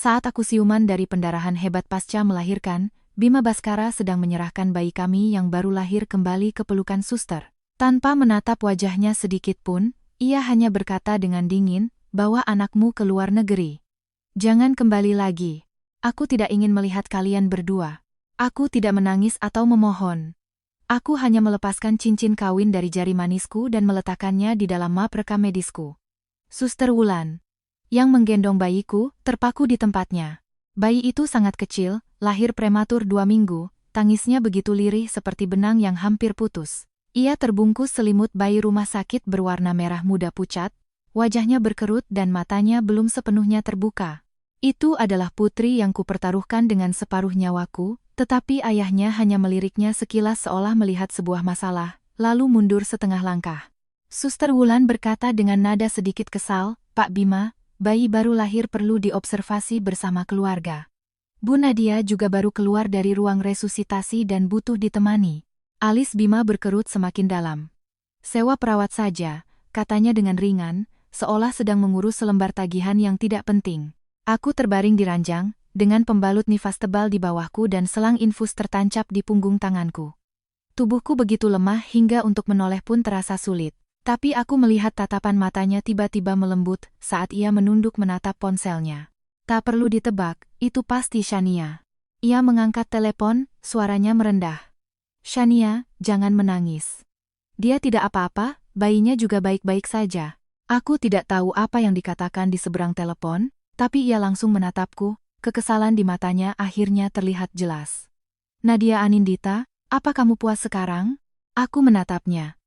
Saat aku siuman dari pendarahan hebat pasca melahirkan, Bima Baskara sedang menyerahkan bayi kami yang baru lahir kembali ke pelukan suster. Tanpa menatap wajahnya sedikit pun, ia hanya berkata dengan dingin, "Bawa anakmu ke luar negeri. Jangan kembali lagi. Aku tidak ingin melihat kalian berdua." Aku tidak menangis atau memohon. Aku hanya melepaskan cincin kawin dari jari manisku dan meletakkannya di dalam map rekam medisku. Suster Wulan, yang menggendong bayiku, terpaku di tempatnya. Bayi itu sangat kecil, lahir prematur 2 minggu, tangisnya begitu lirih seperti benang yang hampir putus. Ia terbungkus selimut bayi rumah sakit berwarna merah muda pucat, wajahnya berkerut dan matanya belum sepenuhnya terbuka. Itu adalah putri yang kupertaruhkan dengan separuh nyawaku, tetapi ayahnya hanya meliriknya sekilas seolah melihat sebuah masalah, lalu mundur setengah langkah. Suster Wulan berkata dengan nada sedikit kesal, "Pak Bima, bayi baru lahir perlu diobservasi bersama keluarga. Bu Nadia juga baru keluar dari ruang resusitasi dan butuh ditemani." Alis Bima berkerut semakin dalam. "Sewa perawat saja," katanya dengan ringan, seolah sedang mengurus selembar tagihan yang tidak penting. Aku terbaring di ranjang, dengan pembalut nifas tebal di bawahku dan selang infus tertancap di punggung tanganku. Tubuhku begitu lemah hingga untuk menoleh pun terasa sulit. Tapi aku melihat tatapan matanya tiba-tiba melembut saat ia menunduk menatap ponselnya. Tak perlu ditebak, itu pasti Shania. Ia mengangkat telepon, suaranya merendah. "Shania, jangan menangis. Dia tidak apa-apa, bayinya juga baik-baik saja." Aku tidak tahu apa yang dikatakan di seberang telepon, tapi ia langsung menatapku, kekesalan di matanya akhirnya terlihat jelas. "Nadia Anindita, apa kamu puas sekarang?" Aku menatapnya.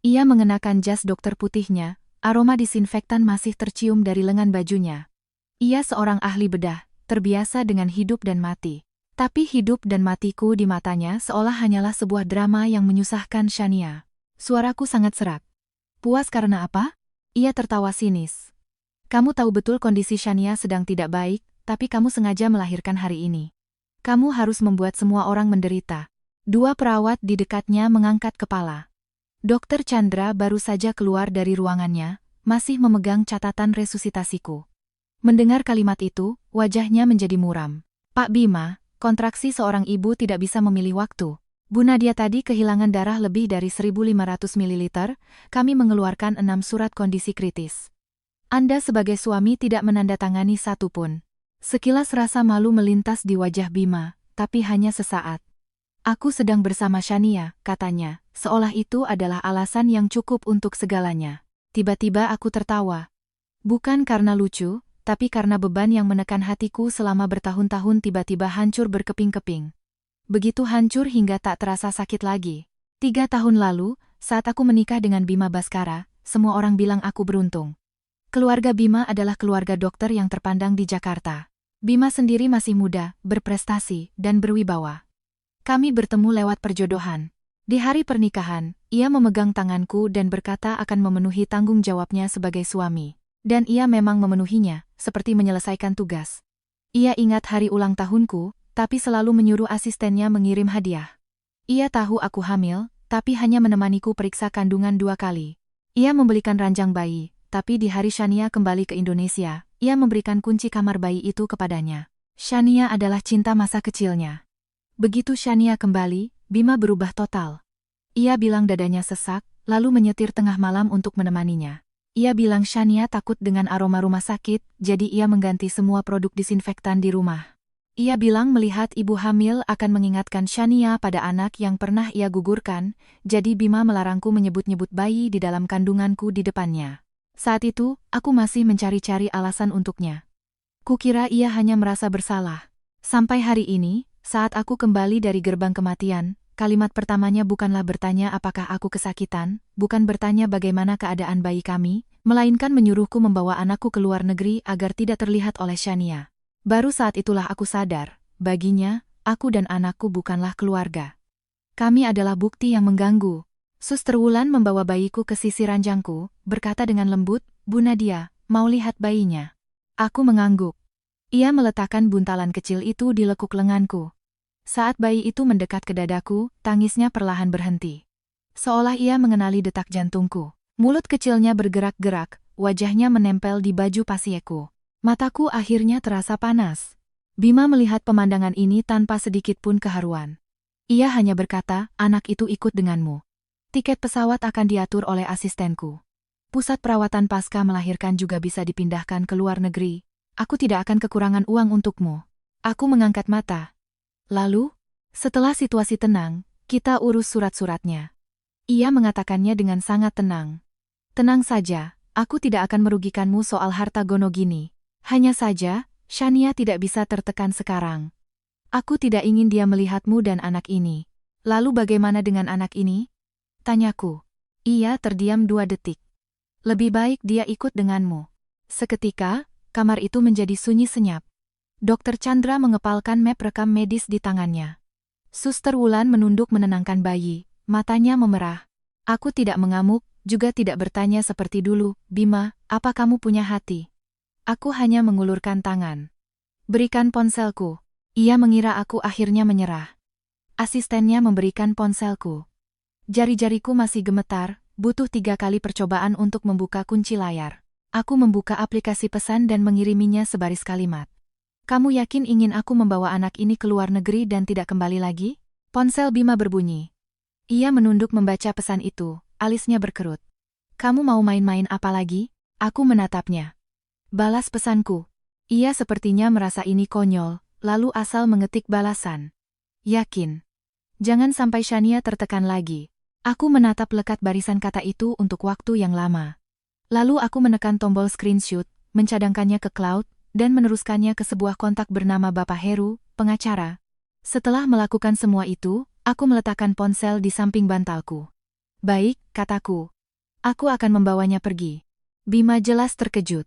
Ia mengenakan jas dokter putihnya, aroma disinfektan masih tercium dari lengan bajunya. Ia seorang ahli bedah, terbiasa dengan hidup dan mati. Tapi hidup dan matiku di matanya seolah hanyalah sebuah drama yang menyusahkan Shania. Suaraku sangat serak. "Puas karena apa?" Ia tertawa sinis. "Kamu tahu betul kondisi Shania sedang tidak baik, tapi kamu sengaja melahirkan hari ini. Kamu harus membuat semua orang menderita." Dua perawat di dekatnya mengangkat kepala. Dokter Chandra baru saja keluar dari ruangannya, masih memegang catatan resusitasiku. Mendengar kalimat itu, wajahnya menjadi muram. "Pak Bima, kontraksi seorang ibu tidak bisa memilih waktu. Bu Nadia tadi kehilangan darah lebih dari 1.500 ml, kami mengeluarkan 6 surat kondisi kritis. Anda sebagai suami tidak menandatangani satu pun." Sekilas rasa malu melintas di wajah Bima, tapi hanya sesaat. "Aku sedang bersama Shania," katanya, seolah itu adalah alasan yang cukup untuk segalanya. Tiba-tiba aku tertawa. Bukan karena lucu, tapi karena beban yang menekan hatiku selama bertahun-tahun tiba-tiba hancur berkeping-keping. Begitu hancur hingga tak terasa sakit lagi. 3 tahun lalu, saat aku menikah dengan Bima Baskara, semua orang bilang aku beruntung. Keluarga Bima adalah keluarga dokter yang terpandang di Jakarta. Bima sendiri masih muda, berprestasi, dan berwibawa. Kami bertemu lewat perjodohan. Di hari pernikahan, ia memegang tanganku dan berkata akan memenuhi tanggung jawabnya sebagai suami. Dan ia memang memenuhinya, seperti menyelesaikan tugas. Ia ingat hari ulang tahunku, tapi selalu menyuruh asistennya mengirim hadiah. Ia tahu aku hamil, tapi hanya menemaniku periksa kandungan 2 kali. Ia membelikan ranjang bayi, tapi di hari Shania kembali ke Indonesia, ia memberikan kunci kamar bayi itu kepadanya. Shania adalah cinta masa kecilnya. Begitu Shania kembali, Bima berubah total. Ia bilang dadanya sesak, lalu menyetir tengah malam untuk menemaninya. Ia bilang Shania takut dengan aroma rumah sakit, jadi ia mengganti semua produk disinfektan di rumah. Ia bilang melihat ibu hamil akan mengingatkan Shania pada anak yang pernah ia gugurkan, jadi Bima melarangku menyebut-nyebut bayi di dalam kandunganku di depannya. Saat itu, aku masih mencari-cari alasan untuknya. Kukira ia hanya merasa bersalah. Sampai hari ini, saat aku kembali dari gerbang kematian, kalimat pertamanya bukanlah bertanya apakah aku kesakitan, bukan bertanya bagaimana keadaan bayi kami, melainkan menyuruhku membawa anakku ke luar negeri agar tidak terlihat oleh Shania. Baru saat itulah aku sadar, baginya, aku dan anakku bukanlah keluarga. Kami adalah bukti yang mengganggu. Suster Wulan membawa bayiku ke sisi ranjangku, berkata dengan lembut, "Bu Nadia, mau lihat bayinya?" Aku mengangguk. Ia meletakkan buntalan kecil itu di lekuk lenganku. Saat bayi itu mendekat ke dadaku, tangisnya perlahan berhenti. Seolah ia mengenali detak jantungku. Mulut kecilnya bergerak-gerak, wajahnya menempel di baju pasieku. Mataku akhirnya terasa panas. Bima melihat pemandangan ini tanpa sedikit pun keharuan. Ia hanya berkata, anak itu ikut denganmu. Tiket pesawat akan diatur oleh asistenku. Pusat perawatan pasca melahirkan juga bisa dipindahkan ke luar negeri. Aku tidak akan kekurangan uang untukmu. Aku mengangkat mata. Lalu, setelah situasi tenang, kita urus surat-suratnya. Ia mengatakannya dengan sangat tenang. Tenang saja, aku tidak akan merugikanmu soal harta gono gini. Hanya saja, Shania tidak bisa tertekan sekarang. Aku tidak ingin dia melihatmu dan anak ini. Lalu bagaimana dengan anak ini? Tanyaku. Ia terdiam 2 detik. Lebih baik dia ikut denganmu. Seketika, kamar itu menjadi sunyi senyap. Dokter Chandra mengepalkan map rekam medis di tangannya. Suster Wulan menunduk menenangkan bayi, matanya memerah. Aku tidak mengamuk, juga tidak bertanya seperti dulu, Bima, apa kamu punya hati? Aku hanya mengulurkan tangan. Berikan ponselku. Ia mengira aku akhirnya menyerah. Asistennya memberikan ponselku. Jari-jariku masih gemetar. Butuh 3 kali percobaan untuk membuka kunci layar. Aku membuka aplikasi pesan dan mengiriminya sebaris kalimat. Kamu yakin ingin aku membawa anak ini ke luar negeri dan tidak kembali lagi? Ponsel Bima berbunyi. Ia menunduk membaca pesan itu, alisnya berkerut. Kamu mau main-main apa lagi? Aku menatapnya. Balas pesanku. Ia sepertinya merasa ini konyol, lalu asal mengetik balasan. Yakin. Jangan sampai Shania tertekan lagi. Aku menatap lekat barisan kata itu untuk waktu yang lama. Lalu aku menekan tombol screenshot, mencadangkannya ke cloud, dan meneruskannya ke sebuah kontak bernama Bapak Heru, pengacara. Setelah melakukan semua itu, aku meletakkan ponsel di samping bantalku. Baik, kataku. Aku akan membawanya pergi. Bima jelas terkejut.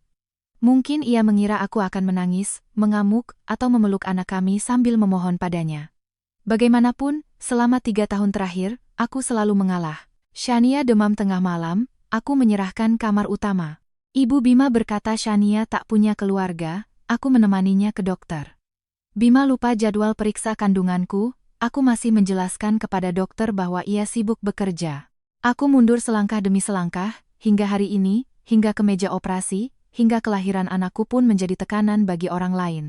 Mungkin ia mengira aku akan menangis, mengamuk, atau memeluk anak kami sambil memohon padanya. Bagaimanapun, selama 3 tahun terakhir, aku selalu mengalah. Shania demam tengah malam, aku menyerahkan kamar utama. Ibu Bima berkata Shania tak punya keluarga, aku menemaninya ke dokter. Bima lupa jadwal periksa kandunganku, aku masih menjelaskan kepada dokter bahwa ia sibuk bekerja. Aku mundur selangkah demi selangkah, hingga hari ini, hingga ke meja operasi, hingga kelahiran anakku pun menjadi tekanan bagi orang lain.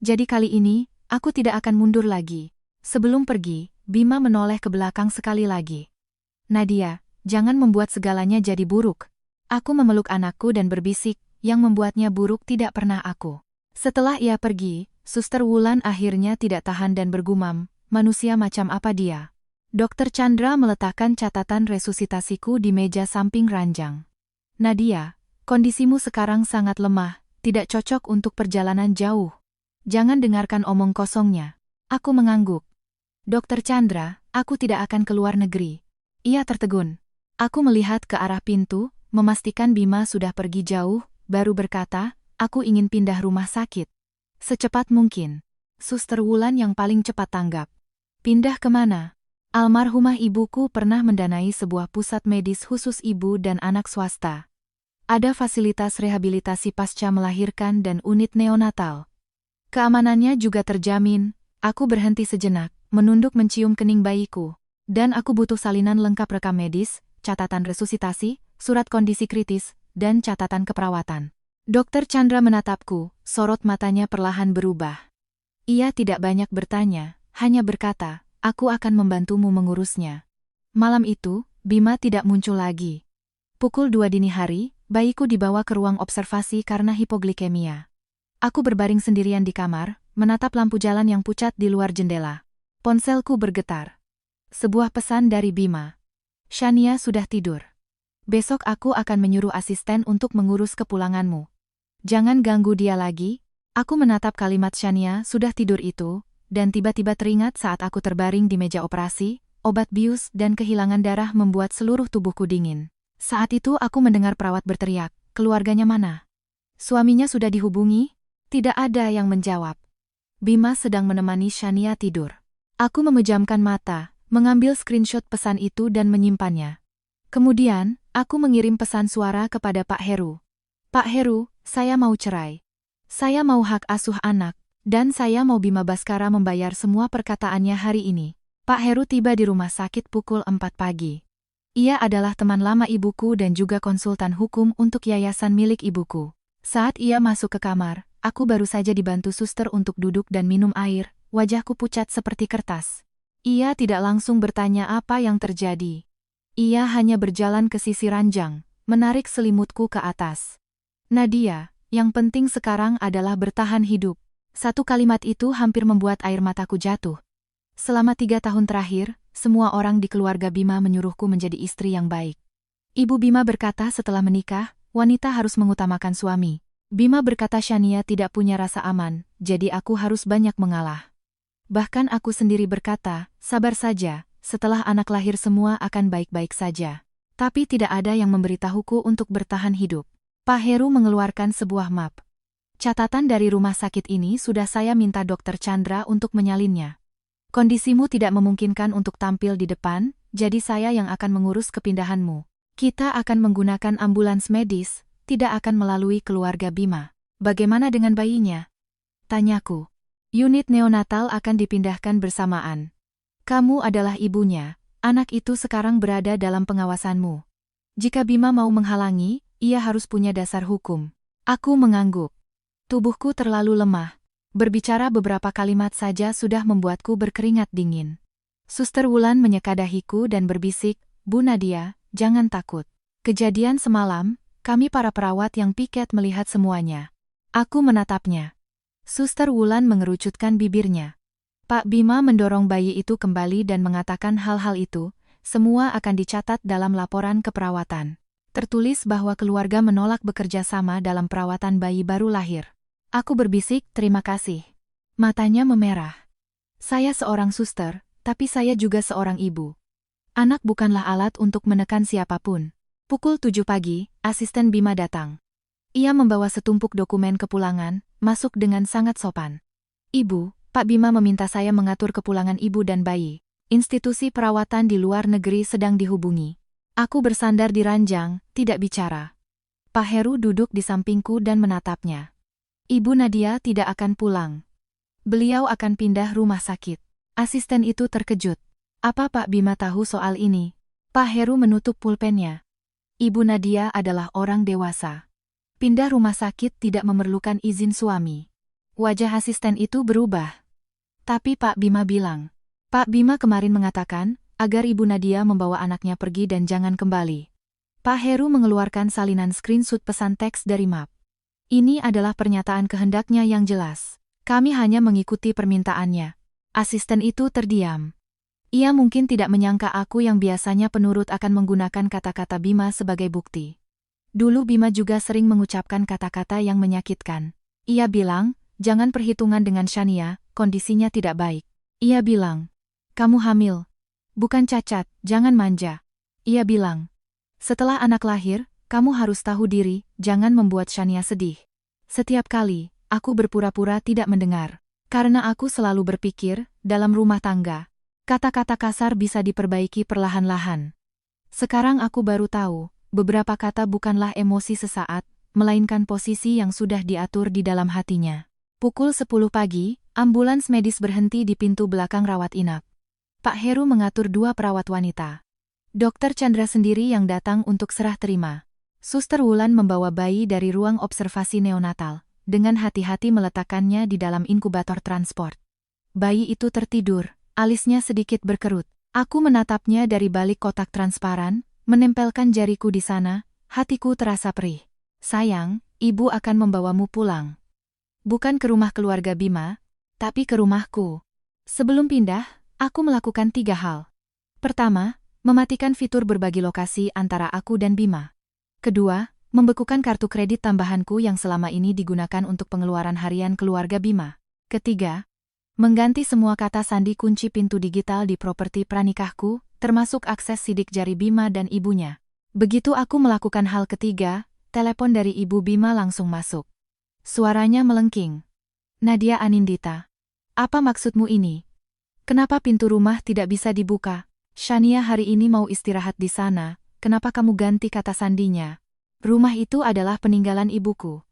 Jadi kali ini, aku tidak akan mundur lagi. Sebelum pergi, Bima menoleh ke belakang sekali lagi. Nadia, jangan membuat segalanya jadi buruk. Aku memeluk anakku dan berbisik, yang membuatnya buruk tidak pernah aku. Setelah ia pergi, Suster Wulan akhirnya tidak tahan dan bergumam, manusia macam apa dia? Dokter Chandra meletakkan catatan resusitasiku di meja samping ranjang. Nadia, kondisimu sekarang sangat lemah, tidak cocok untuk perjalanan jauh. Jangan dengarkan omong kosongnya. Aku mengangguk. Dokter Chandra, aku tidak akan ke luar negeri. Ia tertegun. Aku melihat ke arah pintu, memastikan Bima sudah pergi jauh, baru berkata, aku ingin pindah rumah sakit. Secepat mungkin. Suster Wulan yang paling cepat tanggap. Pindah kemana? Almarhumah ibuku pernah mendanai sebuah pusat medis khusus ibu dan anak swasta. Ada fasilitas rehabilitasi pasca melahirkan dan unit neonatal. Keamanannya juga terjamin. Aku berhenti sejenak, menunduk mencium kening bayiku. Dan aku butuh salinan lengkap rekam medis, catatan resusitasi, surat kondisi kritis, dan catatan keperawatan. Dokter Chandra menatapku, sorot matanya perlahan berubah. Ia tidak banyak bertanya, hanya berkata, aku akan membantumu mengurusnya. Malam itu, Bima tidak muncul lagi. Pukul 2 dini hari, bayiku dibawa ke ruang observasi karena hipoglikemia. Aku berbaring sendirian di kamar, menatap lampu jalan yang pucat di luar jendela. Ponselku bergetar. Sebuah pesan dari Bima. Shania sudah tidur. Besok aku akan menyuruh asisten untuk mengurus kepulanganmu. Jangan ganggu dia lagi. Aku menatap kalimat Shania sudah tidur itu, dan tiba-tiba teringat saat aku terbaring di meja operasi, obat bius dan kehilangan darah membuat seluruh tubuhku dingin. Saat itu aku mendengar perawat berteriak, keluarganya mana? Suaminya sudah dihubungi? Tidak ada yang menjawab. Bima sedang menemani Shania tidur. Aku memejamkan mata, mengambil screenshot pesan itu dan menyimpannya. Kemudian, aku mengirim pesan suara kepada Pak Heru. Pak Heru, saya mau cerai. Saya mau hak asuh anak, dan saya mau Bima Baskara membayar semua perkataannya hari ini. Pak Heru tiba di rumah sakit pukul 4 pagi. Ia adalah teman lama ibuku dan juga konsultan hukum untuk yayasan milik ibuku. Saat ia masuk ke kamar, Aku baru saja dibantu suster untuk duduk dan minum air, wajahku pucat seperti kertas. Ia tidak langsung bertanya apa yang terjadi. Ia hanya berjalan ke sisi ranjang, menarik selimutku ke atas. Nadia, yang penting sekarang adalah bertahan hidup. Satu kalimat itu hampir membuat air mataku jatuh. Selama 3 tahun terakhir, semua orang di keluarga Bima menyuruhku menjadi istri yang baik. Ibu Bima berkata setelah menikah, wanita harus mengutamakan suami. Bima berkata Shania tidak punya rasa aman, jadi aku harus banyak mengalah. Bahkan aku sendiri berkata, sabar saja, setelah anak lahir semua akan baik-baik saja. Tapi tidak ada yang memberitahuku untuk bertahan hidup. Pak Heru mengeluarkan sebuah map. Catatan dari rumah sakit ini sudah saya minta Dokter Chandra untuk menyalinnya. Kondisimu tidak memungkinkan untuk tampil di depan, jadi saya yang akan mengurus kepindahanmu. Kita akan menggunakan ambulans medis, tidak akan melalui keluarga Bima. Bagaimana dengan bayinya? Tanyaku. Unit neonatal akan dipindahkan bersamaan. Kamu adalah ibunya, anak itu sekarang berada dalam pengawasanmu. Jika Bima mau menghalangi, ia harus punya dasar hukum. Aku mengangguk. Tubuhku terlalu lemah. Berbicara beberapa kalimat saja sudah membuatku berkeringat dingin. Suster Wulan menyekadahiku dan berbisik, Bu Nadia, jangan takut. Kejadian semalam, kami para perawat yang piket melihat semuanya. Aku menatapnya. Suster Wulan mengerucutkan bibirnya. Pak Bima mendorong bayi itu kembali dan mengatakan hal-hal itu, semua akan dicatat dalam laporan keperawatan. Tertulis bahwa keluarga menolak bekerja sama dalam perawatan bayi baru lahir. Aku berbisik, terima kasih. Matanya memerah. Saya seorang suster, tapi saya juga seorang ibu. Anak bukanlah alat untuk menekan siapapun. Pukul 7 pagi, asisten Bima datang. Ia membawa setumpuk dokumen kepulangan, masuk dengan sangat sopan. Ibu, Pak Bima meminta saya mengatur kepulangan ibu dan bayi. Institusi perawatan di luar negeri sedang dihubungi. Aku bersandar di ranjang, tidak bicara. Pak Heru duduk di sampingku dan menatapnya. Ibu Nadia tidak akan pulang. Beliau akan pindah rumah sakit. Asisten itu terkejut. Apa Pak Bima tahu soal ini? Pak Heru menutup pulpennya. Ibu Nadia adalah orang dewasa. Pindah rumah sakit tidak memerlukan izin suami. Wajah asisten itu berubah. Tapi Pak Bima bilang. Pak Bima kemarin mengatakan, agar Ibu Nadia membawa anaknya pergi dan jangan kembali. Pak Heru mengeluarkan salinan screenshot pesan teks dari map. Ini adalah pernyataan kehendaknya yang jelas. Kami hanya mengikuti permintaannya. Asisten itu terdiam. Ia mungkin tidak menyangka aku yang biasanya penurut akan menggunakan kata-kata Bima sebagai bukti. Dulu Bima juga sering mengucapkan kata-kata yang menyakitkan. Ia bilang, jangan perhitungan dengan Shania, kondisinya tidak baik. Ia bilang, kamu hamil. Bukan cacat, jangan manja. Ia bilang, setelah anak lahir, kamu harus tahu diri, jangan membuat Shania sedih. Setiap kali, aku berpura-pura tidak mendengar. Karena aku selalu berpikir, dalam rumah tangga, kata-kata kasar bisa diperbaiki perlahan-lahan. Sekarang aku baru tahu, beberapa kata bukanlah emosi sesaat, melainkan posisi yang sudah diatur di dalam hatinya. Pukul 10 pagi, ambulans medis berhenti di pintu belakang rawat inap. Pak Heru mengatur 2 perawat wanita. Dokter Chandra sendiri yang datang untuk serah terima. Suster Wulan membawa bayi dari ruang observasi neonatal, dengan hati-hati meletakkannya di dalam inkubator transport. Bayi itu tertidur. Alisnya sedikit berkerut. Aku menatapnya dari balik kotak transparan, menempelkan jariku di sana, hatiku terasa perih. Sayang, ibu akan membawamu pulang. Bukan ke rumah keluarga Bima, tapi ke rumahku. Sebelum pindah, aku melakukan 3 hal. Pertama, mematikan fitur berbagi lokasi antara aku dan Bima. Kedua, membekukan kartu kredit tambahanku yang selama ini digunakan untuk pengeluaran harian keluarga Bima. Ketiga, mengganti semua kata sandi kunci pintu digital di properti pranikahku, termasuk akses sidik jari Bima dan ibunya. Begitu aku melakukan hal ketiga, telepon dari ibu Bima langsung masuk. Suaranya melengking. Nadia Anindita. Apa maksudmu ini? Kenapa pintu rumah tidak bisa dibuka? Shania hari ini mau istirahat di sana, kenapa kamu ganti kata sandinya? Rumah itu adalah peninggalan ibuku.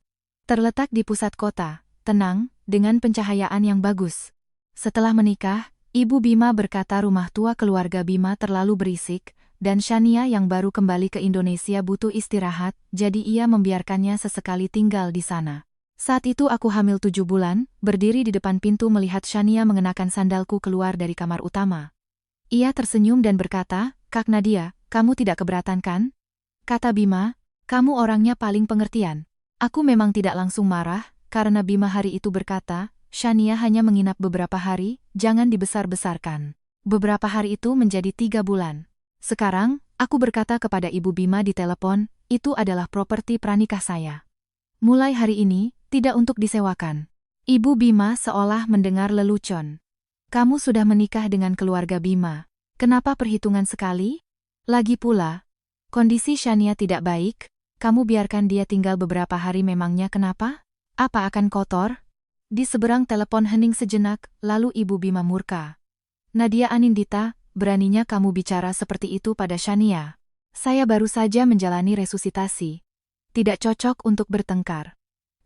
Terletak di pusat kota, tenang, dengan pencahayaan yang bagus. Setelah menikah, Ibu Bima berkata rumah tua keluarga Bima terlalu berisik, dan Shania yang baru kembali ke Indonesia butuh istirahat, jadi ia membiarkannya sesekali tinggal di sana. Saat itu aku hamil 7 bulan, berdiri di depan pintu melihat Shania mengenakan sandalku keluar dari kamar utama. Ia tersenyum dan berkata, "Kak Nadia, kamu tidak keberatan kan?" Kata Bima, "Kamu orangnya paling pengertian." Aku memang tidak langsung marah, karena Bima hari itu berkata, "Shania hanya menginap beberapa hari, jangan dibesar-besarkan." Beberapa hari itu menjadi 3 bulan. Sekarang, aku berkata kepada Ibu Bima di telepon, "Itu adalah properti pranikah saya. Mulai hari ini, tidak untuk disewakan." Ibu Bima seolah mendengar lelucon. "Kamu sudah menikah dengan keluarga Bima. Kenapa perhitungan sekali? Lagi pula, kondisi Shania tidak baik, kamu biarkan dia tinggal beberapa hari memangnya kenapa? Apa akan kotor?" Di seberang telepon hening sejenak, lalu Ibu Bima murka. "Nadia Anindita, beraninya kamu bicara seperti itu pada Shania. Saya baru saja menjalani resusitasi. Tidak cocok untuk bertengkar.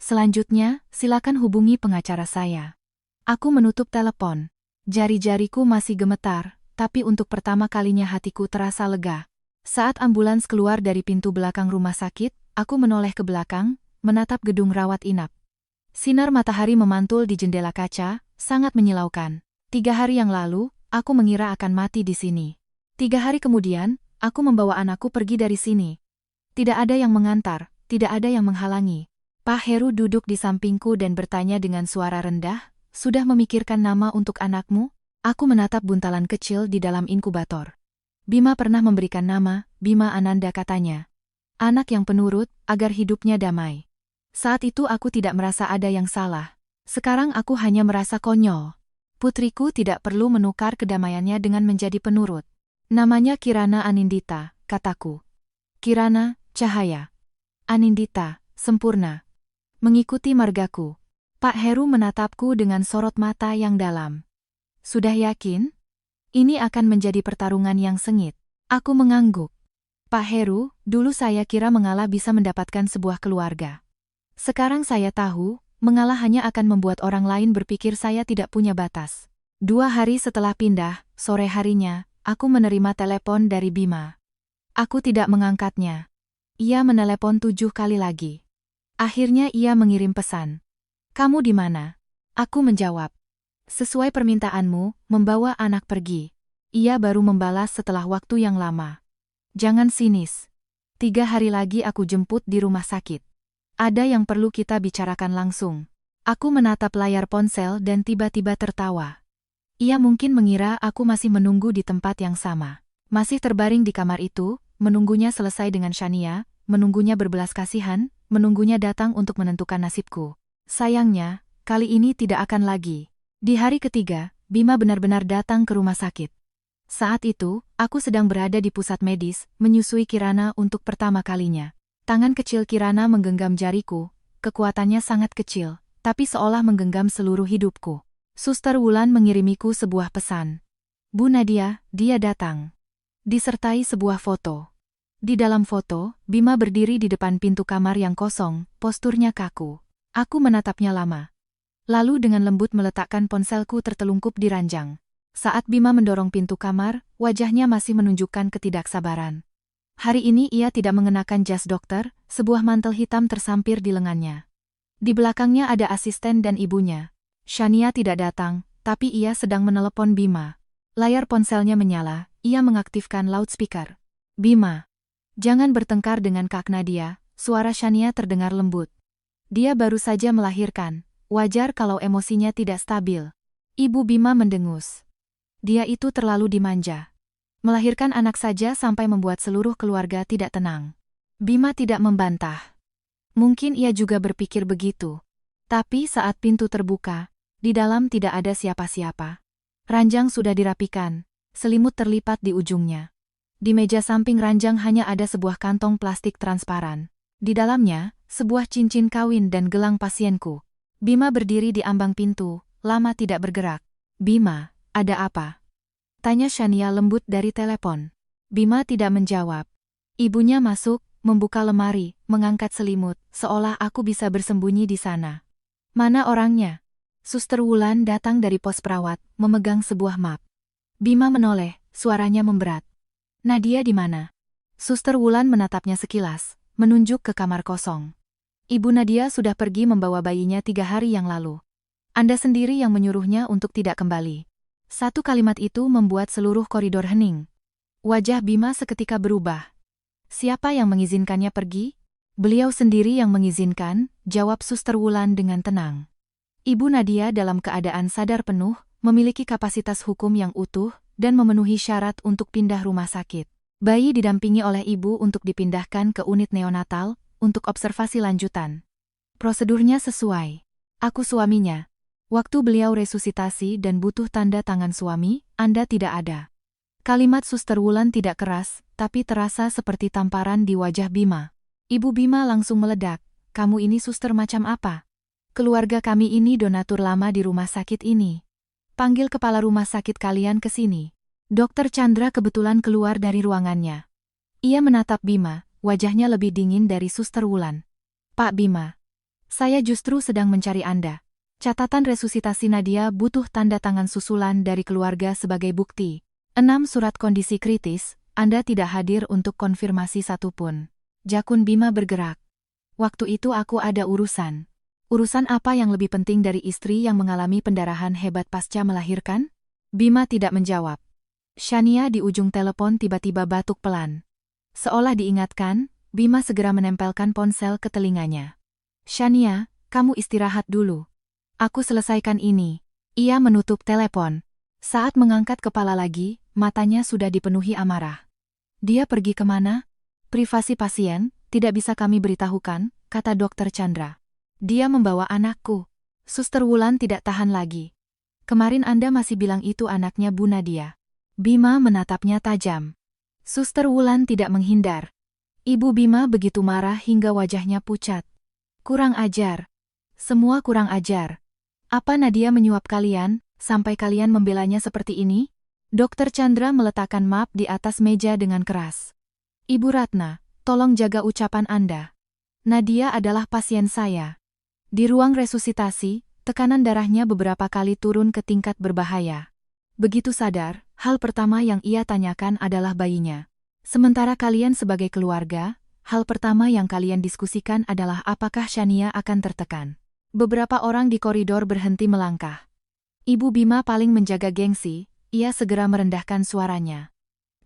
Selanjutnya, silakan hubungi pengacara saya." Aku menutup telepon. Jari-jariku masih gemetar, tapi untuk pertama kalinya hatiku terasa lega. Saat ambulans keluar dari pintu belakang rumah sakit, aku menoleh ke belakang, menatap gedung rawat inap. Sinar matahari memantul di jendela kaca, sangat menyilaukan. 3 hari yang lalu, aku mengira akan mati di sini. 3 hari kemudian, aku membawa anakku pergi dari sini. Tidak ada yang mengantar, tidak ada yang menghalangi. Pak Heru duduk di sampingku dan bertanya dengan suara rendah, "Sudah memikirkan nama untuk anakmu?" Aku menatap buntalan kecil di dalam inkubator. "Bima pernah memberikan nama, Bima Ananda," katanya. "Anak yang penurut, agar hidupnya damai." Saat itu aku tidak merasa ada yang salah. Sekarang aku hanya merasa konyol. Putriku tidak perlu menukar kedamaiannya dengan menjadi penurut. "Namanya Kirana Anindita," kataku. "Kirana, cahaya. Anindita, sempurna. Mengikuti margaku." Pak Heru menatapku dengan sorot mata yang dalam. "Sudah yakin? Ini akan menjadi pertarungan yang sengit." Aku mengangguk. "Pak Heru, dulu saya kira mengalah bisa mendapatkan sebuah keluarga. Sekarang saya tahu, mengalah hanya akan membuat orang lain berpikir saya tidak punya batas." 2 hari setelah pindah, sore harinya, aku menerima telepon dari Bima. Aku tidak mengangkatnya. Ia menelepon 7 kali lagi. Akhirnya ia mengirim pesan. "Kamu di mana?" Aku menjawab. "Sesuai permintaanmu, membawa anak pergi." Ia baru membalas setelah waktu yang lama. "Jangan sinis. 3 hari lagi aku jemput di rumah sakit. Ada yang perlu kita bicarakan langsung." Aku menatap layar ponsel dan tiba-tiba tertawa. Ia mungkin mengira aku masih menunggu di tempat yang sama. Masih terbaring di kamar itu, menunggunya selesai dengan Shania, menunggunya berbelas kasihan, menunggunya datang untuk menentukan nasibku. Sayangnya, kali ini tidak akan lagi. Di hari ketiga, Bima benar-benar datang ke rumah sakit. Saat itu, aku sedang berada di pusat medis, menyusui Kirana untuk pertama kalinya. Tangan kecil Kirana menggenggam jariku, kekuatannya sangat kecil, tapi seolah menggenggam seluruh hidupku. Suster Wulan mengirimiku sebuah pesan. "Bu Nadia, dia datang." Disertai sebuah foto. Di dalam foto, Bima berdiri di depan pintu kamar yang kosong, posturnya kaku. Aku menatapnya lama. Lalu dengan lembut meletakkan ponselku tertelungkup di ranjang. Saat Bima mendorong pintu kamar, wajahnya masih menunjukkan ketidaksabaran. Hari ini ia tidak mengenakan jas dokter, sebuah mantel hitam tersampir di lengannya. Di belakangnya ada asisten dan ibunya. Shania tidak datang, tapi ia sedang menelepon Bima. Layar ponselnya menyala, ia mengaktifkan loudspeaker. "Bima, jangan bertengkar dengan Kak Nadia," suara Shania terdengar lembut. "Dia baru saja melahirkan, wajar kalau emosinya tidak stabil." Ibu Bima mendengus. Dia itu terlalu dimanja. Melahirkan anak saja sampai membuat seluruh keluarga tidak tenang. Bima tidak membantah. Mungkin ia juga berpikir begitu. Tapi saat pintu terbuka, di dalam tidak ada siapa-siapa. Ranjang sudah dirapikan, selimut terlipat di ujungnya. Di meja samping ranjang hanya ada sebuah kantong plastik transparan. Di dalamnya, sebuah cincin kawin dan gelang pasienku. Bima berdiri di ambang pintu, lama tidak bergerak. "Bima, ada apa?" tanya Shania lembut dari telepon. Bima tidak menjawab. Ibunya masuk, membuka lemari, mengangkat selimut, seolah aku bisa bersembunyi di sana. "Mana orangnya?" Suster Wulan datang dari pos perawat, memegang sebuah map. Bima menoleh, suaranya memberat. "Nadia di mana?" Suster Wulan menatapnya sekilas, menunjuk ke kamar kosong. Ibu Nadia sudah pergi membawa bayinya 3 hari yang lalu. Anda sendiri yang menyuruhnya untuk tidak kembali. Satu kalimat itu membuat seluruh koridor hening. Wajah Bima seketika berubah. Siapa yang mengizinkannya pergi? Beliau sendiri yang mengizinkan, jawab Suster Wulan dengan tenang. Ibu Nadia dalam keadaan sadar penuh, memiliki kapasitas hukum yang utuh, dan memenuhi syarat untuk pindah rumah sakit. Bayi didampingi oleh ibu untuk dipindahkan ke unit neonatal, untuk observasi lanjutan. Prosedurnya sesuai. Aku suaminya. Waktu beliau resusitasi dan butuh tanda tangan suami, Anda tidak ada. Kalimat Suster Wulan tidak keras, tapi terasa seperti tamparan di wajah Bima. Ibu Bima langsung meledak. Kamu ini suster macam apa? Keluarga kami ini donatur lama di rumah sakit ini. Panggil kepala rumah sakit kalian ke sini. Dokter Chandra kebetulan keluar dari ruangannya. Ia menatap Bima, wajahnya lebih dingin dari Suster Wulan. Pak Bima, saya justru sedang mencari Anda. Catatan resusitasi Nadia butuh tanda tangan susulan dari keluarga sebagai bukti. 6 surat kondisi kritis, Anda tidak hadir untuk konfirmasi satupun. Jakun Bima bergerak. Waktu itu aku ada urusan. Urusan apa yang lebih penting dari istri yang mengalami pendarahan hebat pasca melahirkan? Bima tidak menjawab. Shania di ujung telepon tiba-tiba batuk pelan. Seolah diingatkan, Bima segera menempelkan ponsel ke telinganya. Shania, kamu istirahat dulu. Aku selesaikan ini. Ia menutup telepon. Saat mengangkat kepala lagi, matanya sudah dipenuhi amarah. Dia pergi kemana? Privasi pasien, tidak bisa kami beritahukan, kata Dokter Chandra. Dia membawa anakku. Suster Wulan tidak tahan lagi. Kemarin Anda masih bilang itu anaknya Bu Nadia. Bima menatapnya tajam. Suster Wulan tidak menghindar. Ibu Bima begitu marah hingga wajahnya pucat. Kurang ajar. Semua kurang ajar. Apa Nadia menyuap kalian, sampai kalian membelanya seperti ini? Dokter Chandra meletakkan map di atas meja dengan keras. Ibu Ratna, tolong jaga ucapan Anda. Nadia adalah pasien saya. Di ruang resusitasi, tekanan darahnya beberapa kali turun ke tingkat berbahaya. Begitu sadar, hal pertama yang ia tanyakan adalah bayinya. Sementara kalian sebagai keluarga, hal pertama yang kalian diskusikan adalah apakah Shania akan tertekan. Beberapa orang di koridor berhenti melangkah. Ibu Bima paling menjaga gengsi, ia segera merendahkan suaranya.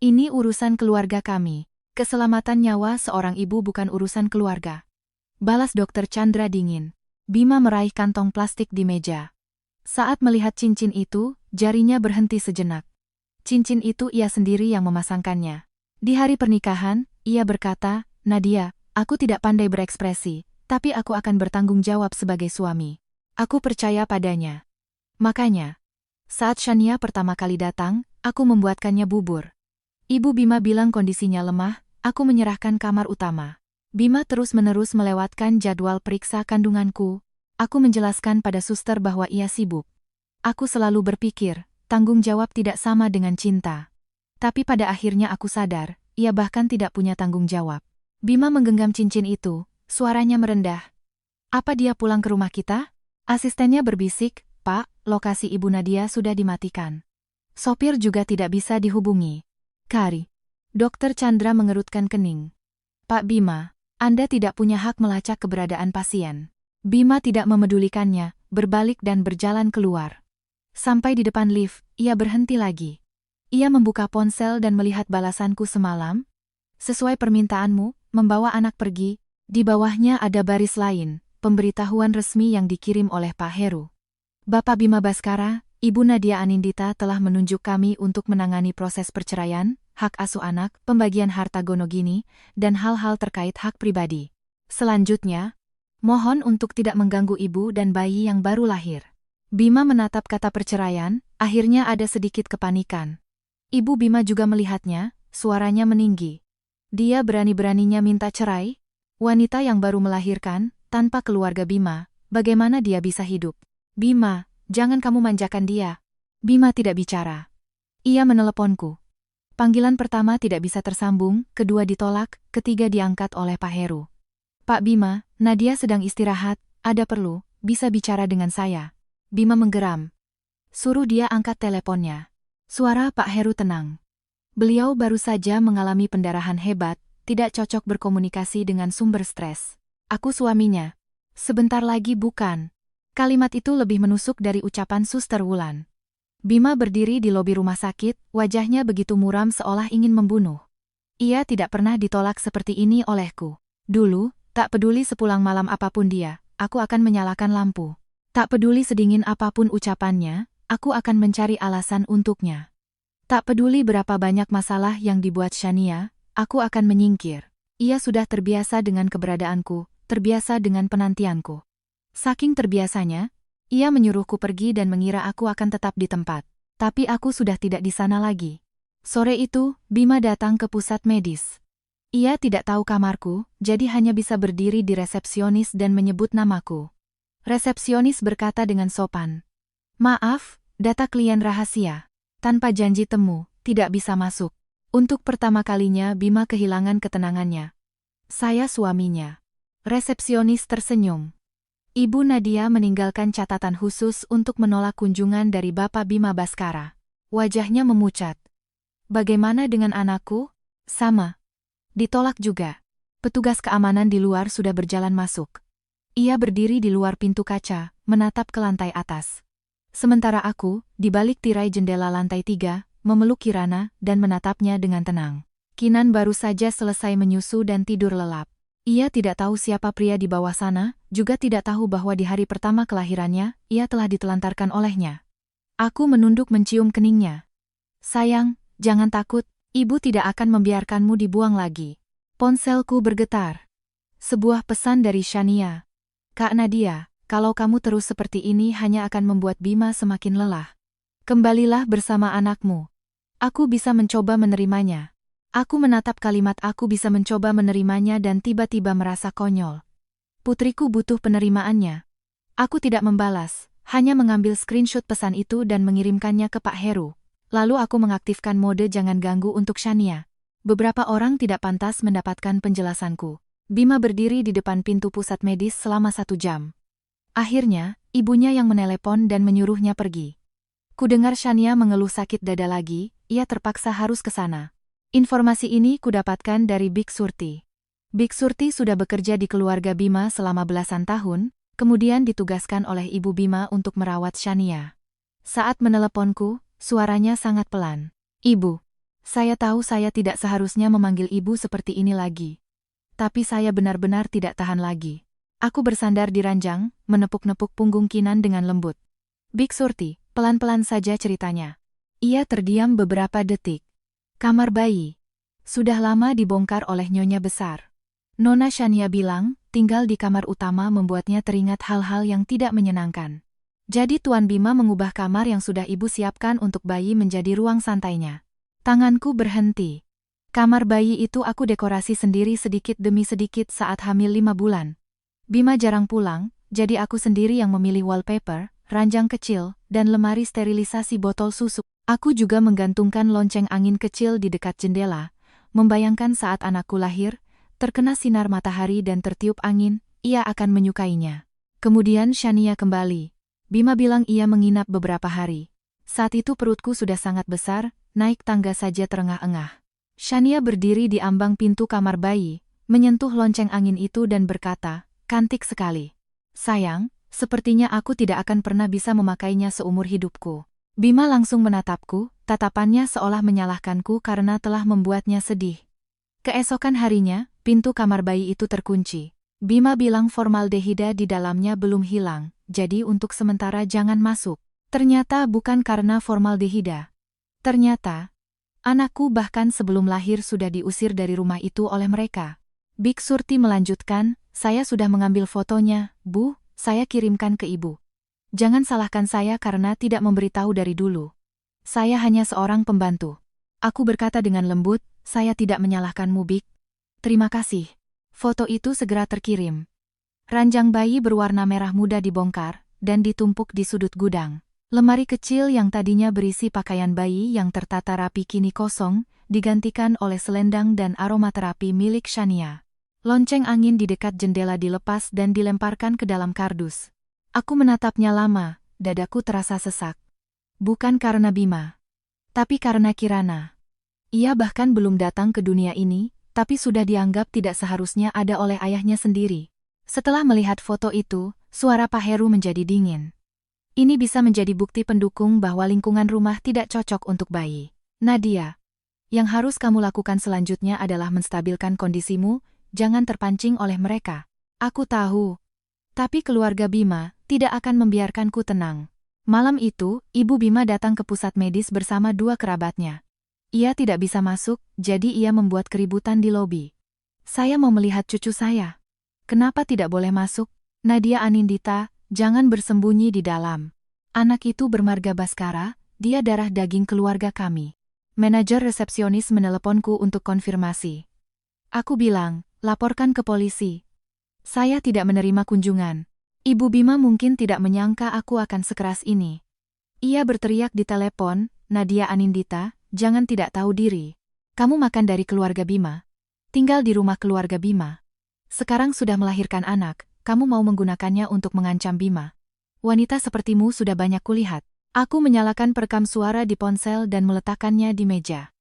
Ini urusan keluarga kami. Keselamatan nyawa seorang ibu bukan urusan keluarga. Balas Dokter Chandra dingin. Bima meraih kantong plastik di meja. Saat melihat cincin itu, jarinya berhenti sejenak. Cincin itu ia sendiri yang memasangkannya. Di hari pernikahan, ia berkata, Nadia, aku tidak pandai berekspresi, tapi aku akan bertanggung jawab sebagai suami. Aku percaya padanya. Makanya, saat Shania pertama kali datang, aku membuatkannya bubur. Ibu Bima bilang kondisinya lemah, aku menyerahkan kamar utama. Bima terus-menerus melewatkan jadwal periksa kandunganku. Aku menjelaskan pada suster bahwa ia sibuk. Aku selalu berpikir, tanggung jawab tidak sama dengan cinta. Tapi pada akhirnya aku sadar, ia bahkan tidak punya tanggung jawab. Bima menggenggam cincin itu, suaranya merendah. Apa dia pulang ke rumah kita? Asistennya berbisik, Pak, lokasi Ibu Nadia sudah dimatikan. Sopir juga tidak bisa dihubungi. Kari. Dokter Chandra mengerutkan kening. Pak Bima, Anda tidak punya hak melacak keberadaan pasien. Bima tidak memedulikannya, berbalik dan berjalan keluar. Sampai di depan lift, ia berhenti lagi. Ia membuka ponsel dan melihat balasanku semalam. Sesuai permintaanmu, membawa anak pergi. Di bawahnya ada baris lain, pemberitahuan resmi yang dikirim oleh Pak Heru. Bapak Bima Baskara, Ibu Nadia Anindita telah menunjuk kami untuk menangani proses perceraian, hak asuh anak, pembagian harta gonogini, dan hal-hal terkait hak pribadi. Selanjutnya, mohon untuk tidak mengganggu ibu dan bayi yang baru lahir. Bima menatap kata perceraian, akhirnya ada sedikit kepanikan. Ibu Bima juga melihatnya, suaranya meninggi. Dia berani-beraninya minta cerai? Wanita yang baru melahirkan, tanpa keluarga Bima, bagaimana dia bisa hidup? Bima, jangan kamu manjakan dia. Bima tidak bicara. Ia meneleponku. Panggilan pertama tidak bisa tersambung, kedua ditolak, ketiga diangkat oleh Pak Heru. Pak Bima, Nadia sedang istirahat, ada perlu, bisa bicara dengan saya. Bima menggeram. Suruh dia angkat teleponnya. Suara Pak Heru tenang. Beliau baru saja mengalami pendarahan hebat, tidak cocok berkomunikasi dengan sumber stres. Aku suaminya. Sebentar lagi bukan. Kalimat itu lebih menusuk dari ucapan Suster Wulan. Bima berdiri di lobi rumah sakit, wajahnya begitu muram seolah ingin membunuh. Ia tidak pernah ditolak seperti ini olehku. Dulu, tak peduli sepulang malam apapun dia, aku akan menyalakan lampu. Tak peduli sedingin apapun ucapannya, aku akan mencari alasan untuknya. Tak peduli berapa banyak masalah yang dibuat Shania, aku akan menyingkir. Ia sudah terbiasa dengan keberadaanku, terbiasa dengan penantianku. Saking terbiasanya, ia menyuruhku pergi dan mengira aku akan tetap di tempat. Tapi aku sudah tidak di sana lagi. Sore itu, Bima datang ke pusat medis. Ia tidak tahu kamarku, jadi hanya bisa berdiri di resepsionis dan menyebut namaku. Resepsionis berkata dengan sopan, "Maaf, data klien rahasia. Tanpa janji temu, tidak bisa masuk." Untuk pertama kalinya Bima kehilangan ketenangannya. "Saya suaminya." Resepsionis tersenyum. Ibu Nadia meninggalkan catatan khusus untuk menolak kunjungan dari Bapak Bima Baskara. Wajahnya memucat. "Bagaimana dengan anakku?" "Sama. Ditolak juga." Petugas keamanan di luar sudah berjalan masuk. Ia berdiri di luar pintu kaca, menatap ke lantai atas. Sementara aku, di balik tirai jendela lantai 3, memeluk Kirana dan menatapnya dengan tenang. Kinan baru saja selesai menyusu dan tidur lelap. Ia tidak tahu siapa pria di bawah sana, juga tidak tahu bahwa di hari pertama kelahirannya, ia telah ditelantarkan olehnya. Aku menunduk mencium keningnya. "Sayang, jangan takut, ibu tidak akan membiarkanmu dibuang lagi." Ponselku bergetar. Sebuah pesan dari Shania. "Kak Nadia, kalau kamu terus seperti ini hanya akan membuat Bima semakin lelah. Kembalilah bersama anakmu." Aku bisa mencoba menerimanya. Aku menatap kalimat "aku bisa mencoba menerimanya" dan tiba-tiba merasa konyol. Putriku butuh penerimaannya. Aku tidak membalas, hanya mengambil screenshot pesan itu dan mengirimkannya ke Pak Heru. Lalu aku mengaktifkan mode jangan ganggu untuk Shania. Beberapa orang tidak pantas mendapatkan penjelasanku. Bima berdiri di depan pintu pusat medis selama 1 jam. Akhirnya, ibunya yang menelepon dan menyuruhnya pergi. Kudengar Shania mengeluh sakit dada lagi, ia terpaksa harus ke sana. Informasi ini kudapatkan dari Bik Surti. Bik Surti sudah bekerja di keluarga Bima selama belasan tahun, kemudian ditugaskan oleh ibu Bima untuk merawat Shania. Saat meneleponku, suaranya sangat pelan. "Ibu, saya tahu saya tidak seharusnya memanggil ibu seperti ini lagi. Tapi saya benar-benar tidak tahan lagi." Aku bersandar di ranjang, menepuk-nepuk punggung Kinan dengan lembut. "Bik Surti, pelan-pelan saja ceritanya." Ia terdiam beberapa detik. "Kamar bayi. Sudah lama dibongkar oleh Nyonya Besar. Nona Shania bilang, tinggal di kamar utama membuatnya teringat hal-hal yang tidak menyenangkan. Jadi Tuan Bima mengubah kamar yang sudah ibu siapkan untuk bayi menjadi ruang santainya." Tanganku berhenti. Kamar bayi itu aku dekorasi sendiri sedikit demi sedikit saat hamil 5 bulan. Bima jarang pulang, jadi aku sendiri yang memilih wallpaper, ranjang kecil, dan lemari sterilisasi botol susu. Aku juga menggantungkan lonceng angin kecil di dekat jendela, membayangkan saat anakku lahir, terkena sinar matahari dan tertiup angin, ia akan menyukainya. Kemudian Shania kembali. Bima bilang ia menginap beberapa hari. Saat itu perutku sudah sangat besar, naik tangga saja terengah-engah. Shania berdiri di ambang pintu kamar bayi, menyentuh lonceng angin itu dan berkata, "Cantik sekali. Sayang, sepertinya aku tidak akan pernah bisa memakainya seumur hidupku." Bima langsung menatapku, tatapannya seolah menyalahkanku karena telah membuatnya sedih. Keesokan harinya, pintu kamar bayi itu terkunci. Bima bilang formaldehida di dalamnya belum hilang, jadi untuk sementara jangan masuk. Ternyata bukan karena formaldehida. Ternyata, anakku bahkan sebelum lahir sudah diusir dari rumah itu oleh mereka. Bik Surti melanjutkan, "Saya sudah mengambil fotonya, Bu, saya kirimkan ke ibu. Jangan salahkan saya karena tidak memberitahu dari dulu. Saya hanya seorang pembantu." Aku berkata dengan lembut, "Saya tidak menyalahkanmu, Bik. Terima kasih." Foto itu segera terkirim. Ranjang bayi berwarna merah muda dibongkar, dan ditumpuk di sudut gudang. Lemari kecil yang tadinya berisi pakaian bayi yang tertata rapi kini kosong, digantikan oleh selendang dan aromaterapi milik Shania. Lonceng angin di dekat jendela dilepas dan dilemparkan ke dalam kardus. Aku menatapnya lama, dadaku terasa sesak. Bukan karena Bima, tapi karena Kirana. Ia bahkan belum datang ke dunia ini, tapi sudah dianggap tidak seharusnya ada oleh ayahnya sendiri. Setelah melihat foto itu, suara Pak Heru menjadi dingin. Ini bisa menjadi bukti pendukung bahwa lingkungan rumah tidak cocok untuk bayi. Nadia, yang harus kamu lakukan selanjutnya adalah menstabilkan kondisimu, jangan terpancing oleh mereka. Aku tahu. Tapi keluarga Bima tidak akan membiarkanku tenang. Malam itu, Ibu Bima datang ke pusat medis bersama dua kerabatnya. Ia tidak bisa masuk, jadi ia membuat keributan di lobi. Saya mau melihat cucu saya. Kenapa tidak boleh masuk? Nadia Anindita, jangan bersembunyi di dalam. Anak itu bermarga Baskara, dia darah daging keluarga kami. Manajer resepsionis meneleponku untuk konfirmasi. Aku bilang, laporkan ke polisi. Saya tidak menerima kunjungan. Ibu Bima mungkin tidak menyangka aku akan sekeras ini. Ia berteriak di telepon, Nadia Anindita, jangan tidak tahu diri. Kamu makan dari keluarga Bima. Tinggal di rumah keluarga Bima. Sekarang sudah melahirkan anak, kamu mau menggunakannya untuk mengancam Bima. Wanita sepertimu sudah banyak kulihat. Aku menyalakan perekam suara di ponsel dan meletakkannya di meja.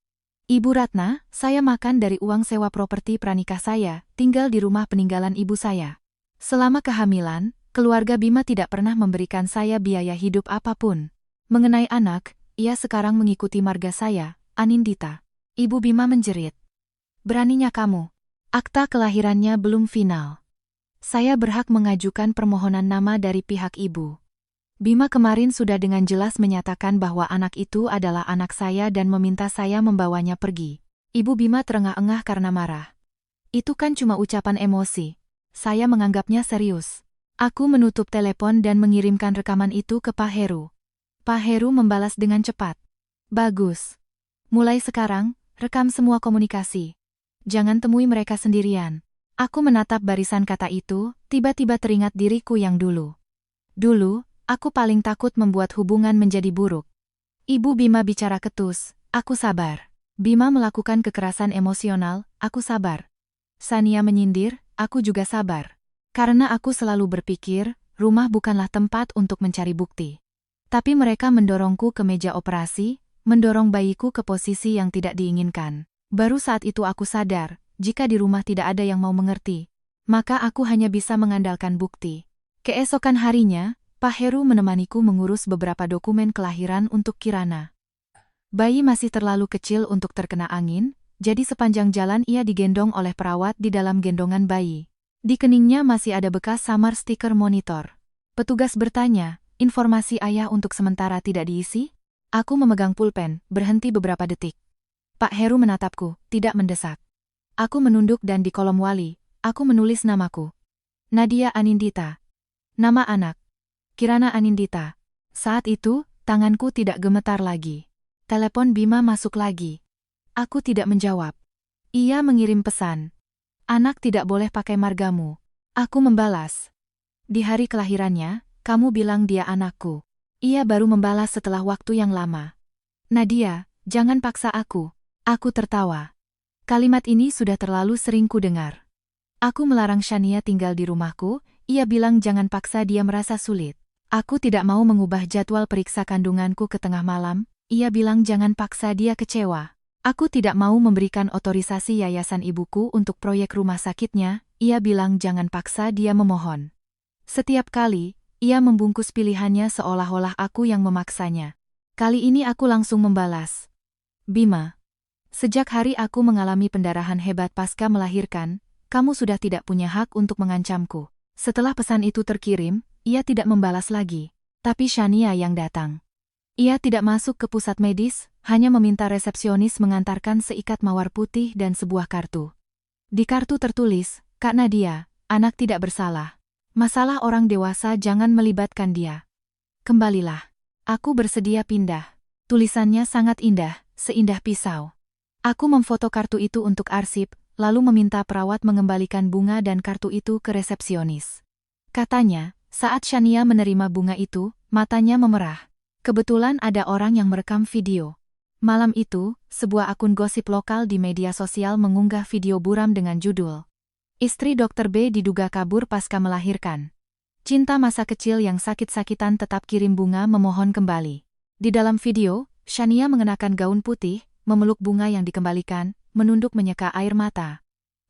Ibu Ratna, saya makan dari uang sewa properti pranikah saya, tinggal di rumah peninggalan ibu saya. Selama kehamilan, keluarga Bima tidak pernah memberikan saya biaya hidup apapun. Mengenai anak, ia sekarang mengikuti marga saya, Anindita. Ibu Bima menjerit. Beraninya kamu. Akta kelahirannya belum final. Saya berhak mengajukan permohonan nama dari pihak ibu. Bima kemarin sudah dengan jelas menyatakan bahwa anak itu adalah anak saya dan meminta saya membawanya pergi. Ibu Bima terengah-engah karena marah. Itu kan cuma ucapan emosi. Saya menganggapnya serius. Aku menutup telepon dan mengirimkan rekaman itu ke Pak Heru. Pak Heru membalas dengan cepat. Bagus. Mulai sekarang, rekam semua komunikasi. Jangan temui mereka sendirian. Aku menatap barisan kata itu, tiba-tiba teringat diriku yang dulu. Dulu, aku paling takut membuat hubungan menjadi buruk. Ibu Bima bicara ketus, aku sabar. Bima melakukan kekerasan emosional, aku sabar. Sania menyindir, aku juga sabar. Karena aku selalu berpikir, rumah bukanlah tempat untuk mencari bukti. Tapi mereka mendorongku ke meja operasi, mendorong bayiku ke posisi yang tidak diinginkan. Baru saat itu aku sadar, jika di rumah tidak ada yang mau mengerti, maka aku hanya bisa mengandalkan bukti. Keesokan harinya, Pak Heru menemaniku mengurus beberapa dokumen kelahiran untuk Kirana. Bayi masih terlalu kecil untuk terkena angin, jadi sepanjang jalan ia digendong oleh perawat di dalam gendongan bayi. Di keningnya masih ada bekas samar stiker monitor. Petugas bertanya, informasi ayah untuk sementara tidak diisi? Aku memegang pulpen, berhenti beberapa detik. Pak Heru menatapku, tidak mendesak. Aku menunduk dan di kolom wali, aku menulis namaku. Nadia Anindita. Nama anak. Kirana Anindita. Saat itu, tanganku tidak gemetar lagi. Telepon Bima masuk lagi. Aku tidak menjawab. Ia mengirim pesan. Anak tidak boleh pakai margamu. Aku membalas. Di hari kelahirannya, kamu bilang dia anakku. Ia baru membalas setelah waktu yang lama. Nadia, jangan paksa aku. Aku tertawa. Kalimat ini sudah terlalu sering ku dengar. Aku melarang Shania tinggal di rumahku, ia bilang jangan paksa dia merasa sulit. Aku tidak mau mengubah jadwal periksa kandunganku ke tengah malam, ia bilang jangan paksa dia kecewa. Aku tidak mau memberikan otorisasi yayasan ibuku untuk proyek rumah sakitnya, ia bilang jangan paksa dia memohon. Setiap kali, ia membungkus pilihannya seolah-olah aku yang memaksanya. Kali ini aku langsung membalas. Bima. Sejak hari aku mengalami pendarahan hebat pasca melahirkan, kamu sudah tidak punya hak untuk mengancamku. Setelah pesan itu terkirim, ia tidak membalas lagi. Tapi Shania yang datang. Ia tidak masuk ke pusat medis, hanya meminta resepsionis mengantarkan seikat mawar putih dan sebuah kartu. Di kartu tertulis, Kak Nadia, anak tidak bersalah. Masalah orang dewasa jangan melibatkan dia. Kembalilah. Aku bersedia pindah. Tulisannya sangat indah, seindah pisau. Aku memfoto kartu itu untuk arsip, lalu meminta perawat mengembalikan bunga dan kartu itu ke resepsionis. Katanya, saat Shania menerima bunga itu, matanya memerah. Kebetulan ada orang yang merekam video. Malam itu, sebuah akun gosip lokal di media sosial mengunggah video buram dengan judul Istri Dr. B diduga kabur pasca melahirkan. Cinta masa kecil yang sakit-sakitan tetap kirim bunga memohon kembali. Di dalam video, Shania mengenakan gaun putih, memeluk bunga yang dikembalikan, menunduk menyeka air mata.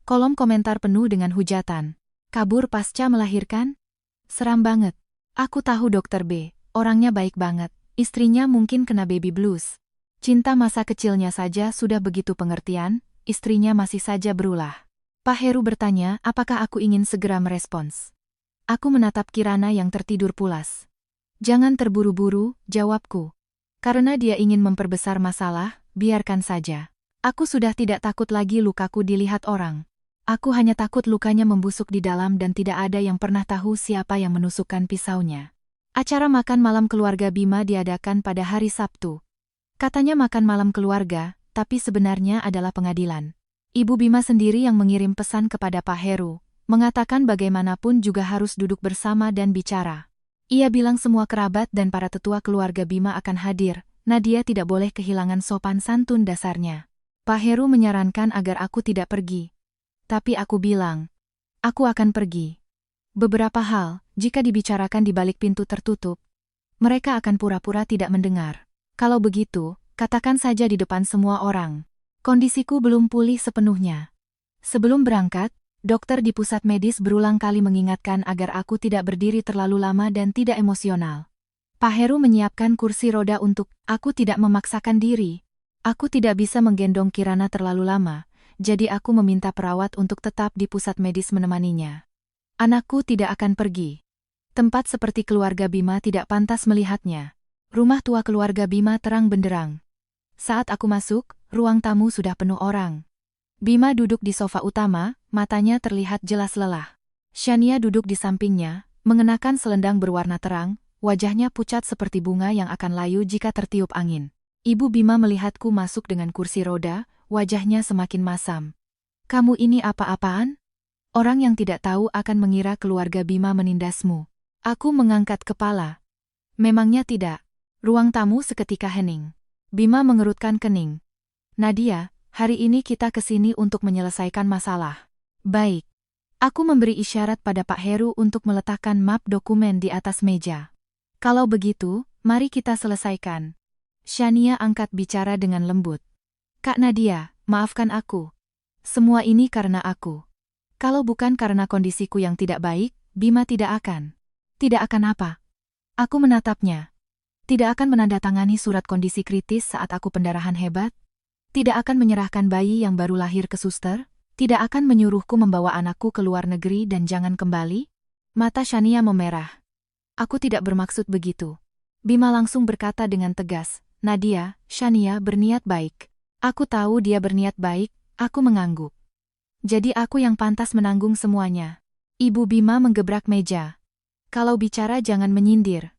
Kolom komentar penuh dengan hujatan. Kabur pasca melahirkan? Seram banget. Aku tahu Dokter B, orangnya baik banget. Istrinya mungkin kena baby blues. Cinta masa kecilnya saja sudah begitu pengertian, istrinya masih saja berulah. Pak Heru bertanya apakah aku ingin segera merespons. Aku menatap Kirana yang tertidur pulas. Jangan terburu-buru, jawabku. Karena dia ingin memperbesar masalah, biarkan saja. Aku sudah tidak takut lagi lukaku dilihat orang. Aku hanya takut lukanya membusuk di dalam dan tidak ada yang pernah tahu siapa yang menusukkan pisaunya. Acara makan malam keluarga Bima diadakan pada hari Sabtu. Katanya makan malam keluarga, tapi sebenarnya adalah pengadilan. Ibu Bima sendiri yang mengirim pesan kepada Pak Heru, mengatakan bagaimanapun juga harus duduk bersama dan bicara. Ia bilang semua kerabat dan para tetua keluarga Bima akan hadir, Nadia tidak boleh kehilangan sopan santun dasarnya. Pak Heru menyarankan agar aku tidak pergi. Tapi aku bilang, aku akan pergi. Beberapa hal, jika dibicarakan di balik pintu tertutup, mereka akan pura-pura tidak mendengar. Kalau begitu, katakan saja di depan semua orang. Kondisiku belum pulih sepenuhnya. Sebelum berangkat, dokter di pusat medis berulang kali mengingatkan agar aku tidak berdiri terlalu lama dan tidak emosional. Pak Heru menyiapkan kursi roda untuk aku tidak memaksakan diri. Aku tidak bisa menggendong Kirana terlalu lama, jadi aku meminta perawat untuk tetap di pusat medis menemaninya. Anakku tidak akan pergi. Tempat seperti keluarga Bima tidak pantas melihatnya. Rumah tua keluarga Bima terang benderang. Saat aku masuk, ruang tamu sudah penuh orang. Bima duduk di sofa utama, matanya terlihat jelas lelah. Shania duduk di sampingnya, mengenakan selendang berwarna terang, wajahnya pucat seperti bunga yang akan layu jika tertiup angin. Ibu Bima melihatku masuk dengan kursi roda, wajahnya semakin masam. Kamu ini apa-apaan? Orang yang tidak tahu akan mengira keluarga Bima menindasmu. Aku mengangkat kepala. Memangnya tidak. Ruang tamu seketika hening. Bima mengerutkan kening. Nadia, hari ini kita ke sini untuk menyelesaikan masalah. Baik. Aku memberi isyarat pada Pak Heru untuk meletakkan map dokumen di atas meja. Kalau begitu, mari kita selesaikan. Shania angkat bicara dengan lembut. Kak Nadia, maafkan aku. Semua ini karena aku. Kalau bukan karena kondisiku yang tidak baik, Bima tidak akan. Tidak akan apa? Aku menatapnya. Tidak akan menandatangani surat kondisi kritis saat aku pendarahan hebat? Tidak akan menyerahkan bayi yang baru lahir ke suster? Tidak akan menyuruhku membawa anakku ke luar negeri dan jangan kembali? Mata Shania memerah. Aku tidak bermaksud begitu. Bima langsung berkata dengan tegas, Nadia, Shania berniat baik. Aku tahu dia berniat baik, aku mengangguk. Jadi aku yang pantas menanggung semuanya. Ibu Bima menggebrak meja. Kalau bicara jangan menyindir.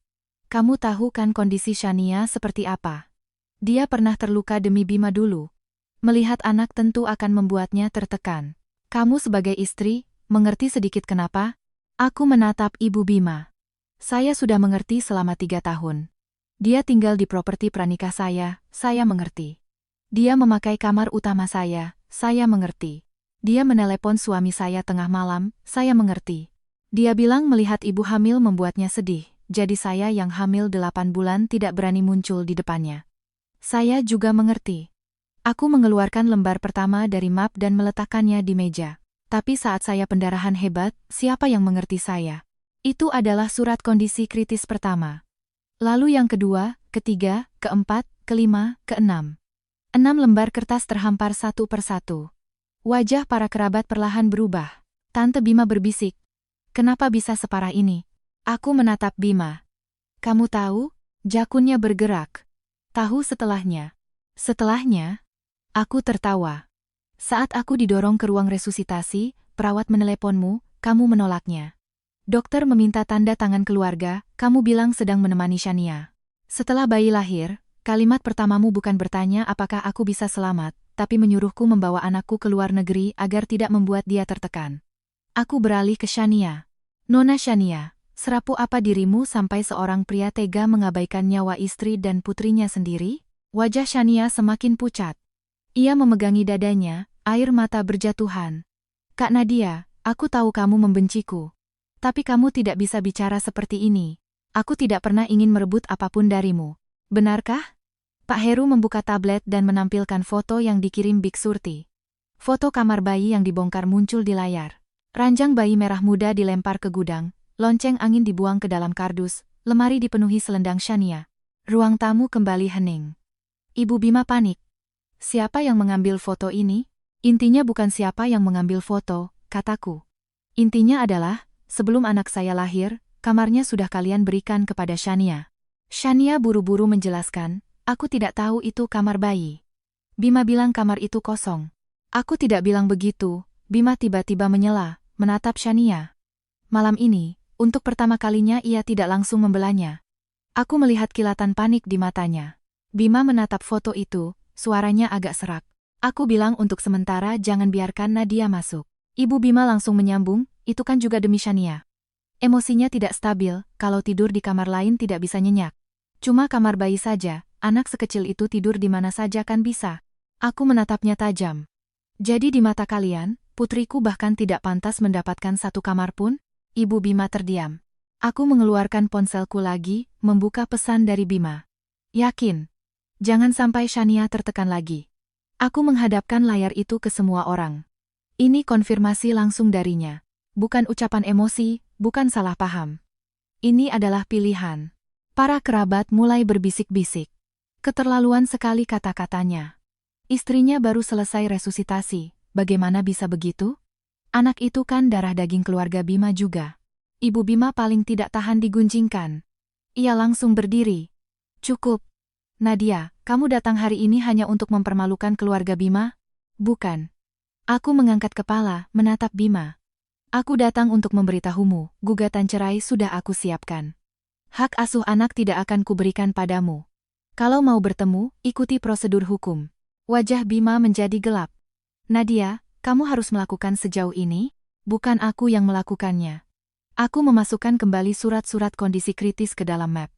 Kamu tahu kan kondisi Shania seperti apa? Dia pernah terluka demi Bima dulu. Melihat anak tentu akan membuatnya tertekan. Kamu sebagai istri, mengerti sedikit kenapa? Aku menatap Ibu Bima. Saya sudah mengerti selama 3 tahun. Dia tinggal di properti pranikah saya mengerti. Dia memakai kamar utama saya mengerti. Dia menelepon suami saya tengah malam, saya mengerti. Dia bilang melihat ibu hamil membuatnya sedih, jadi saya yang hamil 8 bulan tidak berani muncul di depannya. Saya juga mengerti. Aku mengeluarkan lembar pertama dari map dan meletakkannya di meja. Tapi saat saya pendarahan hebat, siapa yang mengerti saya? Itu adalah surat kondisi kritis pertama. Lalu yang kedua, ketiga, keempat, kelima, keenam. 6 lembar kertas terhampar satu persatu. Wajah para kerabat perlahan berubah. Tante Bima berbisik. Kenapa bisa separah ini? Aku menatap Bima. Kamu tahu? Jakunnya bergerak. Tahu setelahnya. Setelahnya? Aku tertawa. Saat aku didorong ke ruang resusitasi, perawat meneleponmu, kamu menolaknya. Dokter meminta tanda tangan keluarga, kamu bilang sedang menemani Shania. Setelah bayi lahir, kalimat pertamamu bukan bertanya apakah aku bisa selamat, tapi menyuruhku membawa anakku ke luar negeri agar tidak membuat dia tertekan. Aku beralih ke Shania. Nona Shania, serapuh apa dirimu sampai seorang pria tega mengabaikan nyawa istri dan putrinya sendiri? Wajah Shania semakin pucat. Ia memegangi dadanya, air mata berjatuhan. Kak Nadia, aku tahu kamu membenciku. Tapi kamu tidak bisa bicara seperti ini. Aku tidak pernah ingin merebut apapun darimu. Benarkah? Pak Heru membuka tablet dan menampilkan foto yang dikirim Bik Surti. Foto kamar bayi yang dibongkar muncul di layar. Ranjang bayi merah muda dilempar ke gudang, lonceng angin dibuang ke dalam kardus, lemari dipenuhi selendang Shania. Ruang tamu kembali hening. Ibu Bima panik. Siapa yang mengambil foto ini? Intinya bukan siapa yang mengambil foto, kataku. Intinya adalah, sebelum anak saya lahir, kamarnya sudah kalian berikan kepada Shania. Shania buru-buru menjelaskan, aku tidak tahu itu kamar bayi. Bima bilang kamar itu kosong. Aku tidak bilang begitu, Bima tiba-tiba menyela, menatap Shania. Malam ini, untuk pertama kalinya ia tidak langsung membelanya. Aku melihat kilatan panik di matanya. Bima menatap foto itu, suaranya agak serak. Aku bilang untuk sementara jangan biarkan Nadia masuk. Ibu Bima langsung menyambung, itu kan juga demi Shania. Emosinya tidak stabil, kalau tidur di kamar lain tidak bisa nyenyak. Cuma kamar bayi saja, anak sekecil itu tidur di mana saja kan bisa. Aku menatapnya tajam. Jadi di mata kalian, putriku bahkan tidak pantas mendapatkan satu kamar pun? Ibu Bima terdiam. Aku mengeluarkan ponselku lagi, membuka pesan dari Bima. Yakin? Jangan sampai Shania tertekan lagi. Aku menghadapkan layar itu ke semua orang. Ini konfirmasi langsung darinya. Bukan ucapan emosi, bukan salah paham. Ini adalah pilihan. Para kerabat mulai berbisik-bisik. Keterlaluan sekali kata-katanya. Istrinya baru selesai resusitasi, bagaimana bisa begitu? Anak itu kan darah daging keluarga Bima juga. Ibu Bima paling tidak tahan digunjingkan. Ia langsung berdiri. Cukup. Nadia, kamu datang hari ini hanya untuk mempermalukan keluarga Bima? Bukan. Aku mengangkat kepala, menatap Bima. Aku datang untuk memberitahumu, gugatan cerai sudah aku siapkan. Hak asuh anak tidak akan kuberikan padamu. Kalau mau bertemu, ikuti prosedur hukum. Wajah Bima menjadi gelap. Nadia, kamu harus melakukan sejauh ini? Bukan aku yang melakukannya. Aku memasukkan kembali surat-surat kondisi kritis ke dalam map.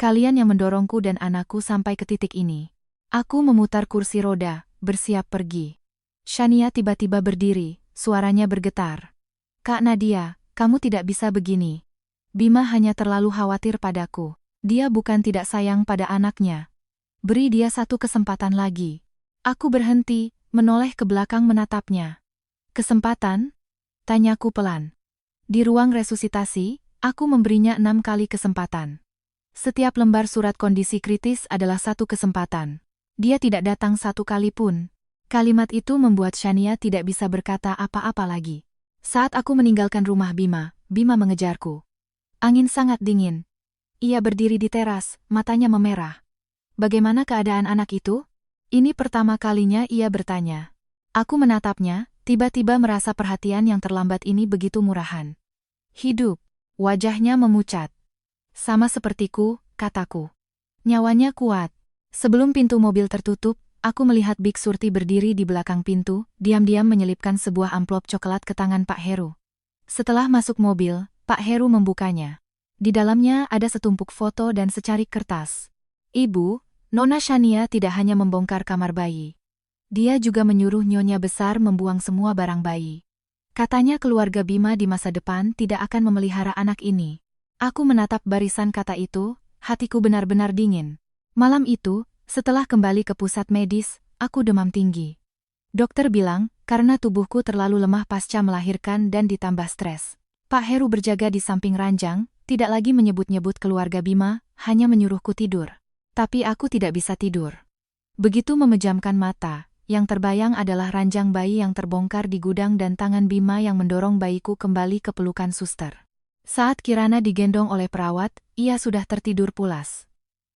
Kalian yang mendorongku dan anakku sampai ke titik ini. Aku memutar kursi roda, bersiap pergi. Shania tiba-tiba berdiri, suaranya bergetar. Kak Nadia, kamu tidak bisa begini. Bima hanya terlalu khawatir padaku. Dia bukan tidak sayang pada anaknya. Beri dia satu kesempatan lagi. Aku berhenti, menoleh ke belakang menatapnya. Kesempatan? Tanyaku pelan. Di ruang resusitasi, aku memberinya 6 kali kesempatan. Setiap lembar surat kondisi kritis adalah satu kesempatan. Dia tidak datang satu kali pun. Kalimat itu membuat Shania tidak bisa berkata apa-apa lagi. Saat aku meninggalkan rumah Bima, Bima mengejarku. Angin sangat dingin. Ia berdiri di teras, matanya memerah. Bagaimana keadaan anak itu? Ini pertama kalinya ia bertanya. Aku menatapnya, tiba-tiba merasa perhatian yang terlambat ini begitu murahan. Hidup. Wajahnya memucat. Sama sepertiku, kataku. Nyawanya kuat. Sebelum pintu mobil tertutup, aku melihat Big Surti berdiri di belakang pintu, diam-diam menyelipkan sebuah amplop coklat ke tangan Pak Heru. Setelah masuk mobil, Pak Heru membukanya. Di dalamnya ada setumpuk foto dan secarik kertas. Ibu, Nona Shania tidak hanya membongkar kamar bayi. Dia juga menyuruh nyonya besar membuang semua barang bayi. Katanya keluarga Bima di masa depan tidak akan memelihara anak ini. Aku menatap barisan kata itu, hatiku benar-benar dingin. Malam itu, setelah kembali ke pusat medis, aku demam tinggi. Dokter bilang, karena tubuhku terlalu lemah pasca melahirkan dan ditambah stres. Pak Heru berjaga di samping ranjang, tidak lagi menyebut-nyebut keluarga Bima, hanya menyuruhku tidur. Tapi aku tidak bisa tidur. Begitu memejamkan mata, yang terbayang adalah ranjang bayi yang terbongkar di gudang dan tangan Bima yang mendorong bayiku kembali ke pelukan suster. Saat Kirana digendong oleh perawat, ia sudah tertidur pulas.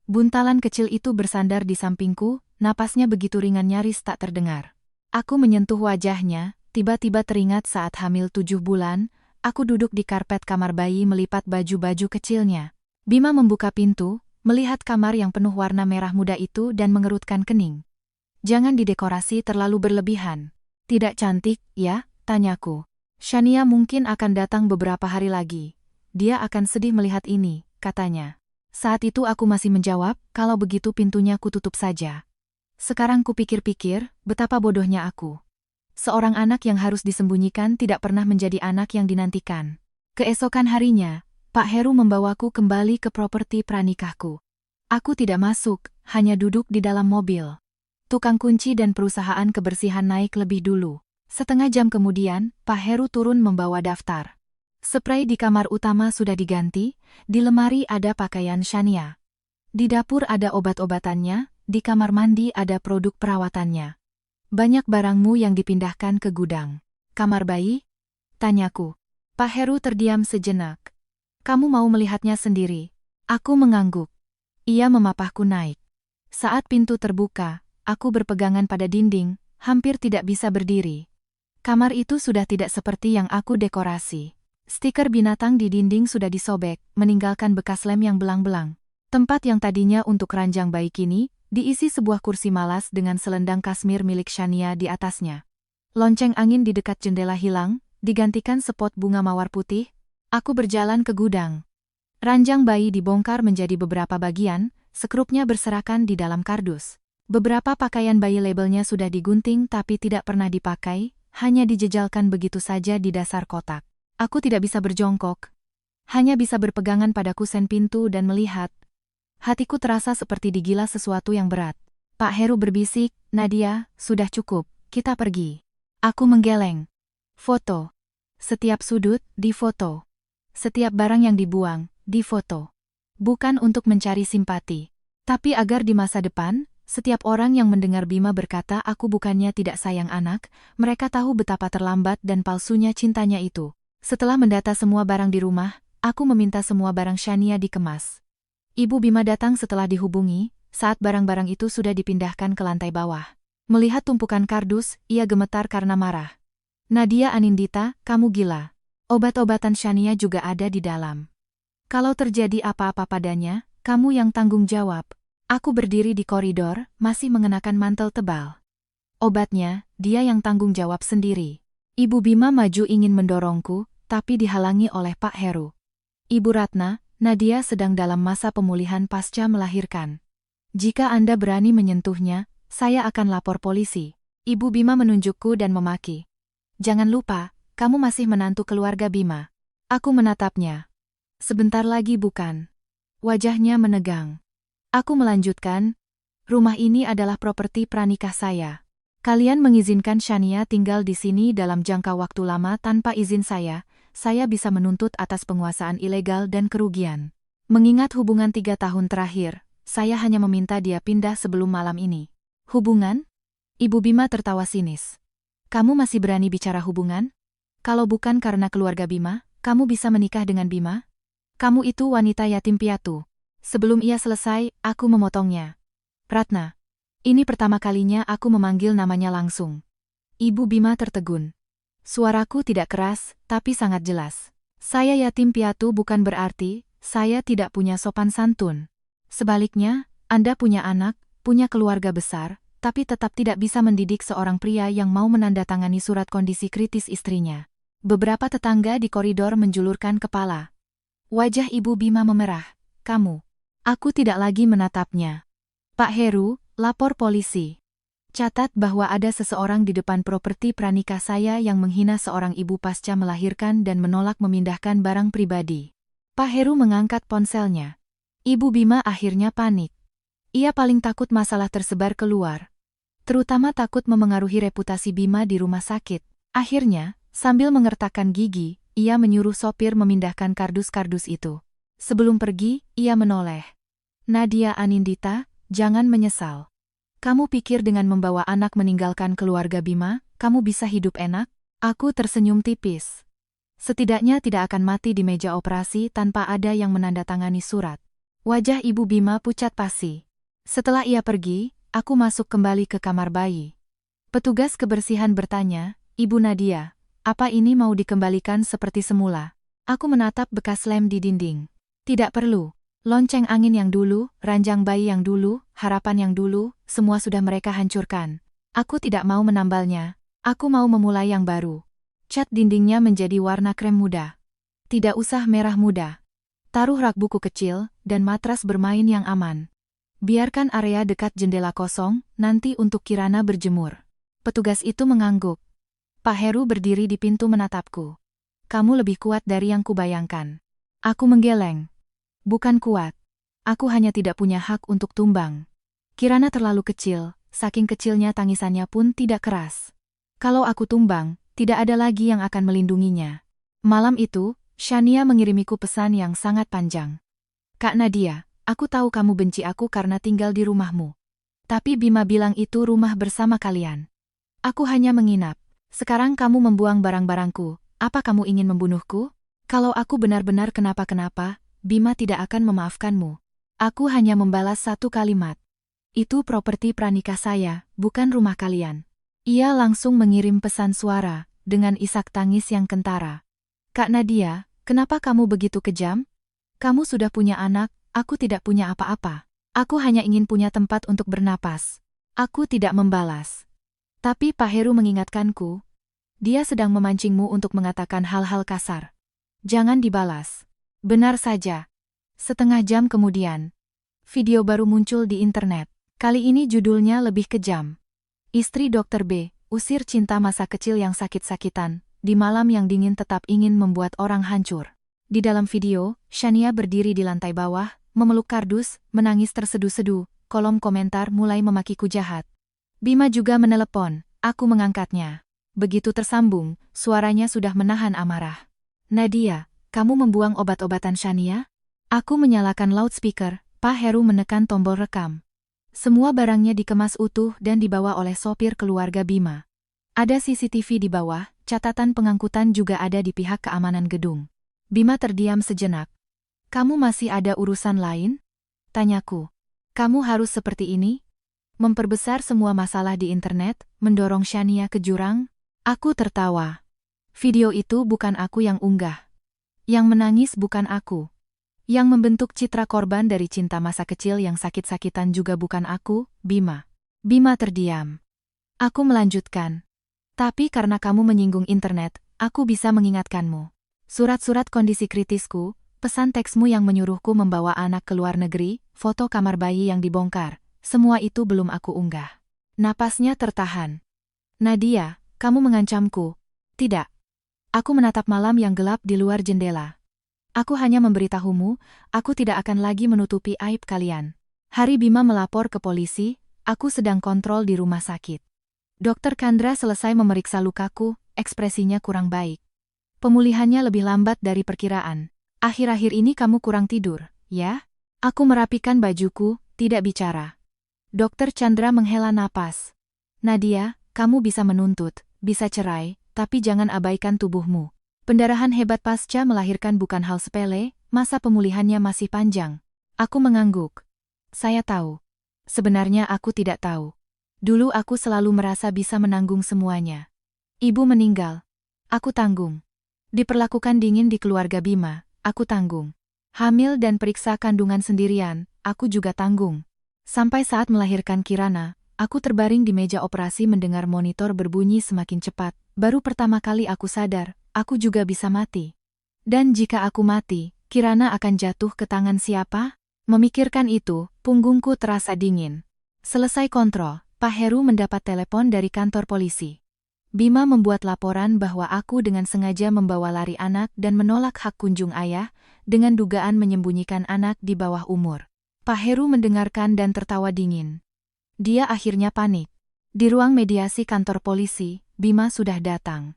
Buntalan kecil itu bersandar di sampingku, napasnya begitu ringan nyaris tak terdengar. Aku menyentuh wajahnya, tiba-tiba teringat saat hamil 7 bulan, aku duduk di karpet kamar bayi melipat baju-baju kecilnya. Bima membuka pintu, melihat kamar yang penuh warna merah muda itu dan mengerutkan kening. Jangan didekorasi terlalu berlebihan. Tidak cantik, ya? Tanyaku. Shania mungkin akan datang beberapa hari lagi. Dia akan sedih melihat ini, katanya. Saat itu aku masih menjawab, kalau begitu pintunya kututup saja. Sekarang kupikir-pikir, betapa bodohnya aku. Seorang anak yang harus disembunyikan tidak pernah menjadi anak yang dinantikan. Keesokan harinya, Pak Heru membawaku kembali ke properti pranikahku. Aku tidak masuk, hanya duduk di dalam mobil. Tukang kunci dan perusahaan kebersihan naik lebih dulu. Setengah jam kemudian, Pak Heru turun membawa daftar. Spray di kamar utama sudah diganti, di lemari ada pakaian Shania. Di dapur ada obat-obatannya, di kamar mandi ada produk perawatannya. Banyak barangmu yang dipindahkan ke gudang. Kamar bayi? Tanyaku. Pak Heru terdiam sejenak. Kamu mau melihatnya sendiri? Aku mengangguk. Ia memapahku naik. Saat pintu terbuka, aku berpegangan pada dinding, hampir tidak bisa berdiri. Kamar itu sudah tidak seperti yang aku dekorasi. Stiker binatang di dinding sudah disobek, meninggalkan bekas lem yang belang-belang. Tempat yang tadinya untuk ranjang bayi kini, diisi sebuah kursi malas dengan selendang kasmir milik Shania di atasnya. Lonceng angin di dekat jendela hilang, digantikan sepot bunga mawar putih. Aku berjalan ke gudang. Ranjang bayi dibongkar menjadi beberapa bagian, sekrupnya berserakan di dalam kardus. Beberapa pakaian bayi labelnya sudah digunting tapi tidak pernah dipakai, hanya dijejalkan begitu saja di dasar kotak. Aku tidak bisa berjongkok. Hanya bisa berpegangan pada kusen pintu dan melihat. Hatiku terasa seperti digila sesuatu yang berat. Pak Heru berbisik, Nadia, sudah cukup, kita pergi. Aku menggeleng. Foto. Setiap sudut, difoto. Setiap barang yang dibuang, difoto. Bukan untuk mencari simpati. Tapi agar di masa depan, setiap orang yang mendengar Bima berkata aku bukannya tidak sayang anak, mereka tahu betapa terlambat dan palsunya cintanya itu. Setelah mendata semua barang di rumah, aku meminta semua barang Shania dikemas. Ibu Bima datang setelah dihubungi, saat barang-barang itu sudah dipindahkan ke lantai bawah. Melihat tumpukan kardus, ia gemetar karena marah. Nadia Anindita, kamu gila. Obat-obatan Shania juga ada di dalam. Kalau terjadi apa-apa padanya, kamu yang tanggung jawab. Aku berdiri di koridor, masih mengenakan mantel tebal. Obatnya, dia yang tanggung jawab sendiri. Ibu Bima maju ingin mendorongku, tapi dihalangi oleh Pak Heru. Ibu Ratna, Nadia sedang dalam masa pemulihan pasca melahirkan. Jika Anda berani menyentuhnya, saya akan lapor polisi. Ibu Bima menunjukku dan memaki. Jangan lupa, kamu masih menantu keluarga Bima. Aku menatapnya. Sebentar lagi bukan. Wajahnya menegang. Aku melanjutkan, rumah ini adalah properti pranikah saya. Kalian mengizinkan Shania tinggal di sini dalam jangka waktu lama tanpa izin saya bisa menuntut atas penguasaan ilegal dan kerugian. Mengingat hubungan 3 tahun terakhir, saya hanya meminta dia pindah sebelum malam ini. Hubungan? Ibu Bima tertawa sinis. Kamu masih berani bicara hubungan? Kalau bukan karena keluarga Bima, kamu bisa menikah dengan Bima? Kamu itu wanita yatim piatu. Sebelum ia selesai, aku memotongnya. Ratna. Ini pertama kalinya aku memanggil namanya langsung. Ibu Bima tertegun. Suaraku tidak keras, tapi sangat jelas. Saya yatim piatu bukan berarti saya tidak punya sopan santun. Sebaliknya, Anda punya anak, punya keluarga besar, tapi tetap tidak bisa mendidik seorang pria yang mau menandatangani surat kondisi kritis istrinya. Beberapa tetangga di koridor menjulurkan kepala. Wajah Ibu Bima memerah. Kamu. Aku tidak lagi menatapnya. Pak Heru, lapor polisi. Catat bahwa ada seseorang di depan properti pranikah saya yang menghina seorang ibu pasca melahirkan dan menolak memindahkan barang pribadi. Pak Heru mengangkat ponselnya. Ibu Bima akhirnya panik. Ia paling takut masalah tersebar keluar. Terutama takut memengaruhi reputasi Bima di rumah sakit. Akhirnya, sambil mengertakkan gigi, ia menyuruh sopir memindahkan kardus-kardus itu. Sebelum pergi, ia menoleh. Nadia Anindita, jangan menyesal. Kamu pikir dengan membawa anak meninggalkan keluarga Bima, kamu bisa hidup enak? Aku tersenyum tipis. Setidaknya tidak akan mati di meja operasi tanpa ada yang menandatangani surat. Wajah Ibu Bima pucat pasi. Setelah ia pergi, aku masuk kembali ke kamar bayi. Petugas kebersihan bertanya, Ibu Nadia, apa ini mau dikembalikan seperti semula? Aku menatap bekas lem di dinding. Tidak perlu. Lonceng angin yang dulu, ranjang bayi yang dulu, harapan yang dulu, semua sudah mereka hancurkan. Aku tidak mau menambalnya. Aku mau memulai yang baru. Cat dindingnya menjadi warna krem muda. Tidak usah merah muda. Taruh rak buku kecil, dan matras bermain yang aman. Biarkan area dekat jendela kosong, nanti untuk Kirana berjemur. Petugas itu mengangguk. Pak Heru berdiri di pintu menatapku. Kamu lebih kuat dari yang kubayangkan. Aku menggeleng. Bukan kuat. Aku hanya tidak punya hak untuk tumbang. Kirana terlalu kecil, saking kecilnya tangisannya pun tidak keras. Kalau aku tumbang, tidak ada lagi yang akan melindunginya. Malam itu, Shania mengirimiku pesan yang sangat panjang. Kak Nadia, aku tahu kamu benci aku karena tinggal di rumahmu. Tapi Bima bilang itu rumah bersama kalian. Aku hanya menginap. Sekarang kamu membuang barang-barangku. Apa kamu ingin membunuhku? Kalau aku benar-benar kenapa-kenapa, Bima tidak akan memaafkanmu. Aku hanya membalas satu kalimat. Itu properti pranikah saya, bukan rumah kalian. Ia langsung mengirim pesan suara, dengan isak tangis yang kentara. Kak Nadia, kenapa kamu begitu kejam? Kamu sudah punya anak, aku tidak punya apa-apa. Aku hanya ingin punya tempat untuk bernapas. Aku tidak membalas. Tapi Pak Heru mengingatkanku. Dia sedang memancingmu untuk mengatakan hal-hal kasar. Jangan dibalas. Benar saja. Setengah jam kemudian, video baru muncul di internet. Kali ini judulnya lebih kejam. Istri Dr. B, usir cinta masa kecil yang sakit-sakitan, di malam yang dingin tetap ingin membuat orang hancur. Di dalam video, Shania berdiri di lantai bawah, memeluk kardus, menangis terseduh-seduh, kolom komentar mulai memakiku jahat. Bima juga menelepon, aku mengangkatnya. Begitu tersambung, suaranya sudah menahan amarah. Nadia, kamu membuang obat-obatan Shania? Aku menyalakan loudspeaker, Pak Heru menekan tombol rekam. Semua barangnya dikemas utuh dan dibawa oleh sopir keluarga Bima. Ada CCTV di bawah, catatan pengangkutan juga ada di pihak keamanan gedung. Bima terdiam sejenak. Kamu masih ada urusan lain? Tanyaku. Kamu harus seperti ini? Memperbesar semua masalah di internet, mendorong Shania ke jurang? Aku tertawa. Video itu bukan aku yang unggah. Yang menangis bukan aku. Yang membentuk citra korban dari cinta masa kecil yang sakit-sakitan juga bukan aku, Bima. Bima terdiam. Aku melanjutkan. Tapi karena kamu menyinggung internet, aku bisa mengingatkanmu. Surat-surat kondisi kritisku, pesan teksmu yang menyuruhku membawa anak ke luar negeri, foto kamar bayi yang dibongkar, semua itu belum aku unggah. Napasnya tertahan. Nadia, kamu mengancamku. Tidak. Aku menatap malam yang gelap di luar jendela. Aku hanya memberitahumu, aku tidak akan lagi menutupi aib kalian. Hari Bima melapor ke polisi, aku sedang kontrol di rumah sakit. Dokter Chandra selesai memeriksa lukaku, ekspresinya kurang baik. Pemulihannya lebih lambat dari perkiraan. Akhir-akhir ini kamu kurang tidur, ya? Aku merapikan bajuku, tidak bicara. Dokter Chandra menghela napas. Nadia, kamu bisa menuntut, bisa cerai, tapi jangan abaikan tubuhmu. Pendarahan hebat pasca melahirkan bukan hal sepele, masa pemulihannya masih panjang. Aku mengangguk. Saya tahu. Sebenarnya aku tidak tahu. Dulu aku selalu merasa bisa menanggung semuanya. Ibu meninggal. Aku tanggung. Diperlakukan dingin di keluarga Bima, aku tanggung. Hamil dan periksa kandungan sendirian, aku juga tanggung. Sampai saat melahirkan Kirana, aku terbaring di meja operasi mendengar monitor berbunyi semakin cepat. Baru pertama kali aku sadar, aku juga bisa mati. Dan jika aku mati, Kirana akan jatuh ke tangan siapa? Memikirkan itu, punggungku terasa dingin. Selesai kontrol, Pak Heru mendapat telepon dari kantor polisi. Bima membuat laporan bahwa aku dengan sengaja membawa lari anak dan menolak hak kunjung ayah, dengan dugaan menyembunyikan anak di bawah umur. Pak Heru mendengarkan dan tertawa dingin. Dia akhirnya panik. Di ruang mediasi kantor polisi, Bima sudah datang.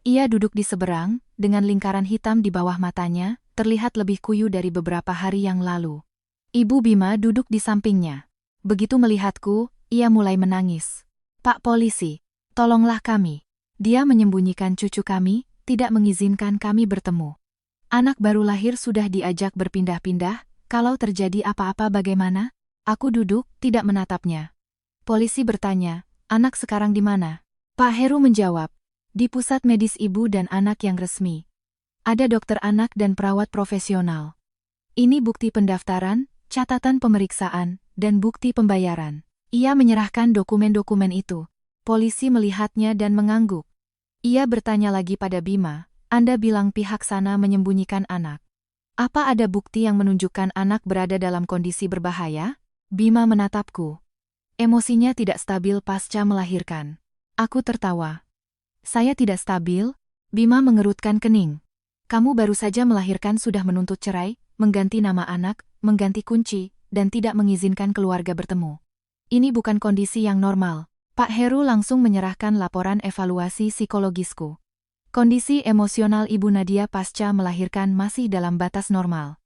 Ia duduk di seberang, dengan lingkaran hitam di bawah matanya, terlihat lebih kuyu dari beberapa hari yang lalu. Ibu Bima duduk di sampingnya. Begitu melihatku, ia mulai menangis. Pak polisi, tolonglah kami. Dia menyembunyikan cucu kami, tidak mengizinkan kami bertemu. Anak baru lahir sudah diajak berpindah-pindah, kalau terjadi apa-apa bagaimana? Aku duduk, tidak menatapnya. Polisi bertanya, anak sekarang di mana? Pak Heru menjawab, di pusat medis ibu dan anak yang resmi. Ada dokter anak dan perawat profesional. Ini bukti pendaftaran, catatan pemeriksaan, dan bukti pembayaran. Ia menyerahkan dokumen-dokumen itu. Polisi melihatnya dan mengangguk. Ia bertanya lagi pada Bima, Anda bilang pihak sana menyembunyikan anak. Apa ada bukti yang menunjukkan anak berada dalam kondisi berbahaya? Bima menatapku. Emosinya tidak stabil pasca melahirkan. Aku tertawa. Saya tidak stabil? Bima mengerutkan kening. Kamu baru saja melahirkan sudah menuntut cerai, mengganti nama anak, mengganti kunci, dan tidak mengizinkan keluarga bertemu. Ini bukan kondisi yang normal. Pak Heru langsung menyerahkan laporan evaluasi psikologisku. Kondisi emosional Ibu Nadia pasca melahirkan masih dalam batas normal.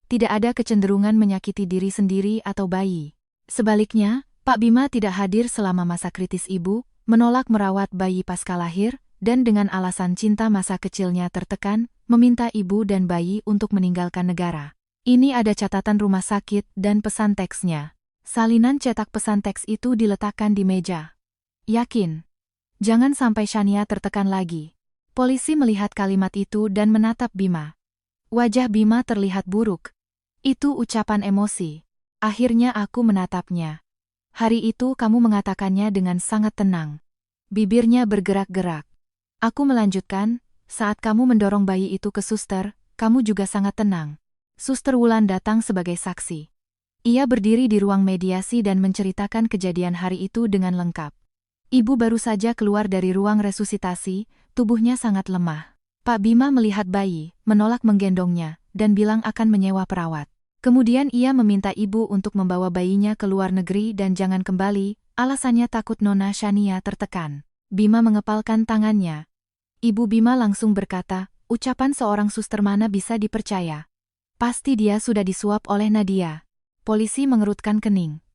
Tidak ada kecenderungan menyakiti diri sendiri atau bayi. Sebaliknya, Pak Bima tidak hadir selama masa kritis ibu, menolak merawat bayi pasca lahir, dan dengan alasan cinta masa kecilnya tertekan, meminta ibu dan bayi untuk meninggalkan negara. Ini ada catatan rumah sakit dan pesan teksnya. Salinan cetak pesan teks itu diletakkan di meja. Yakin. Jangan sampai Shania tertekan lagi. Polisi melihat kalimat itu dan menatap Bima. Wajah Bima terlihat buruk. Itu ucapan emosi. Akhirnya aku menatapnya. Hari itu kamu mengatakannya dengan sangat tenang. Bibirnya bergerak-gerak. Aku melanjutkan, saat kamu mendorong bayi itu ke suster, kamu juga sangat tenang. Suster Wulan datang sebagai saksi. Ia berdiri di ruang mediasi dan menceritakan kejadian hari itu dengan lengkap. Ibu baru saja keluar dari ruang resusitasi, tubuhnya sangat lemah. Pak Bima melihat bayi, menolak menggendongnya, dan bilang akan menyewa perawat. Kemudian ia meminta ibu untuk membawa bayinya ke luar negeri dan jangan kembali, alasannya takut Nona Shania tertekan. Bima mengepalkan tangannya. Ibu Bima langsung berkata, ucapan seorang suster mana bisa dipercaya. Pasti dia sudah disuap oleh Nadia. Polisi mengerutkan kening.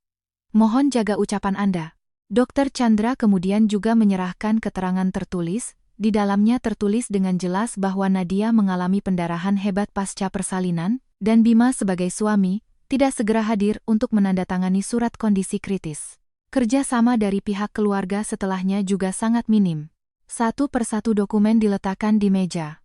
Mohon jaga ucapan Anda. Dr. Chandra kemudian juga menyerahkan keterangan tertulis, di dalamnya tertulis dengan jelas bahwa Nadia mengalami pendarahan hebat pasca persalinan, dan Bima sebagai suami, tidak segera hadir untuk menandatangani surat kondisi kritis. Kerja sama dari pihak keluarga setelahnya juga sangat minim. Satu persatu dokumen diletakkan di meja.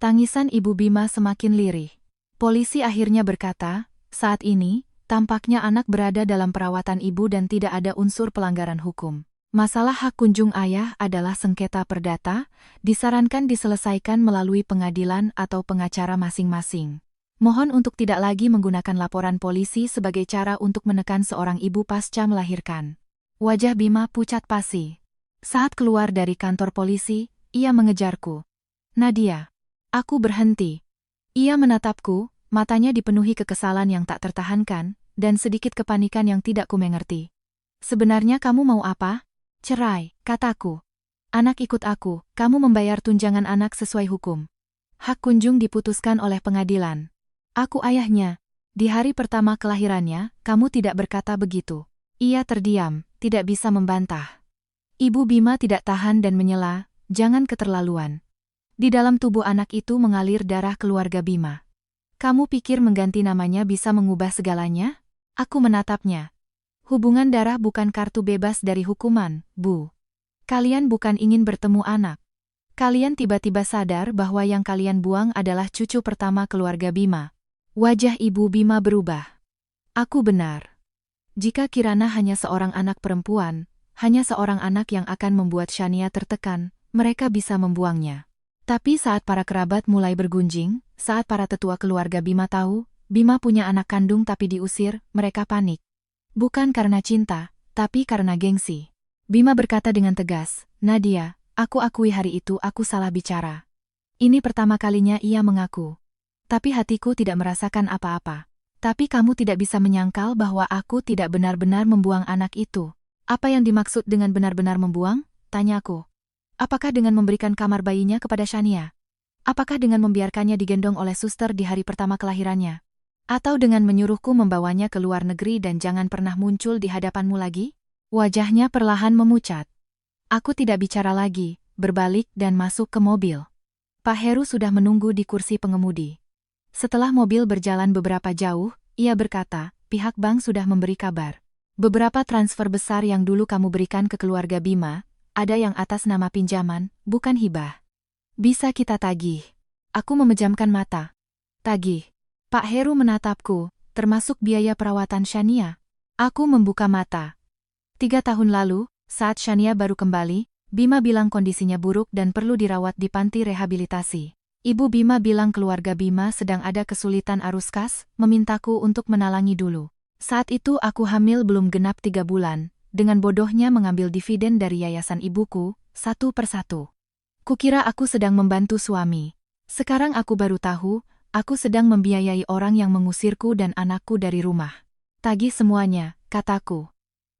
Tangisan Ibu Bima semakin lirih. Polisi akhirnya berkata, saat ini, tampaknya anak berada dalam perawatan ibu dan tidak ada unsur pelanggaran hukum. Masalah hak kunjung ayah adalah sengketa perdata, disarankan diselesaikan melalui pengadilan atau pengacara masing-masing. Mohon untuk tidak lagi menggunakan laporan polisi sebagai cara untuk menekan seorang ibu pasca melahirkan. Wajah Bima pucat pasi. Saat keluar dari kantor polisi, ia mengejarku. Nadia. Aku berhenti. Ia menatapku, matanya dipenuhi kekesalan yang tak tertahankan, dan sedikit kepanikan yang tidak kumengerti. Sebenarnya kamu mau apa? Cerai, kataku. Anak ikut aku, kamu membayar tunjangan anak sesuai hukum. Hak kunjung diputuskan oleh pengadilan. Aku ayahnya. Di hari pertama kelahirannya, kamu tidak berkata begitu. Ia terdiam, tidak bisa membantah. Ibu Bima tidak tahan dan menyela, jangan keterlaluan. Di dalam tubuh anak itu mengalir darah keluarga Bima. Kamu pikir mengganti namanya bisa mengubah segalanya? Aku menatapnya. Hubungan darah bukan kartu bebas dari hukuman, Bu. Kalian bukan ingin bertemu anak. Kalian tiba-tiba sadar bahwa yang kalian buang adalah cucu pertama keluarga Bima. Wajah Ibu Bima berubah. Aku benar. Jika Kirana hanya seorang anak perempuan, hanya seorang anak yang akan membuat Shania tertekan, mereka bisa membuangnya. Tapi saat para kerabat mulai bergunjing, saat para tetua keluarga Bima tahu, Bima punya anak kandung tapi diusir, mereka panik. Bukan karena cinta, tapi karena gengsi. Bima berkata dengan tegas, Nadia, aku akui hari itu aku salah bicara. Ini pertama kalinya ia mengaku. Tapi hatiku tidak merasakan apa-apa. Tapi kamu tidak bisa menyangkal bahwa aku tidak benar-benar membuang anak itu. Apa yang dimaksud dengan benar-benar membuang? Tanyaku. Apakah dengan memberikan kamar bayinya kepada Shania? Apakah dengan membiarkannya digendong oleh suster di hari pertama kelahirannya? Atau dengan menyuruhku membawanya ke luar negeri dan jangan pernah muncul di hadapanmu lagi? Wajahnya perlahan memucat. Aku tidak bicara lagi, berbalik dan masuk ke mobil. Pak Heru sudah menunggu di kursi pengemudi. Setelah mobil berjalan beberapa jauh, ia berkata, pihak bank sudah memberi kabar. Beberapa transfer besar yang dulu kamu berikan ke keluarga Bima, ada yang atas nama pinjaman, bukan hibah. Bisa kita tagih. Aku memejamkan mata. Tagih. Pak Heru menatapku, termasuk biaya perawatan Shania. Aku membuka mata. 3 tahun lalu, saat Shania baru kembali, Bima bilang kondisinya buruk dan perlu dirawat di panti rehabilitasi. Ibu Bima bilang keluarga Bima sedang ada kesulitan arus kas, memintaku untuk menalangi dulu. Saat itu aku hamil belum genap 3 bulan, dengan bodohnya mengambil dividen dari yayasan ibuku, satu persatu. Kukira aku sedang membantu suami. Sekarang aku baru tahu, aku sedang membiayai orang yang mengusirku dan anakku dari rumah. Tagih semuanya, kataku.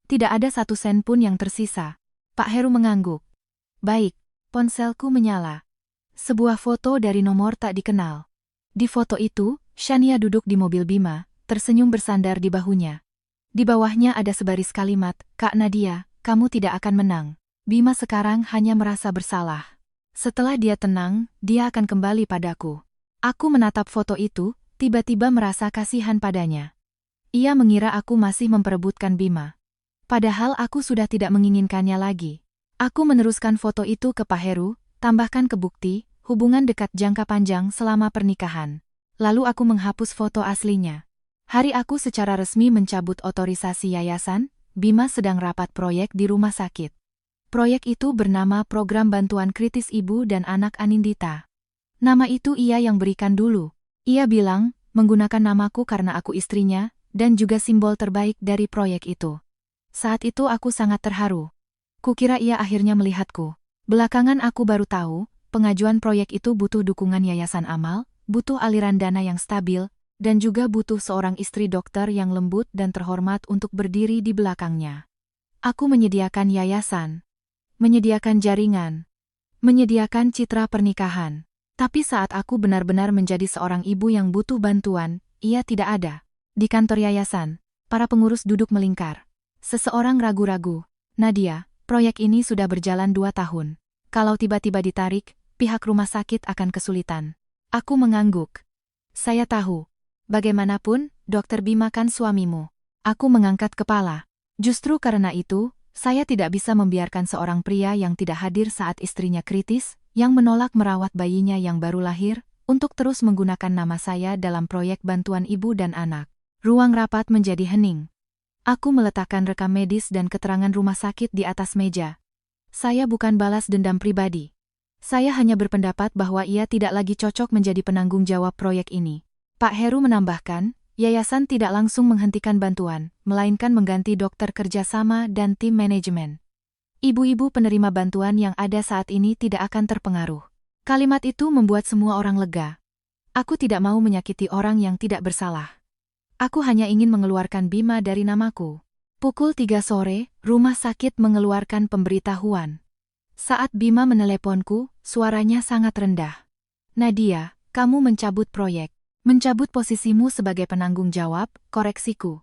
Tidak ada 1 sen pun yang tersisa. Pak Heru mengangguk. Baik, ponselku menyala. Sebuah foto dari nomor tak dikenal. Di foto itu, Shania duduk di mobil Bima, tersenyum bersandar di bahunya. Di bawahnya ada sebaris kalimat, Kak Nadia, kamu tidak akan menang. Bima sekarang hanya merasa bersalah. Setelah dia tenang, dia akan kembali padaku. Aku menatap foto itu, tiba-tiba merasa kasihan padanya. Ia mengira aku masih memperebutkan Bima. Padahal aku sudah tidak menginginkannya lagi. Aku meneruskan foto itu ke Pak Heru, tambahkan ke bukti, hubungan dekat jangka panjang selama pernikahan. Lalu aku menghapus foto aslinya. Hari aku secara resmi mencabut otorisasi yayasan, Bima sedang rapat proyek di rumah sakit. Proyek itu bernama Program Bantuan Kritis Ibu dan Anak Anindita. Nama itu ia yang berikan dulu. Ia bilang, menggunakan namaku karena aku istrinya, dan juga simbol terbaik dari proyek itu. Saat itu aku sangat terharu. Kukira ia akhirnya melihatku. Belakangan aku baru tahu, pengajuan proyek itu butuh dukungan yayasan amal, butuh aliran dana yang stabil, dan juga butuh seorang istri dokter yang lembut dan terhormat untuk berdiri di belakangnya. Aku menyediakan yayasan, menyediakan jaringan, menyediakan citra pernikahan. Tapi saat aku benar-benar menjadi seorang ibu yang butuh bantuan, ia tidak ada. Di kantor yayasan, para pengurus duduk melingkar. Seseorang ragu-ragu. Nadia, proyek ini sudah berjalan 2 tahun. Kalau tiba-tiba ditarik, pihak rumah sakit akan kesulitan. Aku mengangguk. Saya tahu. Bagaimanapun, Dokter Bima kan suamimu. Aku mengangkat kepala. Justru karena itu, saya tidak bisa membiarkan seorang pria yang tidak hadir saat istrinya kritis, yang menolak merawat bayinya yang baru lahir, untuk terus menggunakan nama saya dalam proyek bantuan ibu dan anak. Ruang rapat menjadi hening. Aku meletakkan rekam medis dan keterangan rumah sakit di atas meja. Saya bukan balas dendam pribadi. Saya hanya berpendapat bahwa ia tidak lagi cocok menjadi penanggung jawab proyek ini. Pak Heru menambahkan, yayasan tidak langsung menghentikan bantuan, melainkan mengganti dokter kerjasama dan tim manajemen. Ibu-ibu penerima bantuan yang ada saat ini tidak akan terpengaruh. Kalimat itu membuat semua orang lega. Aku tidak mau menyakiti orang yang tidak bersalah. Aku hanya ingin mengeluarkan Bima dari namaku. Pukul 3 sore, rumah sakit mengeluarkan pemberitahuan. Saat Bima meneleponku, suaranya sangat rendah. Nadia, kamu mencabut proyek. Mencabut posisimu sebagai penanggung jawab, koreksiku.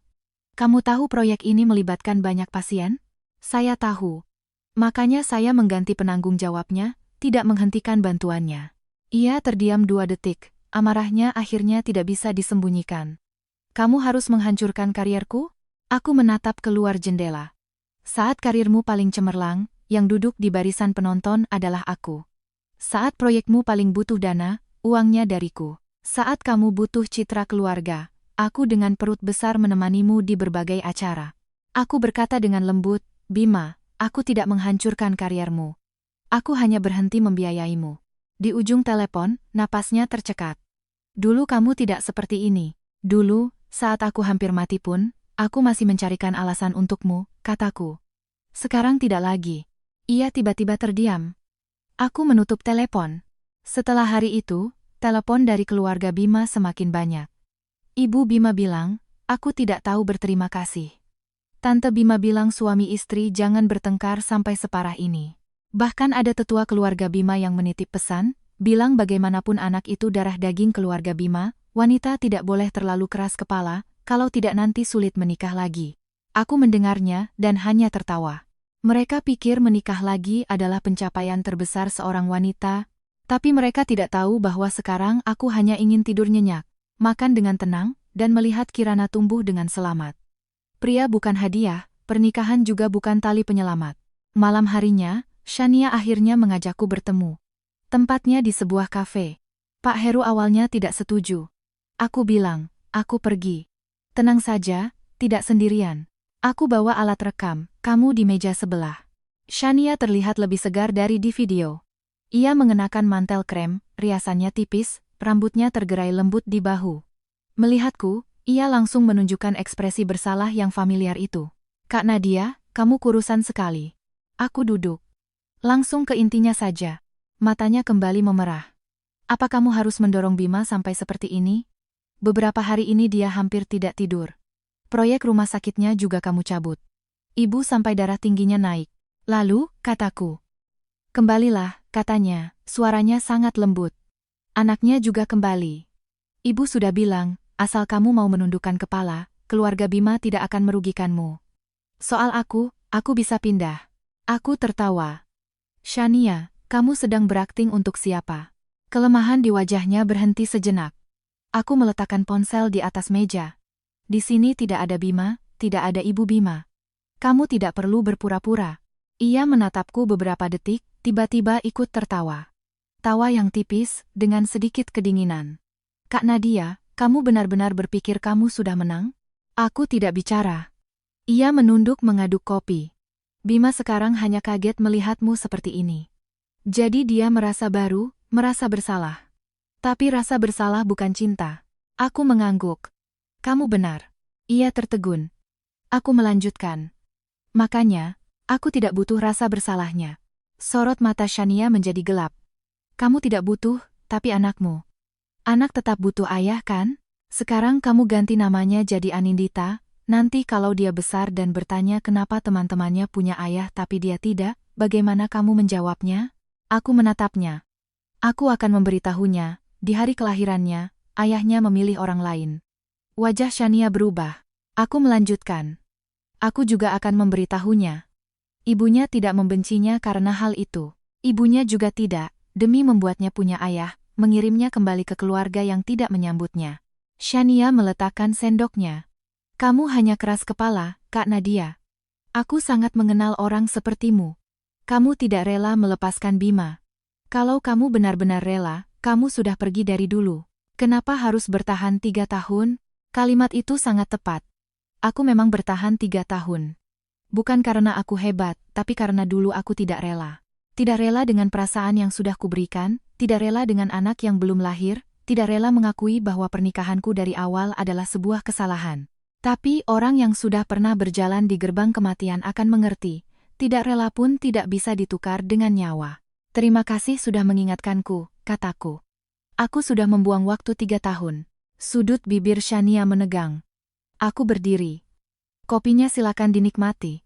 Kamu tahu proyek ini melibatkan banyak pasien? Saya tahu. Makanya saya mengganti penanggung jawabnya, tidak menghentikan bantuannya. Ia terdiam 2 detik, amarahnya akhirnya tidak bisa disembunyikan. Kamu harus menghancurkan karierku? Aku menatap keluar jendela. Saat karirmu paling cemerlang, yang duduk di barisan penonton adalah aku. Saat proyekmu paling butuh dana, uangnya dariku. Saat kamu butuh citra keluarga, aku dengan perut besar menemanimu di berbagai acara. Aku berkata dengan lembut, Bima, aku tidak menghancurkan kariermu. Aku hanya berhenti membiayaimu. Di ujung telepon, napasnya tercekat. Dulu kamu tidak seperti ini. Dulu, saat aku hampir mati pun, aku masih mencarikan alasan untukmu, kataku. Sekarang tidak lagi. Ia tiba-tiba terdiam. Aku menutup telepon. Setelah hari itu, telepon dari keluarga Bima semakin banyak. Ibu Bima bilang, aku tidak tahu berterima kasih. Tante Bima bilang suami istri jangan bertengkar sampai separah ini. Bahkan ada tetua keluarga Bima yang menitip pesan, bilang bagaimanapun anak itu darah daging keluarga Bima, wanita tidak boleh terlalu keras kepala, kalau tidak nanti sulit menikah lagi. Aku mendengarnya dan hanya tertawa. Mereka pikir menikah lagi adalah pencapaian terbesar seorang wanita, tapi mereka tidak tahu bahwa sekarang aku hanya ingin tidur nyenyak, makan dengan tenang, dan melihat Kirana tumbuh dengan selamat. Pria bukan hadiah, pernikahan juga bukan tali penyelamat. Malam harinya, Shania akhirnya mengajakku bertemu. Tempatnya di sebuah kafe. Pak Heru awalnya tidak setuju. Aku bilang, aku pergi. Tenang saja, tidak sendirian. Aku bawa alat rekam, kamu di meja sebelah. Shania terlihat lebih segar dari di video. Ia mengenakan mantel krem, riasannya tipis, rambutnya tergerai lembut di bahu. Melihatku, ia langsung menunjukkan ekspresi bersalah yang familiar itu. Kak Nadia, kamu kurusan sekali. Aku duduk. Langsung ke intinya saja. Matanya kembali memerah. Apa kamu harus mendorong Bima sampai seperti ini? Beberapa hari ini dia hampir tidak tidur. Proyek rumah sakitnya juga kamu cabut. Ibu sampai darah tingginya naik. Lalu, kataku. Kembalilah, katanya, suaranya sangat lembut. Anaknya juga kembali. Ibu sudah bilang, asal kamu mau menundukkan kepala, keluarga Bima tidak akan merugikanmu. Soal aku bisa pindah. Aku tertawa. Shania, kamu sedang berakting untuk siapa? Kelemahan di wajahnya berhenti sejenak. Aku meletakkan ponsel di atas meja. Di sini tidak ada Bima, tidak ada Ibu Bima. Kamu tidak perlu berpura-pura. Ia menatapku beberapa detik, tiba-tiba ikut tertawa. Tawa yang tipis, dengan sedikit kedinginan. Kak Nadia, kamu benar-benar berpikir kamu sudah menang? Aku tidak bicara. Ia menunduk mengaduk kopi. Bima sekarang hanya kaget melihatmu seperti ini. Jadi dia merasa baru, merasa bersalah. Tapi rasa bersalah bukan cinta. Aku mengangguk. Kamu benar. Ia tertegun. Aku melanjutkan. Makanya, aku tidak butuh rasa bersalahnya. Sorot mata Shania menjadi gelap. Kamu tidak butuh, tapi anakmu. Anak tetap butuh ayah kan? Sekarang kamu ganti namanya jadi Anindita, nanti kalau dia besar dan bertanya kenapa teman-temannya punya ayah tapi dia tidak, bagaimana kamu menjawabnya? Aku menatapnya. Aku akan memberitahunya, di hari kelahirannya, ayahnya memilih orang lain. Wajah Shania berubah. Aku melanjutkan. Aku juga akan memberitahunya. Ibunya tidak membencinya karena hal itu. Ibunya juga tidak, demi membuatnya punya ayah, mengirimnya kembali ke keluarga yang tidak menyambutnya. Shania meletakkan sendoknya. Kamu hanya keras kepala, Kak Nadia. Aku sangat mengenal orang sepertimu. Kamu tidak rela melepaskan Bima. Kalau kamu benar-benar rela, kamu sudah pergi dari dulu. Kenapa harus bertahan 3 tahun? Kalimat itu sangat tepat. Aku memang bertahan 3 tahun. Bukan karena aku hebat, tapi karena dulu aku tidak rela. Tidak rela dengan perasaan yang sudah kuberikan, tidak rela dengan anak yang belum lahir, tidak rela mengakui bahwa pernikahanku dari awal adalah sebuah kesalahan. Tapi orang yang sudah pernah berjalan di gerbang kematian akan mengerti, tidak rela pun tidak bisa ditukar dengan nyawa. Terima kasih sudah mengingatkanku, kataku. Aku sudah membuang waktu 3 tahun. Sudut bibir Shania menegang. Aku berdiri. Kopinya silakan dinikmati.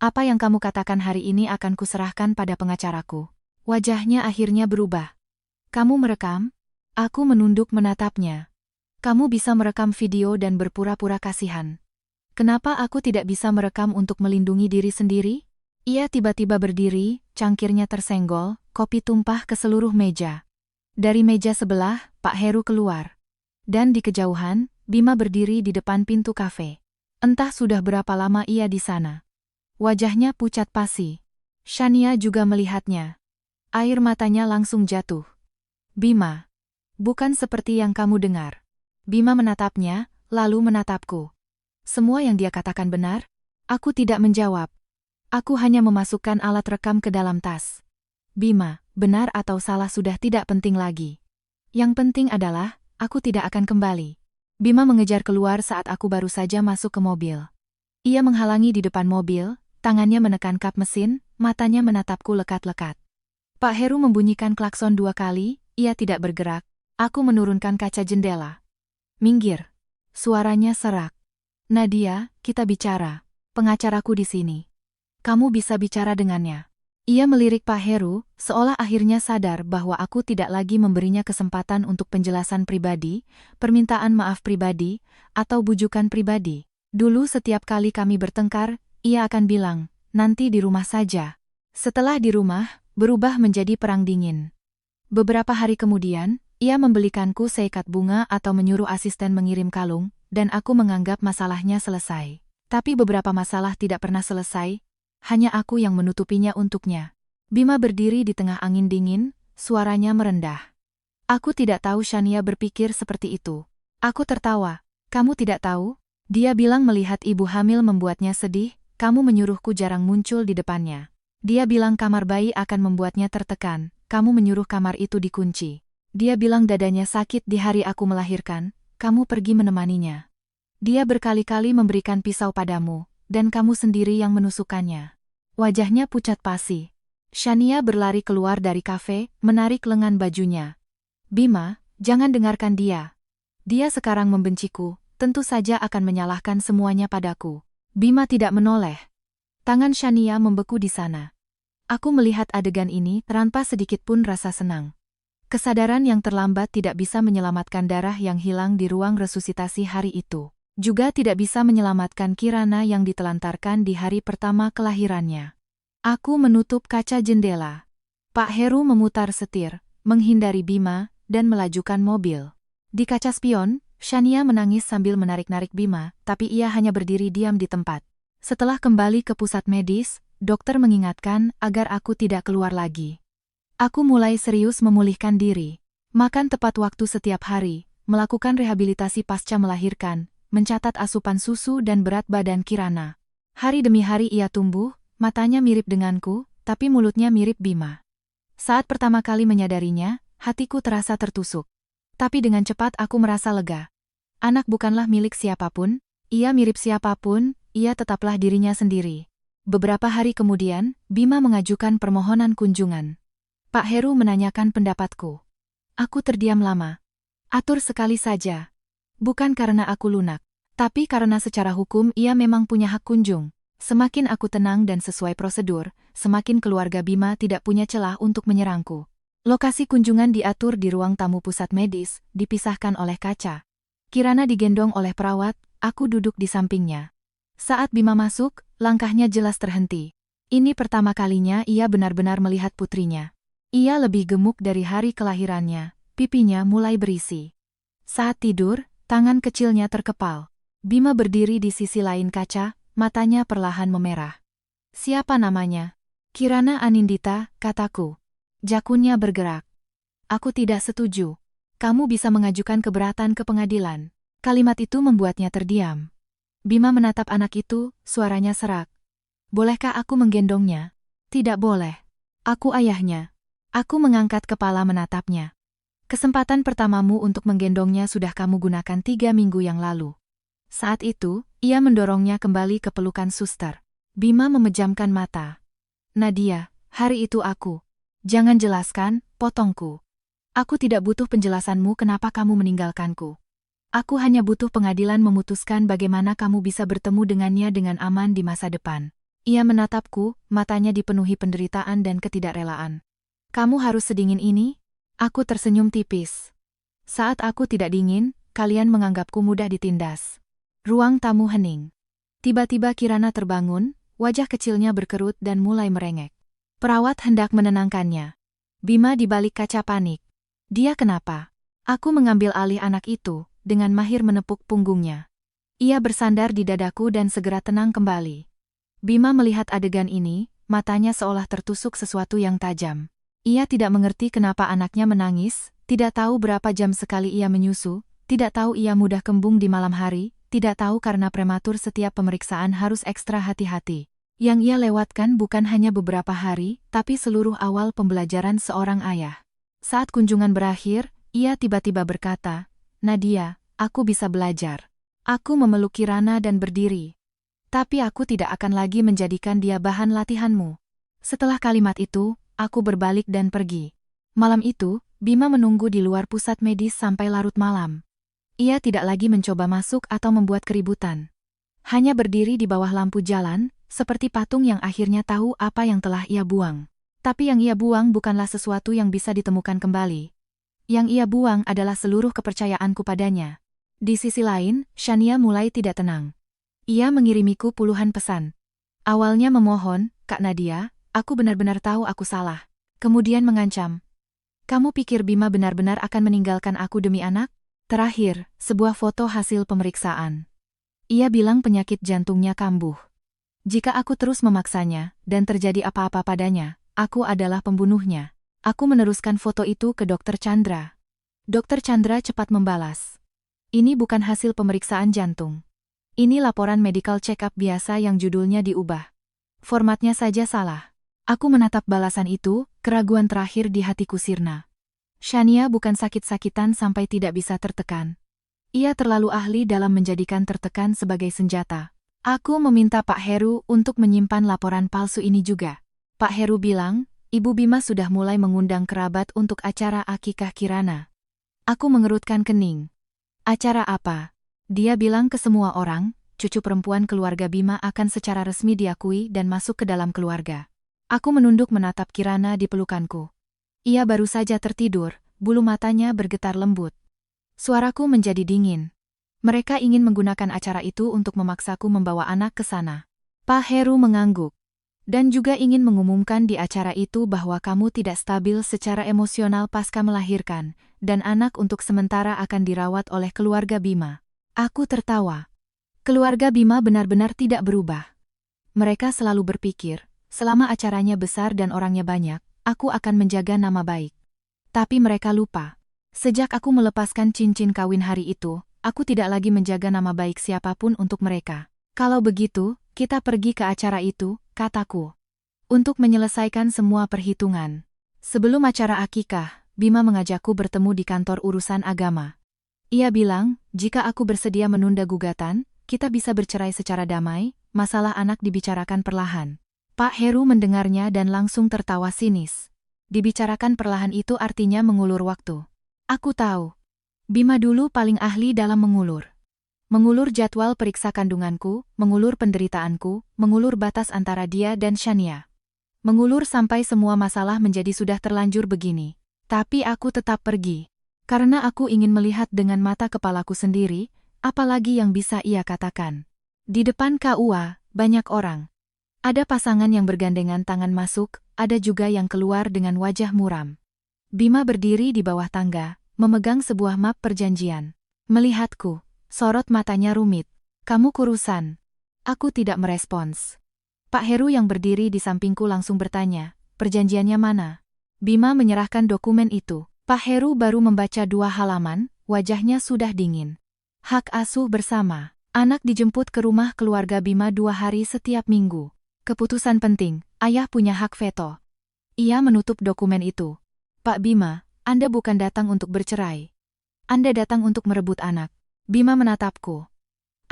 Apa yang kamu katakan hari ini akan kuserahkan pada pengacaraku. Wajahnya akhirnya berubah. Kamu merekam? Aku menunduk menatapnya. Kamu bisa merekam video dan berpura-pura kasihan. Kenapa aku tidak bisa merekam untuk melindungi diri sendiri? Ia tiba-tiba berdiri, cangkirnya tersenggol, kopi tumpah ke seluruh meja. Dari meja sebelah, Pak Heru keluar. Dan di kejauhan, Bima berdiri di depan pintu kafe. Entah sudah berapa lama ia di sana. Wajahnya pucat pasi. Shania juga melihatnya. Air matanya langsung jatuh. Bima. Bukan seperti yang kamu dengar. Bima menatapnya, lalu menatapku. Semua yang dia katakan benar? Aku tidak menjawab. Aku hanya memasukkan alat rekam ke dalam tas. Bima, benar atau salah sudah tidak penting lagi. Yang penting adalah, aku tidak akan kembali. Bima mengejar keluar saat aku baru saja masuk ke mobil. Ia menghalangi di depan mobil, tangannya menekan kap mesin, matanya menatapku lekat-lekat. Pak Heru membunyikan klakson 2 kali, ia tidak bergerak. Aku menurunkan kaca jendela. Minggir. Suaranya serak. Nadia, kita bicara. Pengacaraku di sini. Kamu bisa bicara dengannya. Ia melirik Pak Heru, seolah akhirnya sadar bahwa aku tidak lagi memberinya kesempatan untuk penjelasan pribadi, permintaan maaf pribadi, atau bujukan pribadi. Dulu setiap kali kami bertengkar, ia akan bilang, nanti di rumah saja. Setelah di rumah, berubah menjadi perang dingin. Beberapa hari kemudian, ia membelikanku seikat bunga atau menyuruh asisten mengirim kalung, dan aku menganggap masalahnya selesai. Tapi beberapa masalah tidak pernah selesai, hanya aku yang menutupinya untuknya. Bima berdiri di tengah angin dingin, suaranya merendah. Aku tidak tahu Shania berpikir seperti itu. Aku tertawa. Kamu tidak tahu? Dia bilang melihat ibu hamil membuatnya sedih, kamu menyuruhku jarang muncul di depannya. Dia bilang kamar bayi akan membuatnya tertekan, kamu menyuruh kamar itu dikunci. Dia bilang dadanya sakit di hari aku melahirkan, kamu pergi menemaninya. Dia berkali-kali memberikan pisau padamu, dan kamu sendiri yang menusukkannya. Wajahnya pucat pasi. Shania berlari keluar dari kafe, menarik lengan bajunya. Bima, jangan dengarkan dia. Dia sekarang membenciku, tentu saja akan menyalahkan semuanya padaku. Bima tidak menoleh. Tangan Shania membeku di sana. Aku melihat adegan ini tanpa sedikit pun rasa senang. Kesadaran yang terlambat tidak bisa menyelamatkan darah yang hilang di ruang resusitasi hari itu. Juga tidak bisa menyelamatkan Kirana yang ditelantarkan di hari pertama kelahirannya. Aku menutup kaca jendela. Pak Heru memutar setir, menghindari Bima, dan melajukan mobil. Di kaca spion, Shania menangis sambil menarik-narik Bima, tapi ia hanya berdiri diam di tempat. Setelah kembali ke pusat medis, dokter mengingatkan agar aku tidak keluar lagi. Aku mulai serius memulihkan diri. Makan tepat waktu setiap hari, melakukan rehabilitasi pasca melahirkan, mencatat asupan susu dan berat badan Kirana. Hari demi hari ia tumbuh, matanya mirip denganku, tapi mulutnya mirip Bima. Saat pertama kali menyadarinya, hatiku terasa tertusuk. Tapi dengan cepat aku merasa lega. Anak bukanlah milik siapapun, ia mirip siapapun, ia tetaplah dirinya sendiri. Beberapa hari kemudian, Bima mengajukan permohonan kunjungan. Pak Heru menanyakan pendapatku. Aku terdiam lama. Atur sekali saja. Bukan karena aku lunak, tapi karena secara hukum ia memang punya hak kunjung. Semakin aku tenang dan sesuai prosedur, semakin keluarga Bima tidak punya celah untuk menyerangku. Lokasi kunjungan diatur di ruang tamu pusat medis, dipisahkan oleh kaca. Kirana digendong oleh perawat, aku duduk di sampingnya. Saat Bima masuk, langkahnya jelas terhenti. Ini pertama kalinya ia benar-benar melihat putrinya. Ia lebih gemuk dari hari kelahirannya, pipinya mulai berisi. Saat tidur, tangan kecilnya terkepal. Bima berdiri di sisi lain kaca, matanya perlahan memerah. Siapa namanya? Kirana Anindita, kataku. Jakunnya bergerak. Aku tidak setuju. Kamu bisa mengajukan keberatan ke pengadilan. Kalimat itu membuatnya terdiam. Bima menatap anak itu, suaranya serak. Bolehkah aku menggendongnya? Tidak boleh. Aku ayahnya. Aku mengangkat kepala menatapnya. Kesempatan pertamamu untuk menggendongnya sudah kamu gunakan 3 minggu yang lalu. Saat itu, ia mendorongnya kembali ke pelukan suster. Bima memejamkan mata. Nadia, hari itu aku. Jangan jelaskan, potongku. Aku tidak butuh penjelasanmu kenapa kamu meninggalkanku. Aku hanya butuh pengadilan memutuskan bagaimana kamu bisa bertemu dengannya dengan aman di masa depan. Ia menatapku, matanya dipenuhi penderitaan dan ketidakrelaan. Kamu harus sedingin ini? Aku tersenyum tipis. Saat aku tidak dingin, kalian menganggapku mudah ditindas. Ruang tamu hening. Tiba-tiba Kirana terbangun, wajah kecilnya berkerut dan mulai merengek. Perawat hendak menenangkannya. Bima di balik kaca panik. Dia kenapa? Aku mengambil alih anak itu, dengan mahir menepuk punggungnya. Ia bersandar di dadaku dan segera tenang kembali. Bima melihat adegan ini, matanya seolah tertusuk sesuatu yang tajam. Ia tidak mengerti kenapa anaknya menangis, tidak tahu berapa jam sekali ia menyusu, tidak tahu ia mudah kembung di malam hari, tidak tahu karena prematur setiap pemeriksaan harus ekstra hati-hati. Yang ia lewatkan bukan hanya beberapa hari, tapi seluruh awal pembelajaran seorang ayah. Saat kunjungan berakhir, ia tiba-tiba berkata, Nadia, aku bisa belajar. Aku memeluk Kirana dan berdiri. Tapi aku tidak akan lagi menjadikan dia bahan latihanmu. Setelah kalimat itu, aku berbalik dan pergi. Malam itu, Bima menunggu di luar pusat medis sampai larut malam. Ia tidak lagi mencoba masuk atau membuat keributan. Hanya berdiri di bawah lampu jalan, seperti patung yang akhirnya tahu apa yang telah ia buang. Tapi yang ia buang bukanlah sesuatu yang bisa ditemukan kembali. Yang ia buang adalah seluruh kepercayaanku padanya. Di sisi lain, Shania mulai tidak tenang. Ia mengirimiku puluhan pesan. Awalnya memohon, Kak Nadia, aku benar-benar tahu aku salah. Kemudian mengancam. Kamu pikir Bima benar-benar akan meninggalkan aku demi anak? Terakhir, sebuah foto hasil pemeriksaan. Ia bilang penyakit jantungnya kambuh. Jika aku terus memaksanya, dan terjadi apa-apa padanya, aku adalah pembunuhnya. Aku meneruskan foto itu ke Dr. Chandra. Dr. Chandra cepat membalas. Ini bukan hasil pemeriksaan jantung. Ini laporan medical check-up biasa yang judulnya diubah. Formatnya saja salah. Aku menatap balasan itu, keraguan terakhir di hatiku sirna. Shania bukan sakit-sakitan sampai tidak bisa tertekan. Ia terlalu ahli dalam menjadikan tertekan sebagai senjata. Aku meminta Pak Heru untuk menyimpan laporan palsu ini juga. Pak Heru bilang, Ibu Bima sudah mulai mengundang kerabat untuk acara akikah Kirana. Aku mengerutkan kening. Acara apa? Dia bilang ke semua orang, cucu perempuan keluarga Bima akan secara resmi diakui dan masuk ke dalam keluarga. Aku menunduk menatap Kirana di pelukanku. Ia baru saja tertidur, bulu matanya bergetar lembut. Suaraku menjadi dingin. Mereka ingin menggunakan acara itu untuk memaksaku membawa anak ke sana. Pak Heru mengangguk. Dan juga ingin mengumumkan di acara itu bahwa kamu tidak stabil secara emosional pasca melahirkan, dan anak untuk sementara akan dirawat oleh keluarga Bima. Aku tertawa. Keluarga Bima benar-benar tidak berubah. Mereka selalu berpikir, selama acaranya besar dan orangnya banyak, aku akan menjaga nama baik. Tapi mereka lupa. Sejak aku melepaskan cincin kawin hari itu, aku tidak lagi menjaga nama baik siapapun untuk mereka. Kalau begitu, kita pergi ke acara itu, kataku. Untuk menyelesaikan semua perhitungan. Sebelum acara akikah, Bima mengajakku bertemu di kantor urusan agama. Ia bilang, jika aku bersedia menunda gugatan, kita bisa bercerai secara damai, masalah anak dibicarakan perlahan. Pak Heru mendengarnya dan langsung tertawa sinis. Dibicarakan perlahan itu artinya mengulur waktu. Aku tahu. Bima dulu paling ahli dalam mengulur. Mengulur jadwal periksa kandunganku, mengulur penderitaanku, mengulur batas antara dia dan Shania. Mengulur sampai semua masalah menjadi sudah terlanjur begini. Tapi aku tetap pergi. Karena aku ingin melihat dengan mata kepalaku sendiri, apalagi yang bisa ia katakan. Di depan KUA, banyak orang. Ada pasangan yang bergandengan tangan masuk, ada juga yang keluar dengan wajah muram. Bima berdiri di bawah tangga, memegang sebuah map perjanjian. Melihatku. Sorot matanya rumit. Kamu kurusan. Aku tidak merespons. Pak Heru yang berdiri di sampingku langsung bertanya, perjanjiannya mana? Bima menyerahkan dokumen itu. Pak Heru baru membaca 2 halaman, wajahnya sudah dingin. Hak asuh bersama. Anak dijemput ke rumah keluarga Bima 2 hari setiap minggu. Keputusan penting, ayah punya hak veto. Ia menutup dokumen itu. Pak Bima, Anda bukan datang untuk bercerai. Anda datang untuk merebut anak. Bima menatapku.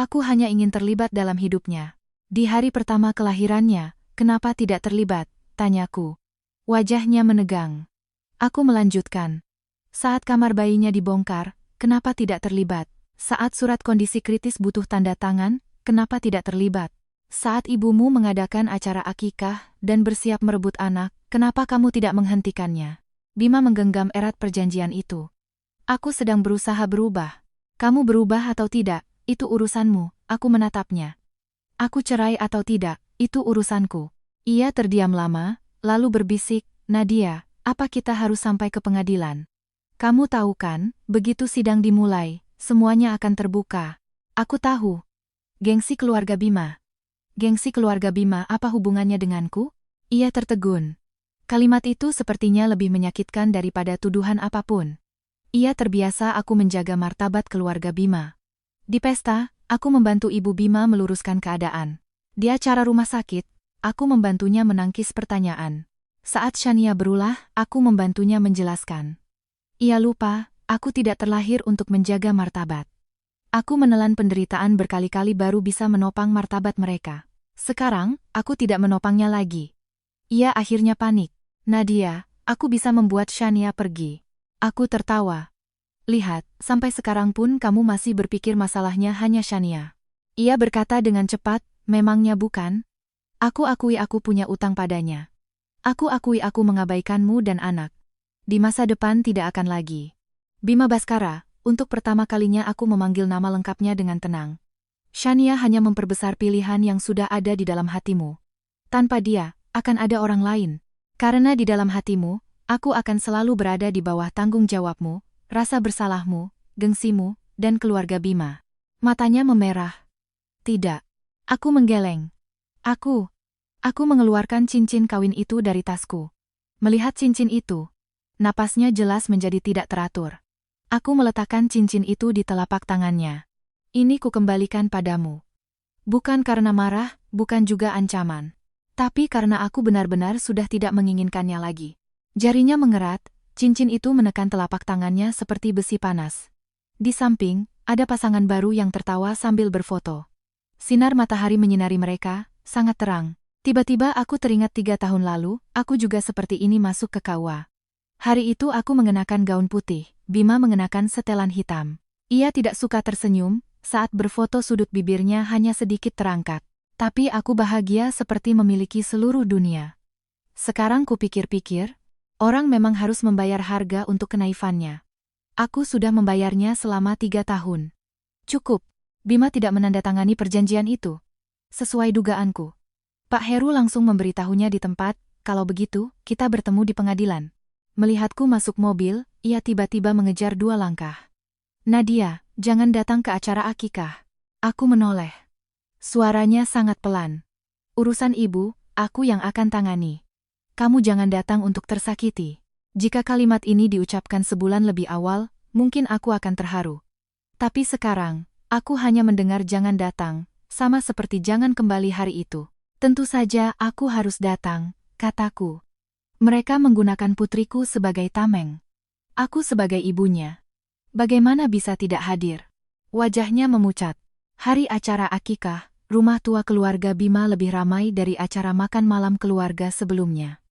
Aku hanya ingin terlibat dalam hidupnya. Di hari pertama kelahirannya, kenapa tidak terlibat? Tanyaku. Wajahnya menegang. Aku melanjutkan. Saat kamar bayinya dibongkar, kenapa tidak terlibat? Saat surat kondisi kritis butuh tanda tangan, kenapa tidak terlibat? Saat ibumu mengadakan acara akikah dan bersiap merebut anak, kenapa kamu tidak menghentikannya? Bima menggenggam erat perjanjian itu. Aku sedang berusaha berubah. Kamu berubah atau tidak, itu urusanmu, aku menatapnya. Aku cerai atau tidak, itu urusanku. Ia terdiam lama, lalu berbisik, Nadia, apa kita harus sampai ke pengadilan? Kamu tahu kan, begitu sidang dimulai, semuanya akan terbuka. Aku tahu. Gengsi keluarga Bima. Gengsi keluarga Bima apa hubungannya denganku? Ia tertegun. Kalimat itu sepertinya lebih menyakitkan daripada tuduhan apapun. Ia terbiasa aku menjaga martabat keluarga Bima. Di pesta, aku membantu ibu Bima meluruskan keadaan. Di acara rumah sakit, aku membantunya menangkis pertanyaan. Saat Shania berulah, aku membantunya menjelaskan. Ia lupa, aku tidak terlahir untuk menjaga martabat. Aku menelan penderitaan berkali-kali baru bisa menopang martabat mereka. Sekarang, aku tidak menopangnya lagi. Ia akhirnya panik. Nadia, aku bisa membuat Shania pergi. Aku tertawa. Lihat, sampai sekarang pun kamu masih berpikir masalahnya hanya Shania. Ia berkata dengan cepat, memangnya bukan? Aku akui aku punya utang padanya. Aku akui aku mengabaikanmu dan anak. Di masa depan tidak akan lagi. Bima Baskara, untuk pertama kalinya aku memanggil nama lengkapnya dengan tenang. Shania hanya memperbesar pilihan yang sudah ada di dalam hatimu. Tanpa dia, akan ada orang lain. Karena di dalam hatimu, aku akan selalu berada di bawah tanggung jawabmu, rasa bersalahmu, gengsimu, dan keluarga Bima. Matanya memerah. Tidak. Aku menggeleng. Aku mengeluarkan cincin kawin itu dari tasku. Melihat cincin itu, napasnya jelas menjadi tidak teratur. Aku meletakkan cincin itu di telapak tangannya. Ini kukembalikan padamu. Bukan karena marah, bukan juga ancaman. Tapi karena aku benar-benar sudah tidak menginginkannya lagi. Jarinya mengerat, cincin itu menekan telapak tangannya seperti besi panas. Di samping, ada pasangan baru yang tertawa sambil berfoto. Sinar matahari menyinari mereka, sangat terang. Tiba-tiba aku teringat 3 tahun lalu, aku juga seperti ini masuk ke KUA. Hari itu aku mengenakan gaun putih, Bima mengenakan setelan hitam. Ia tidak suka tersenyum, saat berfoto sudut bibirnya hanya sedikit terangkat. Tapi aku bahagia seperti memiliki seluruh dunia. Sekarang kupikir-pikir, orang memang harus membayar harga untuk kenaifannya. Aku sudah membayarnya selama 3 tahun. Cukup. Bima tidak menandatangani perjanjian itu. Sesuai dugaanku. Pak Heru langsung memberitahunya di tempat, kalau begitu, kita bertemu di pengadilan. Melihatku masuk mobil, ia tiba-tiba mengejar 2 langkah. Nadia, jangan datang ke acara akikah. Aku menoleh. Suaranya sangat pelan. Urusan ibu, aku yang akan tangani. Kamu jangan datang untuk tersakiti. Jika kalimat ini diucapkan sebulan lebih awal, mungkin aku akan terharu. Tapi sekarang, aku hanya mendengar jangan datang, sama seperti jangan kembali hari itu. Tentu saja aku harus datang, kataku. Mereka menggunakan putriku sebagai tameng. Aku sebagai ibunya. Bagaimana bisa tidak hadir? Wajahnya memucat. Hari acara akikah, rumah tua keluarga Bima lebih ramai dari acara makan malam keluarga sebelumnya.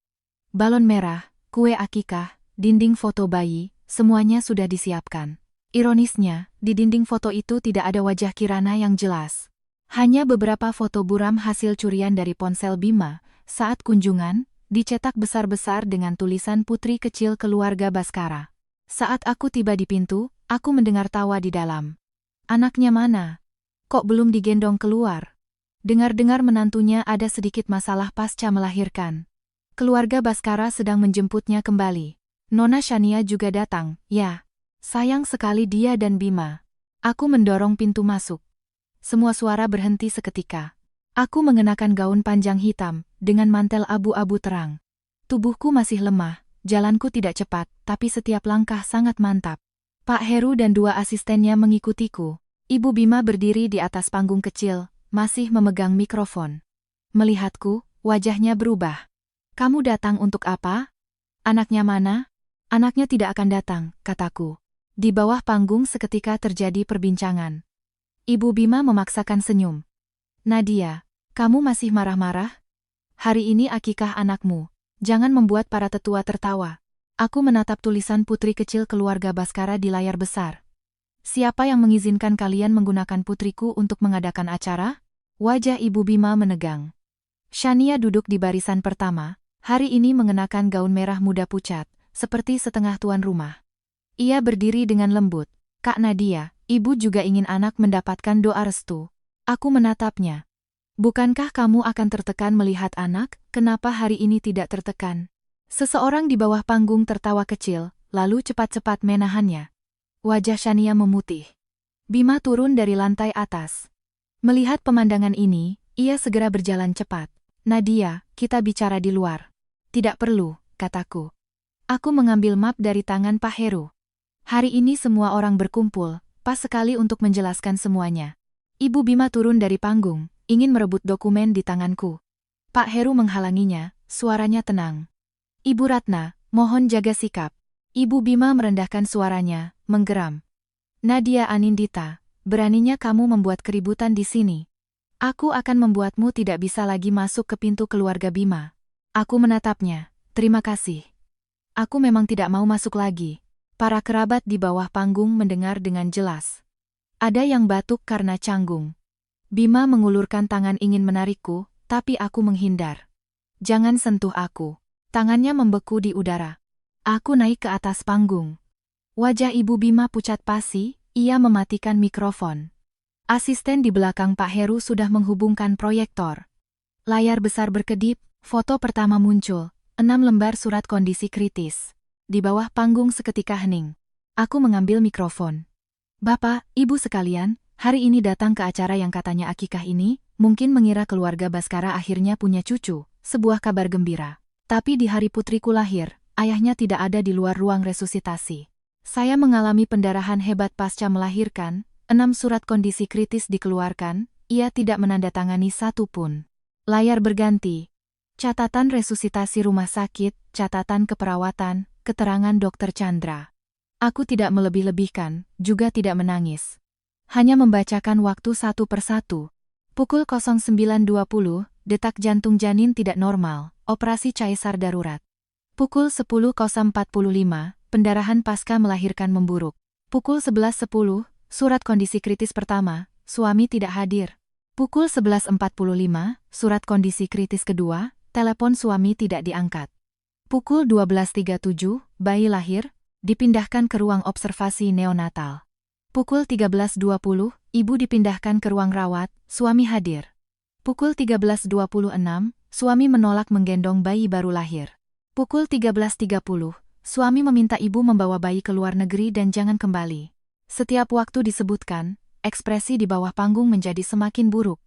Balon merah, kue akikah, dinding foto bayi, semuanya sudah disiapkan. Ironisnya, di dinding foto itu tidak ada wajah Kirana yang jelas. Hanya beberapa foto buram hasil curian dari ponsel Bima, saat kunjungan, dicetak besar-besar dengan tulisan putri kecil keluarga Baskara. Saat aku tiba di pintu, aku mendengar tawa di dalam. Anaknya mana? Kok belum digendong keluar? Dengar-dengar menantunya ada sedikit masalah pasca melahirkan. Keluarga Baskara sedang menjemputnya kembali. Nona Shania juga datang, ya. Sayang sekali dia dan Bima. Aku mendorong pintu masuk. Semua suara berhenti seketika. Aku mengenakan gaun panjang hitam, dengan mantel abu-abu terang. Tubuhku masih lemah, jalanku tidak cepat, tapi setiap langkah sangat mantap. Pak Heru dan 2 asistennya mengikutiku. Ibu Bima berdiri di atas panggung kecil, masih memegang mikrofon. Melihatku, wajahnya berubah. Kamu datang untuk apa? Anaknya mana? Anaknya tidak akan datang, kataku. Di bawah panggung seketika terjadi perbincangan. Ibu Bima memaksakan senyum. Nadia, kamu masih marah-marah? Hari ini akikah anakmu. Jangan membuat para tetua tertawa. Aku menatap tulisan putri kecil keluarga Baskara di layar besar. Siapa yang mengizinkan kalian menggunakan putriku untuk mengadakan acara? Wajah Ibu Bima menegang. Shania duduk di barisan pertama, hari ini mengenakan gaun merah muda pucat, seperti setengah tuan rumah. Ia berdiri dengan lembut. Kak Nadia, ibu juga ingin anak mendapatkan doa restu. Aku menatapnya. Bukankah kamu akan tertekan melihat anak? Kenapa hari ini tidak tertekan? Seseorang di bawah panggung tertawa kecil, lalu cepat-cepat menahannya. Wajah Shania memutih. Bima turun dari lantai atas. Melihat pemandangan ini, ia segera berjalan cepat. Nadia, kita bicara di luar. Tidak perlu, kataku. Aku mengambil map dari tangan Pak Heru. Hari ini semua orang berkumpul, pas sekali untuk menjelaskan semuanya. Ibu Bima turun dari panggung, ingin merebut dokumen di tanganku. Pak Heru menghalanginya, suaranya tenang. Ibu Ratna, mohon jaga sikap. Ibu Bima merendahkan suaranya, menggeram. Nadia Anindita, beraninya kamu membuat keributan di sini. Aku akan membuatmu tidak bisa lagi masuk ke pintu keluarga Bima. Aku menatapnya, terima kasih. Aku memang tidak mau masuk lagi. Para kerabat di bawah panggung mendengar dengan jelas. Ada yang batuk karena canggung. Bima mengulurkan tangan ingin menarikku, tapi aku menghindar. Jangan sentuh aku. Tangannya membeku di udara. Aku naik ke atas panggung. Wajah Ibu Bima pucat pasi, ia mematikan mikrofon. Asisten di belakang Pak Heru sudah menghubungkan proyektor. Layar besar berkedip, foto pertama muncul, 6 lembar surat kondisi kritis. Di bawah panggung seketika hening. Aku mengambil mikrofon. Bapak, Ibu sekalian, hari ini datang ke acara yang katanya akikah ini, mungkin mengira keluarga Baskara akhirnya punya cucu, sebuah kabar gembira. Tapi di hari putriku lahir, ayahnya tidak ada di luar ruang resusitasi. Saya mengalami pendarahan hebat pasca melahirkan, 6 surat kondisi kritis dikeluarkan, ia tidak menandatangani satu pun. Layar berganti. Catatan resusitasi rumah sakit, catatan keperawatan, keterangan Dr. Chandra. Aku tidak melebih-lebihkan, juga tidak menangis. Hanya membacakan waktu satu persatu. Pukul 09.20, detak jantung janin tidak normal, operasi caesar darurat. Pukul 10.45, pendarahan pasca melahirkan memburuk. Pukul 11.10, surat kondisi kritis pertama, suami tidak hadir. Pukul 11.45, surat kondisi kritis kedua, Telepon suami tidak diangkat. Pukul 12.37, bayi lahir, dipindahkan ke ruang observasi neonatal. Pukul 13.20, ibu dipindahkan ke ruang rawat, suami hadir. Pukul 13.26, suami menolak menggendong bayi baru lahir. Pukul 13.30, suami meminta ibu membawa bayi ke luar negeri dan jangan kembali. Setiap waktu disebutkan, ekspresi di bawah panggung menjadi semakin buruk.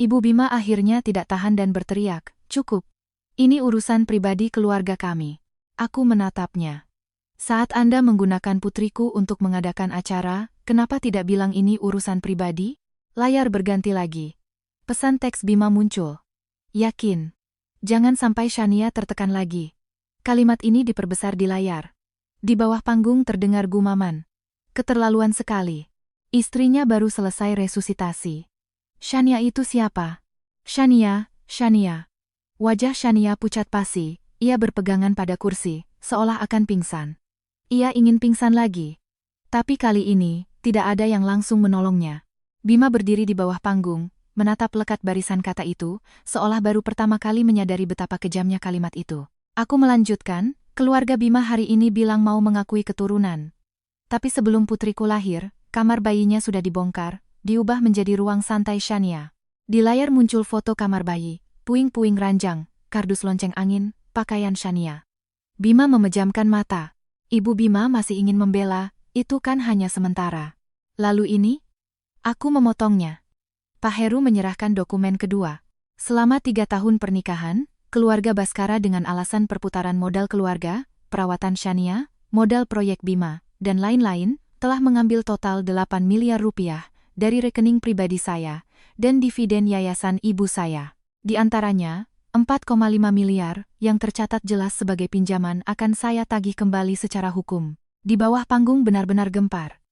Ibu Bima akhirnya tidak tahan dan berteriak, "Cukup. Ini urusan pribadi keluarga kami." Aku menatapnya. "Saat Anda menggunakan putriku untuk mengadakan acara, kenapa tidak bilang ini urusan pribadi?" Layar berganti lagi. Pesan teks Bima muncul. "Yakin. Jangan sampai Shania tertekan lagi." Kalimat ini diperbesar di layar. Di bawah panggung terdengar gumaman. Keterlaluan sekali. Istrinya baru selesai resusitasi. Shania itu siapa? Shania. Wajah Shania pucat pasi, ia berpegangan pada kursi, seolah akan pingsan. Ia ingin pingsan lagi. Tapi kali ini, tidak ada yang langsung menolongnya. Bima berdiri di bawah panggung, menatap lekat barisan kata itu, seolah baru pertama kali menyadari betapa kejamnya kalimat itu. Aku melanjutkan, keluarga Bima hari ini bilang mau mengakui keturunan. Tapi sebelum putriku lahir, kamar bayinya sudah dibongkar, diubah menjadi ruang santai Shania. Di layar muncul foto kamar bayi, puing-puing ranjang, kardus lonceng angin, pakaian Shania. Bima memejamkan mata. Ibu Bima masih ingin membela, itu kan hanya sementara. Lalu ini? Aku memotongnya. Pak Heru menyerahkan dokumen kedua. Selama 3 tahun pernikahan, keluarga Baskara dengan alasan perputaran modal keluarga, perawatan Shania, modal proyek Bima, dan lain-lain, telah mengambil total 8 miliar rupiah dari rekening pribadi saya, dan dividen yayasan ibu saya. Di antaranya, 4,5 miliar yang tercatat jelas sebagai pinjaman akan saya tagih kembali secara hukum. Di bawah panggung benar-benar gempar.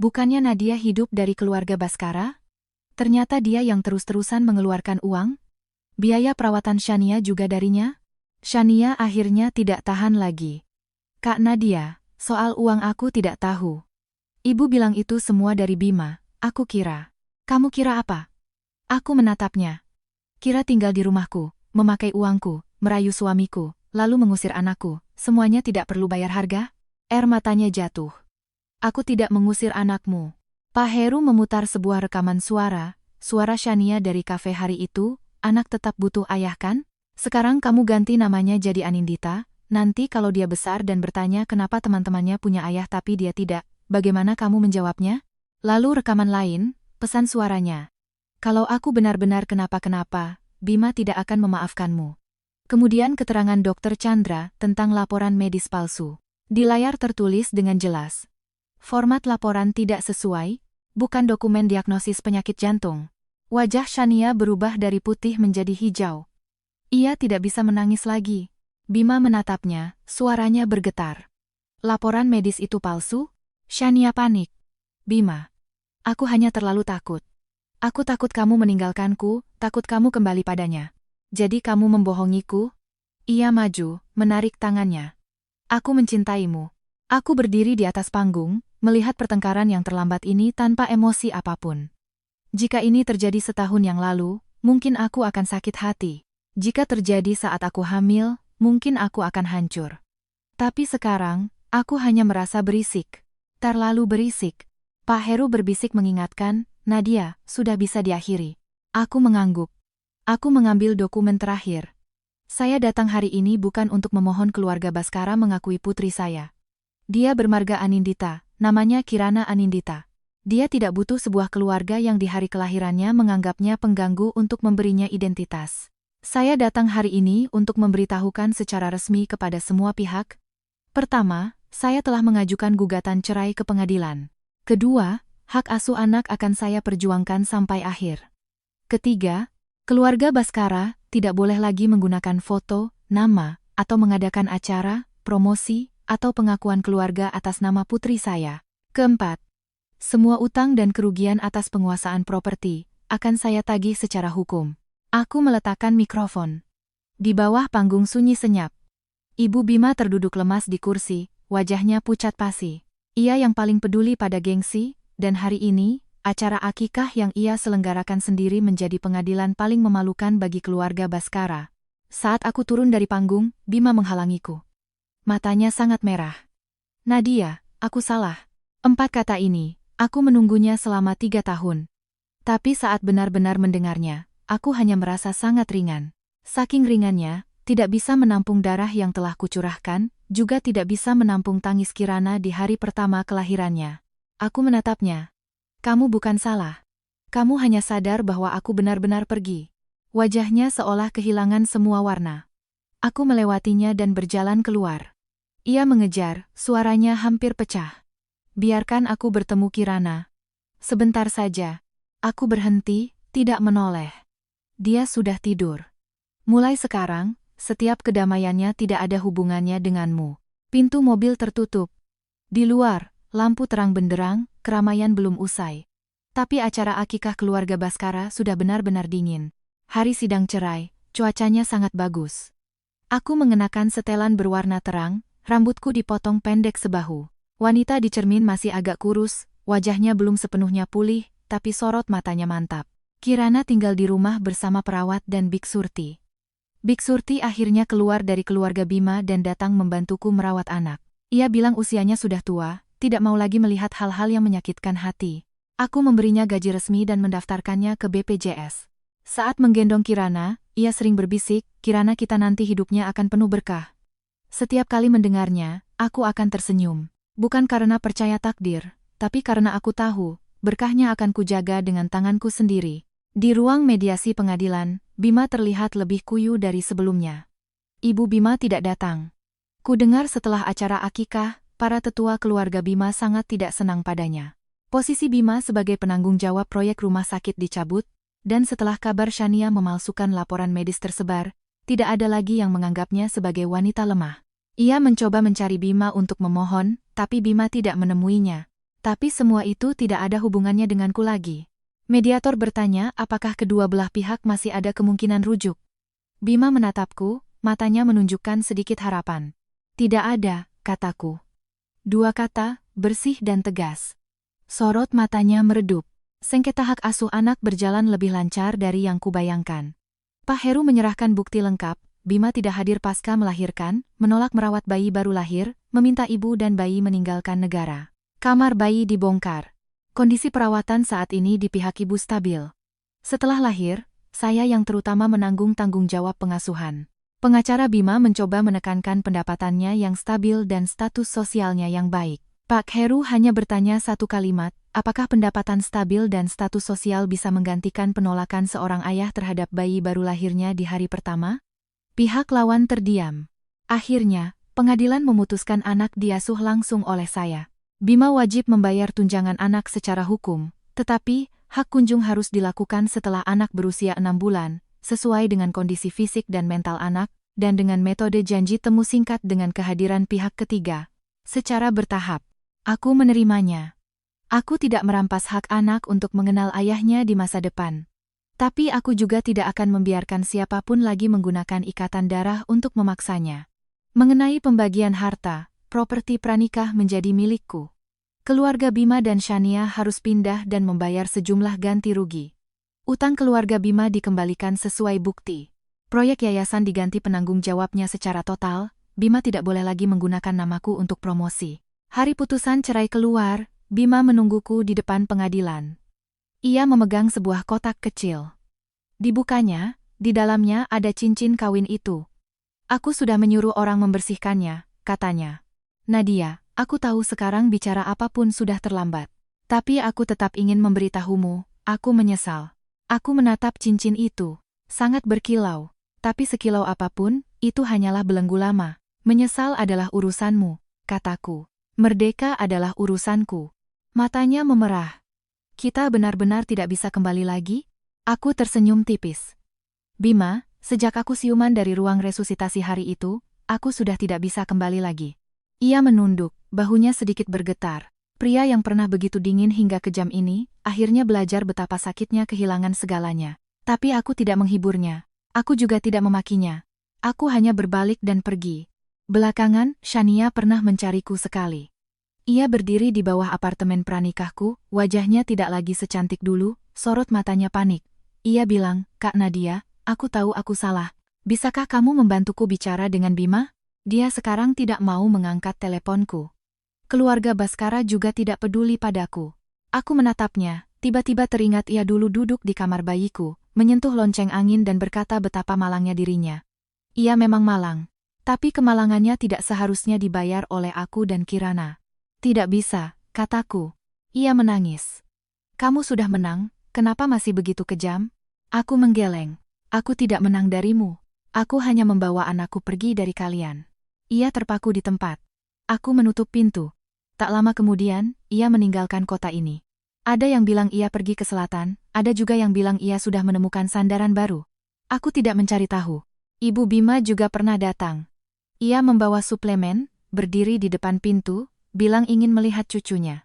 Bukannya Nadia hidup dari keluarga Baskara? Ternyata dia yang terus-terusan mengeluarkan uang? Biaya perawatan Shania juga darinya? Shania akhirnya tidak tahan lagi. "Kak Nadia, soal uang aku tidak tahu. Ibu bilang itu semua dari Bima, aku kira." "Kamu kira apa?" Aku menatapnya. "Kira tinggal di rumahku, memakai uangku, merayu suamiku, lalu mengusir anakku, semuanya tidak perlu bayar harga?" Air matanya jatuh. "Aku tidak mengusir anakmu." Pak Heru memutar sebuah rekaman suara Shania dari kafe hari itu. "Anak tetap butuh ayah kan? Sekarang kamu ganti namanya jadi Anindita, nanti kalau dia besar dan bertanya kenapa teman-temannya punya ayah tapi dia tidak, bagaimana kamu menjawabnya?" Lalu rekaman lain, pesan suaranya. "Kalau aku benar-benar kenapa-kenapa, Bima tidak akan memaafkanmu." Kemudian keterangan Dr. Chandra tentang laporan medis palsu. Di layar tertulis dengan jelas. Format laporan tidak sesuai, bukan dokumen diagnosis penyakit jantung. Wajah Shania berubah dari putih menjadi hijau. Ia tidak bisa menangis lagi. Bima menatapnya, suaranya bergetar. "Laporan medis itu palsu?" Shania panik. "Bima, aku hanya terlalu takut. Aku takut kamu meninggalkanku, takut kamu kembali padanya. Jadi kamu membohongiku?" Ia maju, menarik tangannya. "Aku mencintaimu." Aku berdiri di atas panggung, melihat pertengkaran yang terlambat ini tanpa emosi apapun. Jika ini terjadi setahun yang lalu, mungkin aku akan sakit hati. Jika terjadi saat aku hamil, mungkin aku akan hancur. Tapi sekarang, aku hanya merasa berisik. Terlalu berisik. Pak Heru berbisik mengingatkan, "Nadia, sudah bisa diakhiri." Aku mengangguk. Aku mengambil dokumen terakhir. "Saya datang hari ini bukan untuk memohon keluarga Baskara mengakui putri saya. Dia bermarga Anindita, namanya Kirana Anindita. Dia tidak butuh sebuah keluarga yang di hari kelahirannya menganggapnya pengganggu untuk memberinya identitas. Saya datang hari ini untuk memberitahukan secara resmi kepada semua pihak. Pertama, saya telah mengajukan gugatan cerai ke pengadilan. Kedua, hak asuh anak akan saya perjuangkan sampai akhir. Ketiga, keluarga Baskara tidak boleh lagi menggunakan foto, nama, atau mengadakan acara, promosi, atau pengakuan keluarga atas nama putri saya. Keempat, semua utang dan kerugian atas penguasaan properti akan saya tagih secara hukum. Aku meletakkan mikrofon. Di bawah panggung sunyi senyap. Ibu Bima terduduk lemas di kursi, wajahnya pucat pasi. Ia yang paling peduli pada gengsi, dan hari ini, acara akikah yang ia selenggarakan sendiri menjadi pengadilan paling memalukan bagi keluarga Baskara. Saat aku turun dari panggung, Bima menghalangiku. Matanya sangat merah. Nadia, aku salah. 4 kata ini, aku menunggunya selama 3 tahun. Tapi saat benar-benar mendengarnya, aku hanya merasa sangat ringan. Saking ringannya, tidak bisa menampung darah yang telah kucurahkan, juga tidak bisa menampung tangis Kirana di hari pertama kelahirannya. Aku menatapnya. Kamu bukan salah. Kamu hanya sadar bahwa aku benar-benar pergi. Wajahnya seolah kehilangan semua warna. Aku melewatinya dan berjalan keluar. Ia mengejar, suaranya hampir pecah. Biarkan aku bertemu Kirana. Sebentar saja. Aku berhenti, tidak menoleh. Dia sudah tidur. Mulai sekarang, setiap kedamaiannya tidak ada hubungannya denganmu. Pintu mobil tertutup. Di luar, lampu terang benderang, keramaian belum usai. Tapi acara akikah keluarga Baskara sudah benar-benar dingin. Hari sidang cerai, cuacanya sangat bagus. Aku mengenakan setelan berwarna terang, rambutku dipotong pendek sebahu. Wanita di cermin masih agak kurus, wajahnya belum sepenuhnya pulih, tapi sorot matanya mantap. Kirana tinggal di rumah bersama perawat dan Bik Surti. Bik Surti akhirnya keluar dari keluarga Bima dan datang membantuku merawat anak. Ia bilang usianya sudah tua, tidak mau lagi melihat hal-hal yang menyakitkan hati. Aku memberinya gaji resmi dan mendaftarkannya ke BPJS. Saat menggendong Kirana, ia sering berbisik, Kirana kita nanti hidupnya akan penuh berkah. Setiap kali mendengarnya, aku akan tersenyum. Bukan karena percaya takdir, tapi karena aku tahu, berkahnya akan kujaga dengan tanganku sendiri. Di ruang mediasi pengadilan, Bima terlihat lebih kuyu dari sebelumnya. Ibu Bima tidak datang. Kudengar setelah acara akikah, para tetua keluarga Bima sangat tidak senang padanya. Posisi Bima sebagai penanggung jawab proyek rumah sakit dicabut, dan setelah kabar Shania memalsukan laporan medis tersebar, tidak ada lagi yang menganggapnya sebagai wanita lemah. Ia mencoba mencari Bima untuk memohon, tapi Bima tidak menemuinya. Tapi semua itu tidak ada hubungannya denganku lagi. Mediator bertanya apakah kedua belah pihak masih ada kemungkinan rujuk. Bima menatapku, matanya menunjukkan sedikit harapan. Tidak ada, kataku. 2 kata, bersih dan tegas. Sorot matanya meredup. Sengketa hak asuh anak berjalan lebih lancar dari yang kubayangkan. Pak Heru menyerahkan bukti lengkap, Bima tidak hadir pasca melahirkan, menolak merawat bayi baru lahir, meminta ibu dan bayi meninggalkan negara. Kamar bayi dibongkar. Kondisi perawatan saat ini di pihak ibu stabil. Setelah lahir, saya yang terutama menanggung tanggung jawab pengasuhan. Pengacara Bima mencoba menekankan pendapatannya yang stabil dan status sosialnya yang baik. Pak Heru hanya bertanya satu kalimat, apakah pendapatan stabil dan status sosial bisa menggantikan penolakan seorang ayah terhadap bayi baru lahirnya di hari pertama? Pihak lawan terdiam. Akhirnya, pengadilan memutuskan anak diasuh langsung oleh saya. Bima wajib membayar tunjangan anak secara hukum, tetapi, hak kunjung harus dilakukan setelah anak berusia 6 bulan, sesuai dengan kondisi fisik dan mental anak, dan dengan metode janji temu singkat dengan kehadiran pihak ketiga. Secara bertahap. Aku menerimanya. Aku tidak merampas hak anak untuk mengenal ayahnya di masa depan. Tapi aku juga tidak akan membiarkan siapapun lagi menggunakan ikatan darah untuk memaksanya. Mengenai pembagian harta, properti pranikah menjadi milikku. Keluarga Bima dan Shania harus pindah dan membayar sejumlah ganti rugi. Utang keluarga Bima dikembalikan sesuai bukti. Proyek yayasan diganti penanggung jawabnya secara total, Bima tidak boleh lagi menggunakan namaku untuk promosi. Hari putusan cerai keluar, Bima menungguku di depan pengadilan. Ia memegang sebuah kotak kecil. Dibukanya, di dalamnya ada cincin kawin itu. Aku sudah menyuruh orang membersihkannya, katanya. Nadia, aku tahu sekarang bicara apapun sudah terlambat. Tapi aku tetap ingin memberitahumu, aku menyesal. Aku menatap cincin itu, sangat berkilau. Tapi sekilau apapun, itu hanyalah belenggu lama. Menyesal adalah urusanmu, kataku. Merdeka adalah urusanku. Matanya memerah. Kita benar-benar tidak bisa kembali lagi? Aku tersenyum tipis. Bima, sejak aku siuman dari ruang resusitasi hari itu, aku sudah tidak bisa kembali lagi. Ia menunduk, bahunya sedikit bergetar. Pria yang pernah begitu dingin hingga kejam ini, akhirnya belajar betapa sakitnya kehilangan segalanya. Tapi aku tidak menghiburnya. Aku juga tidak memakinya. Aku hanya berbalik dan pergi. Belakangan, Shania pernah mencariku sekali. Ia berdiri di bawah apartemen pranikahku, wajahnya tidak lagi secantik dulu, sorot matanya panik. Ia bilang, Kak Nadia, aku tahu aku salah, Bisakah kamu membantuku bicara dengan Bima? Dia sekarang tidak mau mengangkat teleponku. Keluarga Baskara juga tidak peduli padaku. Aku menatapnya, tiba-tiba teringat ia dulu duduk di kamar bayiku, menyentuh lonceng angin dan berkata betapa malangnya dirinya. Ia memang malang. Tapi kemalangannya tidak seharusnya dibayar oleh aku dan Kirana. Tidak bisa, kataku. Ia menangis. Kamu sudah menang, kenapa masih begitu kejam? Aku menggeleng. Aku tidak menang darimu. Aku hanya membawa anakku pergi dari kalian. Ia terpaku di tempat. Aku menutup pintu. Tak lama kemudian, ia meninggalkan kota ini. Ada yang bilang ia pergi ke selatan, ada juga yang bilang ia sudah menemukan sandaran baru. Aku tidak mencari tahu. Ibu Bima juga pernah datang. Ia membawa suplemen, berdiri di depan pintu, bilang ingin melihat cucunya.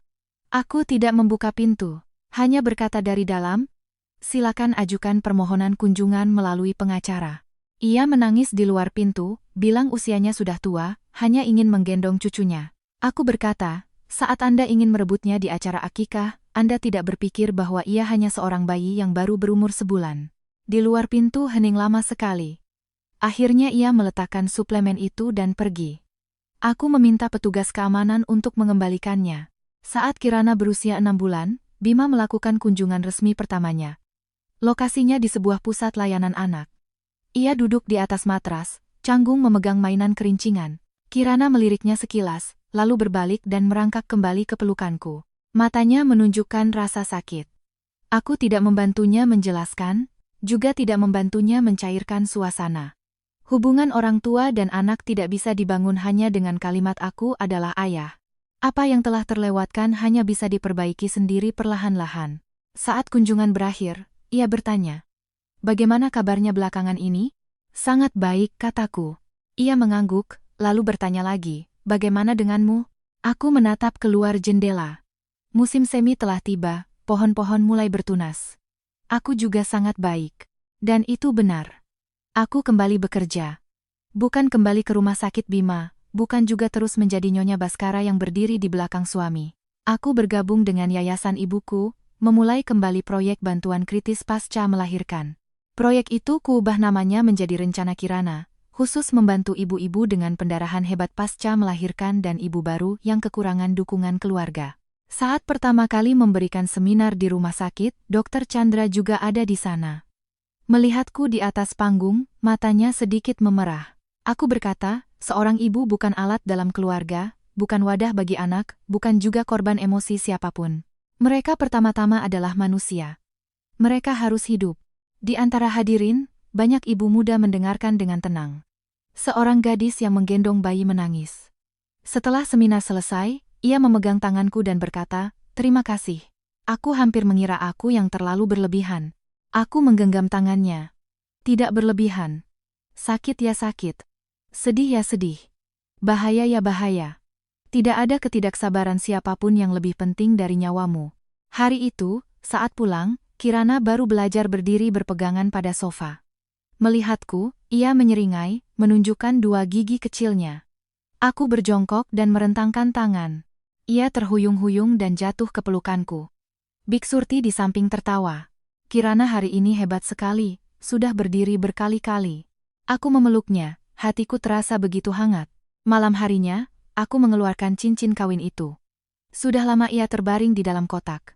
Aku tidak membuka pintu, hanya berkata dari dalam, silakan ajukan permohonan kunjungan melalui pengacara. Ia menangis di luar pintu, bilang usianya sudah tua, hanya ingin menggendong cucunya. Aku berkata, saat Anda ingin merebutnya di acara akikah, Anda tidak berpikir bahwa ia hanya seorang bayi yang baru berumur sebulan. Di luar pintu hening lama sekali. Akhirnya ia meletakkan suplemen itu dan pergi. Aku meminta petugas keamanan untuk mengembalikannya. Saat Kirana berusia 6 bulan, Bima melakukan kunjungan resmi pertamanya. Lokasinya di sebuah pusat layanan anak. Ia duduk di atas matras, canggung memegang mainan kerincingan. Kirana meliriknya sekilas, lalu berbalik dan merangkak kembali ke pelukanku. Matanya menunjukkan rasa sakit. Aku tidak membantunya menjelaskan, juga tidak membantunya mencairkan suasana. Hubungan orang tua dan anak tidak bisa dibangun hanya dengan kalimat aku adalah ayah. Apa yang telah terlewatkan hanya bisa diperbaiki sendiri perlahan-lahan. Saat kunjungan berakhir, ia bertanya, bagaimana kabarnya belakangan ini? Sangat baik, kataku. Ia mengangguk, lalu bertanya lagi, bagaimana denganmu? Aku menatap keluar jendela. Musim semi telah tiba, pohon-pohon mulai bertunas. Aku juga sangat baik. Dan itu benar. Aku kembali bekerja. Bukan kembali ke rumah sakit Bima, bukan juga terus menjadi Nyonya Baskara yang berdiri di belakang suami. Aku bergabung dengan yayasan ibuku, memulai kembali proyek bantuan kritis pasca melahirkan. Proyek itu kuubah namanya menjadi Rencana Kirana, khusus membantu ibu-ibu dengan pendarahan hebat pasca melahirkan dan ibu baru yang kekurangan dukungan keluarga. Saat pertama kali memberikan seminar di rumah sakit, Dr. Chandra juga ada di sana. Melihatku di atas panggung, matanya sedikit memerah. Aku berkata, seorang ibu bukan alat dalam keluarga, bukan wadah bagi anak, bukan juga korban emosi siapapun. Mereka pertama-tama adalah manusia. Mereka harus hidup. Di antara hadirin, banyak ibu muda mendengarkan dengan tenang. Seorang gadis yang menggendong bayi menangis. Setelah seminar selesai, ia memegang tanganku dan berkata, terima kasih. Aku hampir mengira aku yang terlalu berlebihan. Aku menggenggam tangannya. Tidak berlebihan. Sakit ya sakit. Sedih ya sedih. Bahaya ya bahaya. Tidak ada ketidaksabaran siapapun yang lebih penting dari nyawamu. Hari itu, saat pulang, Kirana baru belajar berdiri berpegangan pada sofa. Melihatku, ia menyeringai, menunjukkan 2 gigi kecilnya. Aku berjongkok dan merentangkan tangan. Ia terhuyung-huyung dan jatuh ke pelukanku. Biksurti di samping tertawa. Kirana hari ini hebat sekali, sudah berdiri berkali-kali. Aku memeluknya, hatiku terasa begitu hangat. Malam harinya, aku mengeluarkan cincin kawin itu. Sudah lama ia terbaring di dalam kotak.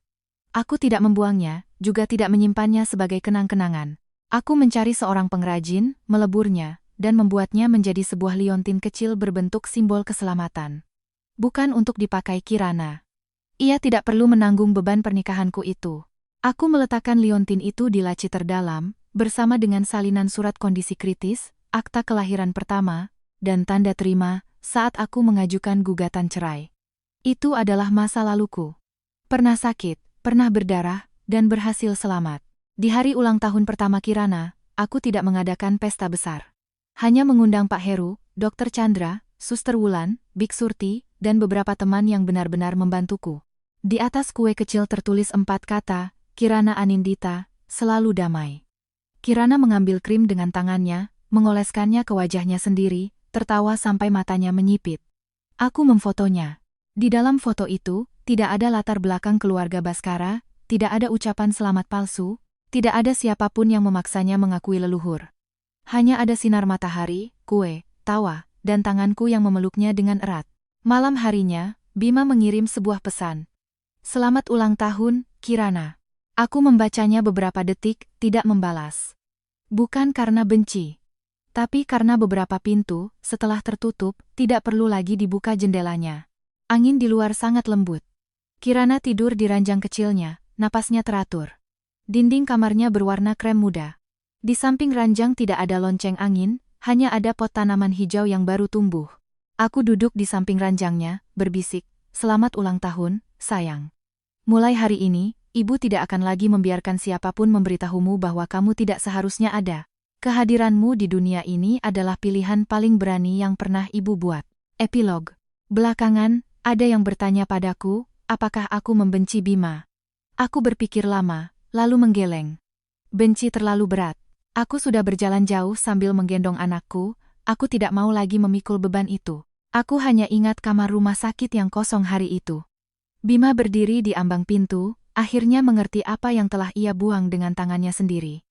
Aku tidak membuangnya, juga tidak menyimpannya sebagai kenang-kenangan. Aku mencari seorang pengrajin, meleburnya, dan membuatnya menjadi sebuah liontin kecil berbentuk simbol keselamatan. Bukan untuk dipakai Kirana. Ia tidak perlu menanggung beban pernikahanku itu. Aku meletakkan liontin itu di laci terdalam, bersama dengan salinan surat kondisi kritis, akta kelahiran pertama, dan tanda terima, saat aku mengajukan gugatan cerai. Itu adalah masa laluku. Pernah sakit, pernah berdarah, dan berhasil selamat. Di hari ulang tahun pertama Kirana, aku tidak mengadakan pesta besar. Hanya mengundang Pak Heru, Dr. Chandra, Suster Wulan, Biksurti, dan beberapa teman yang benar-benar membantuku. Di atas kue kecil tertulis 4 kata, Kirana Anindita, selalu damai. Kirana mengambil krim dengan tangannya, mengoleskannya ke wajahnya sendiri, tertawa sampai matanya menyipit. Aku memfotonya. Di dalam foto itu, tidak ada latar belakang keluarga Baskara, tidak ada ucapan selamat palsu, tidak ada siapapun yang memaksanya mengakui leluhur. Hanya ada sinar matahari, kue, tawa, dan tanganku yang memeluknya dengan erat. Malam harinya, Bima mengirim sebuah pesan. Selamat ulang tahun, Kirana. Aku membacanya beberapa detik, tidak membalas. Bukan karena benci. Tapi karena beberapa pintu, setelah tertutup, tidak perlu lagi dibuka jendelanya. Angin di luar sangat lembut. Kirana tidur di ranjang kecilnya, napasnya teratur. Dinding kamarnya berwarna krem muda. Di samping ranjang tidak ada lonceng angin, hanya ada pot tanaman hijau yang baru tumbuh. Aku duduk di samping ranjangnya, berbisik, "Selamat ulang tahun, sayang. Mulai hari ini, ibu tidak akan lagi membiarkan siapapun memberitahumu bahwa kamu tidak seharusnya ada. Kehadiranmu di dunia ini adalah pilihan paling berani yang pernah ibu buat." Epilog. Belakangan, ada yang bertanya padaku, apakah aku membenci Bima? Aku berpikir lama, lalu menggeleng. Benci terlalu berat. Aku sudah berjalan jauh sambil menggendong anakku, aku tidak mau lagi memikul beban itu. Aku hanya ingat kamar rumah sakit yang kosong hari itu. Bima berdiri di ambang pintu, akhirnya mengerti apa yang telah ia buang dengan tangannya sendiri.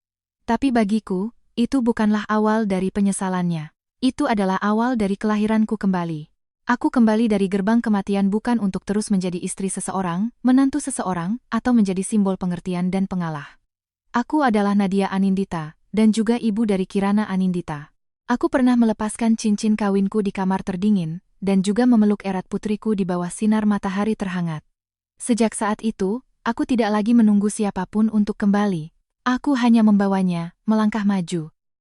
Tapi bagiku, itu bukanlah awal dari penyesalannya. Itu adalah awal dari kelahiranku kembali. Aku kembali dari gerbang kematian bukan untuk terus menjadi istri seseorang, menantu seseorang, atau menjadi simbol pengertian dan pengalah. Aku adalah Nadia Anindita, dan juga ibu dari Kirana Anindita. Aku pernah melepaskan cincin kawinku di kamar terdingin, dan juga memeluk erat putriku di bawah sinar matahari terhangat. Sejak saat itu, aku tidak lagi menunggu siapapun untuk kembali. Aku hanya membawanya, melangkah maju.